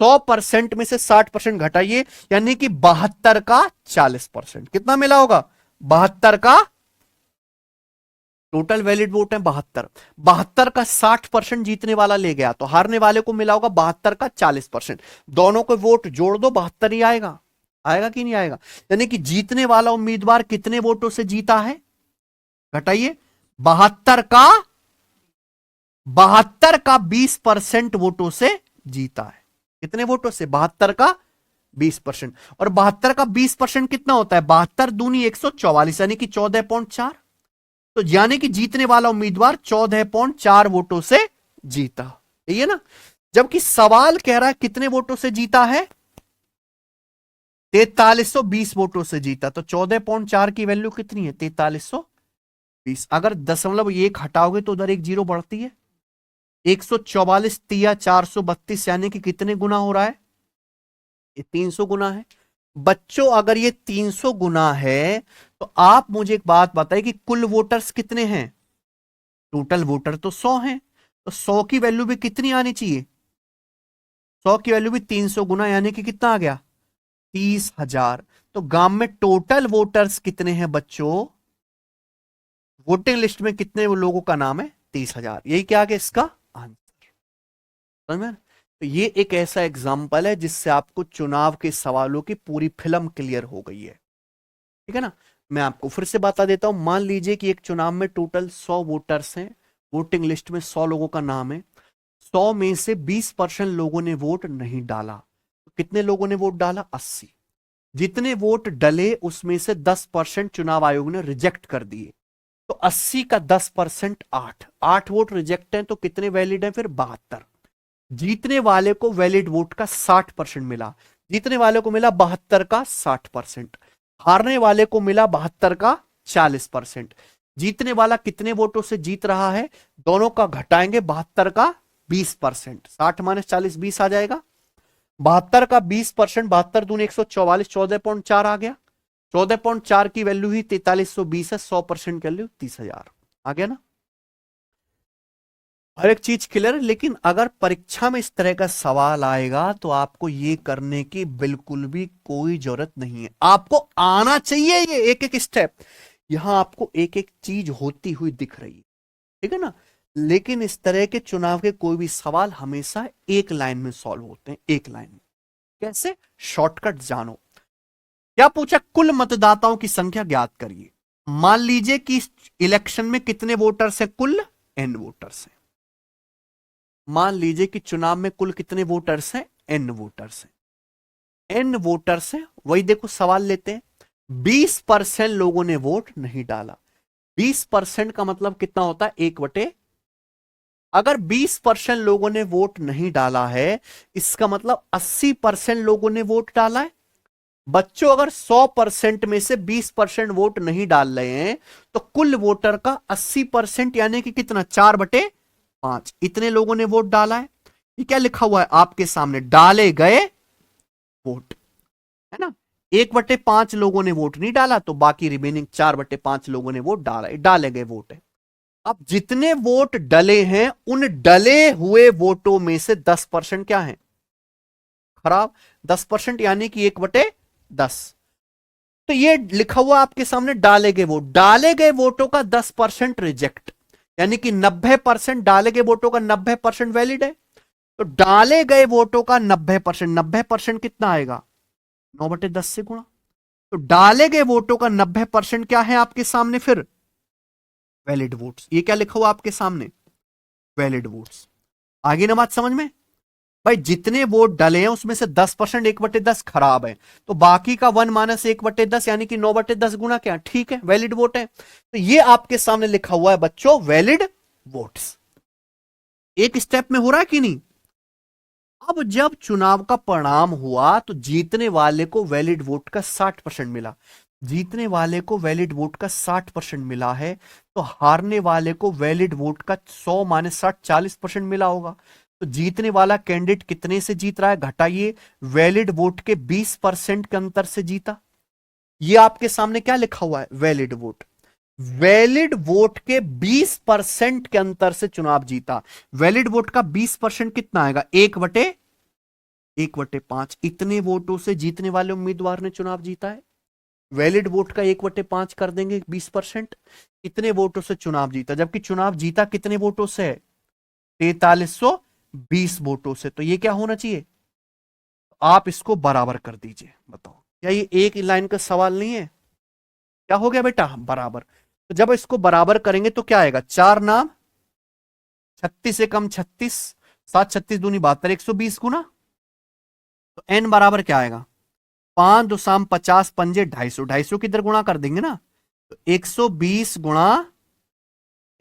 A: 100% में से 60% घटाइए, यानी कि 72 का 40%। कितना मिला होगा? 72 का, टोटल वैलिड वोट है 72, 72 का 60% जीतने वाला ले गया, तो हारने वाले को मिला होगा 72 का 40%। दोनों को वोट जोड़ दो, 72 ही आएगा। आएगा कि नहीं आएगा? यानी कि जीतने वाला उम्मीदवार कितने वोटों से जीता है? घटाइए, 72 का 20% वोटों से जीता है। कितने वोटों से? 72 का 20%। और 72 का 20% कितना होता है? 72 दूनी 144, यानी कि 14.4। तो यानी कि जीतने वाला उम्मीदवार 14.4 वोटों से जीता, यही है ना? जबकि सवाल कह रहा है कितने वोटों से जीता है? 4320 वोटों से जीता। तो 14.4 की वैल्यू कितनी है? 4320। अगर 0.1 हटाओगे तो उधर एक जीरो बढ़ती है। 144 तिया 432, यानी कि कितने गुना हो रहा है? ये 300 गुना है। बच्चों अगर ये 300 गुना है तो आप मुझे एक बात बताइए कि कुल वोटर्स कितने हैं? टोटल वोटर तो 100 हैं, तो 100 की वैल्यू भी कितनी आनी चाहिए? 100 की वैल्यू भी 300 गुना, यानी कि कितना आ गया? 30,000। तो गांव में टोटल वोटर्स कितने हैं बच्चों? वोटिंग लिस्ट में कितने लोगों का नाम है? 30,000। यही क्या आ गया इसका आंसर? समझ में? तो ये एक ऐसा एग्जाम्पल है जिससे आपको चुनाव के सवालों की पूरी फिल्म क्लियर हो गई है। ठीक है ना? मैं आपको फिर से बता देता हूं। मान लीजिए कि एक चुनाव में टोटल 100 वोटर्स हैं, वोटिंग लिस्ट में 100 लोगों का नाम है। 100 में से 20% लोगों ने वोट नहीं डाला, तो कितने लोगों ने वोट डाला? 80। जितने वोट डले उसमें से 10% चुनाव आयोग ने रिजेक्ट कर दिए, तो 80 का 10% 8 वोट रिजेक्ट हैं, तो कितने वैलिड हैं फिर? 72। जीतने वाले को वैलिड वोट का 60% मिला। जीतने वाले को मिला 72 का 60%, हारने वाले को मिला 72 का 40%। जीतने वाला कितने वोटों से जीत रहा है? दोनों का घटाएंगे, 72 का 20%, 60 माइनस 40 20 आ जाएगा। 72 का 20%, 72 दूनी 144, 14.4 आ गया। 14.4 की वैल्यू ही 4320 है, 100% की वैल्यू 30,000 आ गया ना? हर एक चीज क्लियर है। लेकिन अगर परीक्षा में इस तरह का सवाल आएगा तो आपको ये करने की बिल्कुल भी कोई जरूरत नहीं है। आपको आना चाहिए ये एक एक स्टेप। यहां आपको एक एक चीज होती हुई दिख रही है, ठीक है ना? लेकिन इस तरह के चुनाव के कोई भी सवाल हमेशा एक लाइन में सॉल्व होते हैं, एक लाइन में। कैसे? शॉर्टकट जानो। क्या पूछा? कुल मतदाताओं की संख्या ज्ञात करिए। मान लीजिए कि इलेक्शन में कितने वोटर्स हैं? कुल n वोटर्स हैं। मान लीजिए कि चुनाव में कुल कितने वोटर्स हैं? n वोटर्स हैं। n वोटर्स हैं, वही देखो सवाल लेते हैं। 20% लोगों ने वोट नहीं डाला। 20% का मतलब कितना होता है? 1/। अगर 20% लोगों ने वोट नहीं डाला है, इसका मतलब 80% लोगों ने वोट डाला है। बच्चों अगर 100% में से 20% वोट नहीं डाल रहे हैं तो कुल वोटर का 80% यानी कि कितना? 4/5। इतने लोगों ने वोट डाला है। ये क्या लिखा हुआ है आपके सामने? डाले गए वोट, है ना? 1/5 लोगों ने वोट नहीं डाला, तो बाकी रिमेनिंग 4/5 लोगों ने वोट डाला, डाले गए वोट है। अब जितने वोट डले हैं उन डले हुए वोटों में से 10% क्या है? खराब। 10% यानी कि 1/10। तो ये लिखा हुआ आपके सामने डाले गए वोट। डाले गए वोटों का 10% रिजेक्ट, यानी कि 90% डाले गए वोटों का 90% वैलिड है। तो डाले गए वोटों का 90%, 90% कितना आएगा? 9/10 से गुणा। तो डाले गए वोटों का 90% क्या है आपके सामने फिर? Valid votes. ये क्या लिखा हुआ आपके सामने? Valid votes. आगे ना बात समझ में? भाई जितने वोट डले हैं उसमें से 10%, 1/10 खराब है, तो बाकी का 1 माइनस 1/10 यानी कि 9/10 गुना क्या? ठीक है, वैलिड वोट है। तो ये आपके सामने लिखा हुआ है बच्चों, वैलिड वोट्स। एक स्टेप में हो रहा है कि नहीं? अब जब चुनाव का परिणाम हुआ तो जीतने वाले को वैलिड वोट का 60% मिला। जीतने वाले को वैलिड वोट का 60% मिला है, तो हारने वाले को वैलिड वोट का 100 माइनस 60 40% मिला होगा। तो जीतने वाला कैंडिडेट कितने से जीत रहा है? घटाइए, वैलिड वोट के 20% के अंतर से जीता। ये आपके सामने क्या लिखा हुआ है? Valid vote. वैलिड वोट के 20% के अंतर से चुनाव जीता। वैलिड वोट का 20% कितना आएगा? 1/5। इतने वोटों से जीतने वाले उम्मीदवार ने चुनाव जीता है। वैलिड वोट का 1/5 कर देंगे 20%, इतने वोटों से चुनाव जीता। जबकि चुनाव जीता कितने वोटों से है? 4320 वोटों से। तो ये क्या होना चाहिए? आप इसको बराबर कर दीजिए। बताओ, क्या ये एक लाइन का सवाल नहीं है? क्या हो गया बेटा? बराबर। तो जब इसको बराबर करेंगे तो क्या आएगा? 4 नाम 36 से कम 36, 7 36 दूनी 72, 120 गुना। तो एन बराबर क्या आएगा? 5 2 शाम 50 पंजे 250, 250 किधर गुणा कर देंगे ना। तो 120 गुणा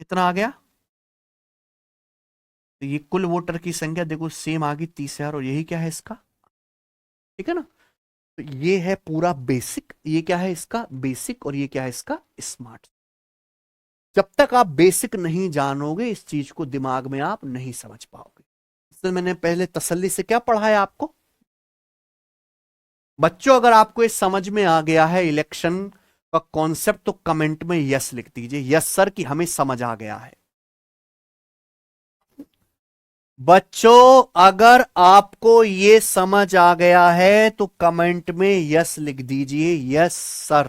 A: कितना आ गया? तो ये कुल वोटर की संख्या देखो सेम आ गई 30,000। और यही क्या है इसका? ठीक है ना। तो ये है पूरा बेसिक, ये क्या है इसका? बेसिक। और ये क्या है इसका? स्मार्ट। जब तक आप बेसिक नहीं जानोगे इस चीज को दिमाग में आप नहीं समझ पाओगे। इसलिए मैंने पहले तसल्ली से क्या पढ़ाया आपको? बच्चों, अगर आपको ये समझ में आ गया है इलेक्शन का कॉन्सेप्ट तो कमेंट में यस लिख दीजिए। यस सर कि हमें समझ आ गया है। बच्चों, अगर आपको ये समझ आ गया है तो कमेंट में यस लिख दीजिए। Yes sir.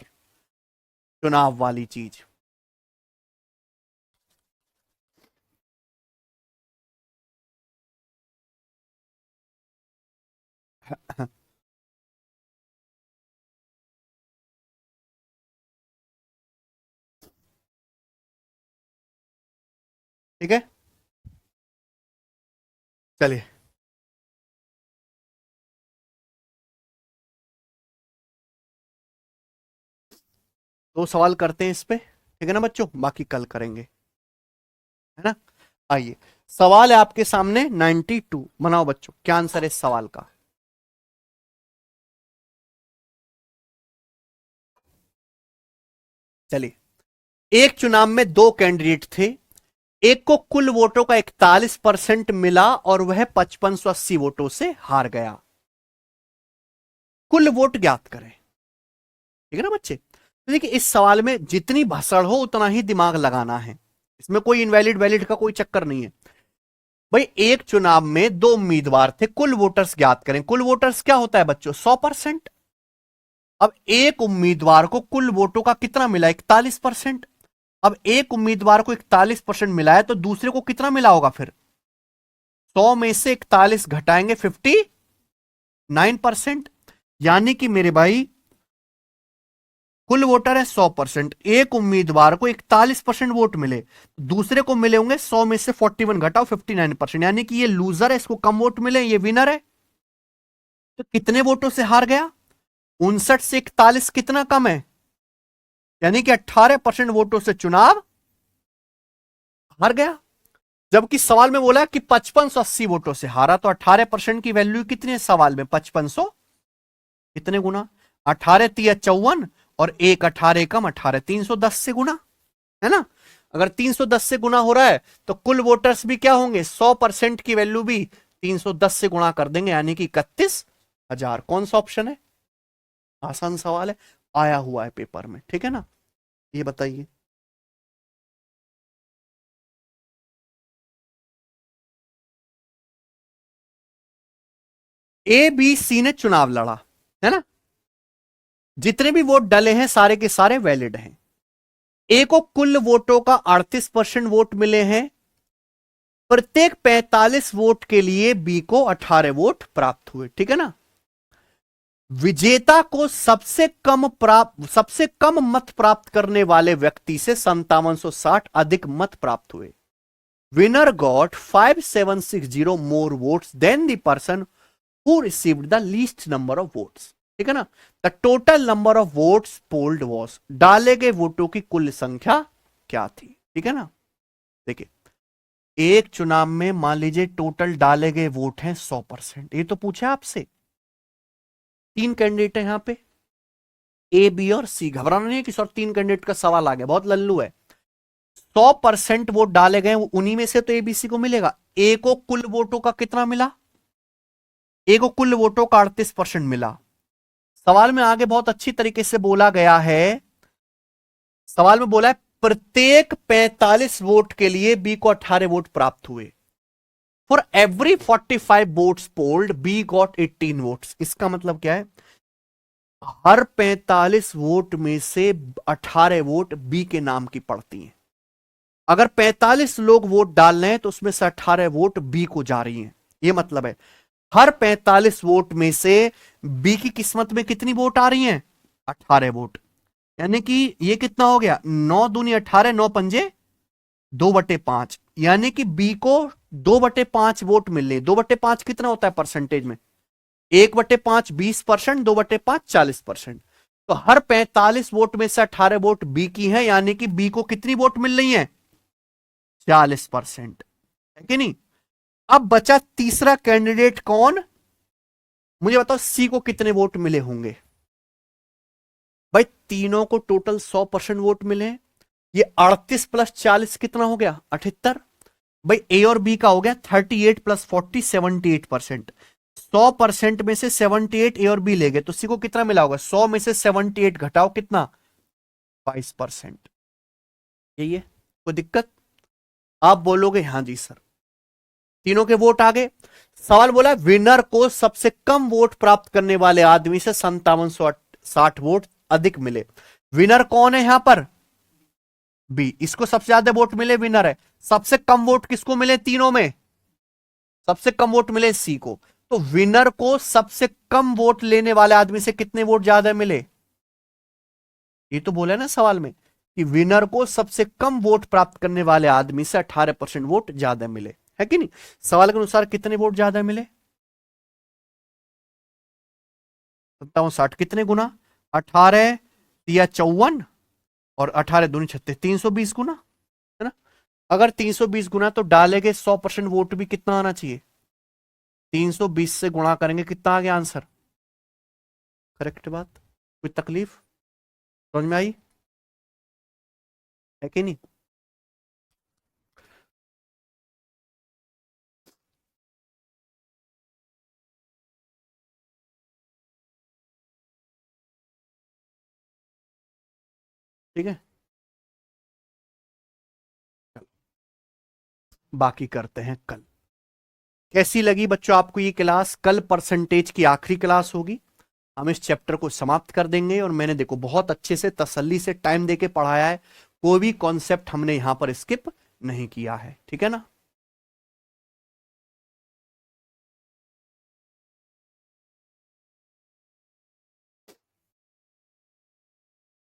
A: चुनाव वाली चीज। ठीक है, चलिए। दो सवाल करते हैं इस पे, ठीक है ना बच्चों? बाकी कल करेंगे, है ना। आइए, सवाल है आपके सामने 92। बनाओ बच्चों, क्या आंसर है इस सवाल का? चलिए, एक चुनाव में दो कैंडिडेट थे। एक को कुल वोटों का 41% मिला और वह 5580 वोटों से हार गया। कुल वोट ज्ञात करें। ठीक है ना बच्चे? तो देखिए, इस सवाल में जितनी भसड़ हो उतना ही दिमाग लगाना है। इसमें कोई इनवैलिड वैलिड का कोई चक्कर नहीं है। भाई, एक चुनाव में दो उम्मीदवार थे, कुल वोटर्स ज्ञात करें। कुल वोटर्स क्या होता है बच्चों? 100%। अब एक उम्मीदवार को कुल वोटों का कितना मिला? 41%। अब एक उम्मीदवार को 41% मिला है तो दूसरे को कितना मिला होगा फिर? 100 में से 41 घटाएंगे 59%। यानी कि मेरे भाई, कुल वोटर है 100%, एक उम्मीदवार को 41% वोट मिले, दूसरे को मिले होंगे 100 में से 41 घटाओ 59%। यानी कि ये लूजर है, इसको कम वोट मिले, ये विनर है। तो कितने वोटों से हार गया? 59 से 41 कितना कम है? यानी कि 18% वोटों से चुनाव हार गया। जबकि सवाल में बोला कि 5580 वोटों से हारा। तो 18% की वैल्यू कितनी है सवाल में? 5500। कितने गुना? 18 तिया 54 और एक 18 कम 18, 310 से गुना, है ना। अगर 310 से गुना हो रहा है तो कुल वोटर्स भी क्या होंगे? 100% की वैल्यू भी 310 से गुणा कर देंगे, यानी कि 31,000। कौन सा ऑप्शन है? आसान सवाल है, आया हुआ है पेपर में, ठीक है ना। ये बताइए। ए बी सी ने चुनाव लड़ा, है ना। जितने भी वोट डले हैं सारे के सारे वैलिड हैं। ए को कुल वोटों का 38% वोट मिले हैं। प्रत्येक 45 वोट के लिए बी को 18 वोट प्राप्त हुए, ठीक है ना। विजेता को सबसे कम मत प्राप्त करने वाले व्यक्ति से 5760 अधिक मत प्राप्त हुए। Winner got 5760 more votes than the person who received the least number of votes. ठीक है ना। The total number of votes polled was, डाले गए वोटों की कुल संख्या क्या थी? ठीक है ना। देखिए, एक चुनाव में मान लीजिए टोटल डाले गए वोट हैं 100%। ये तो पूछा आपसे, तीन कैंडिडेट है यहां पे, ए बी और सी। घबराना नहीं है कि सर तीन कैंडिडेट का सवाल आ गया, बहुत लल्लू है। 100% वोट डाले गए, उन्हीं में से तो एबीसी को मिलेगा। ए को कुल वोटों का कितना मिला? ए को कुल वोटों का 38% मिला। सवाल में आगे बहुत अच्छी तरीके से बोला गया है, सवाल में बोला है प्रत्येक 45 वोट के लिए बी को 18 वोट प्राप्त हुए। For every 45 votes polled we got 18 votes. इसका मतलब क्या है, हर 45 वोट में से 18 वोट बी के नाम की पड़ती हैं। अगर 45 लोग वोट डाल रहे हैं तो उसमें से 18 वोट बी को जा रही हैं। यह मतलब है हर 45 वोट में से बी की किस्मत में कितनी वोट आ रही हैं, 18 वोट। यानी कि ये कितना हो गया, 9 दूनी 18, 9 पंजे 2/5, यानी कि बी को 2/5 वोट मिल रहे। 2/5 कितना होता है परसेंटेज में, 1/5 20%, 2/5 40%। तो हर 45 वोट में से 18 वोट बी की है, यानी कि बी को कितनी वोट मिल रही है, 40%, है कि नहीं। अब बचा तीसरा कैंडिडेट कौन, मुझे बताओ सी को कितने वोट मिले होंगे। भाई तीनों को टोटल 100% वोट मिले। ये 38 + 40 कितना हो गया, 78। भाई ए और बी का हो गया 38 + 40 78%। 100% में से 78 ए और बी ले गए तो सी को कितना मिला होगा, 100 में से 78 घटाओ कितना, 22%। यही है, कोई दिक्कत। आप बोलोगे हाँ जी सर, तीनों के वोट आ गए। सवाल बोला विनर को सबसे कम वोट प्राप्त करने वाले आदमी से 5760 वोट अधिक मिले। विनर कौन है यहां पर, बी। इसको सबसे ज्यादा वोट मिले, विनर है। सबसे कम वोट किसको मिले, तीनों में सबसे कम वोट मिले सी को। तो विनर को सबसे कम वोट लेने वाले आदमी से कितने वोट ज्यादा मिले, ये तो बोला ना सवाल में कि विनर को सबसे कम वोट प्राप्त करने वाले आदमी से 18% वोट ज्यादा मिले, है कि नहीं। सवाल के अनुसार कितने वोट ज्यादा मिले, 5760 कितने गुना, 18 या 54 और 18 दूनी 36, 320 गुना, है ना। अगर 320 गुना तो डालेंगे 100% वोट भी कितना आना चाहिए, 320 से गुणा करेंगे कितना आ गया आंसर। करेक्ट बात, कोई तकलीफ, समझ में आई, है कि नहीं। ठीक है, बाकी करते हैं कल। कैसी लगी बच्चों आपको ये क्लास, कल परसेंटेज की आखिरी क्लास होगी। हम इस चैप्टर को समाप्त कर देंगे और मैंने देखो बहुत अच्छे से तसल्ली से टाइम देके पढ़ाया है, कोई भी कॉन्सेप्ट हमने यहां पर स्किप नहीं किया है, ठीक है ना।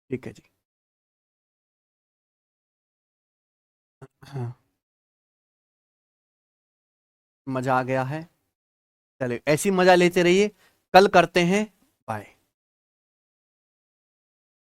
A: ठीक है जी, हाँ, मजा आ गया है। चलिए ऐसी मजा लेते रहिए, कल करते हैं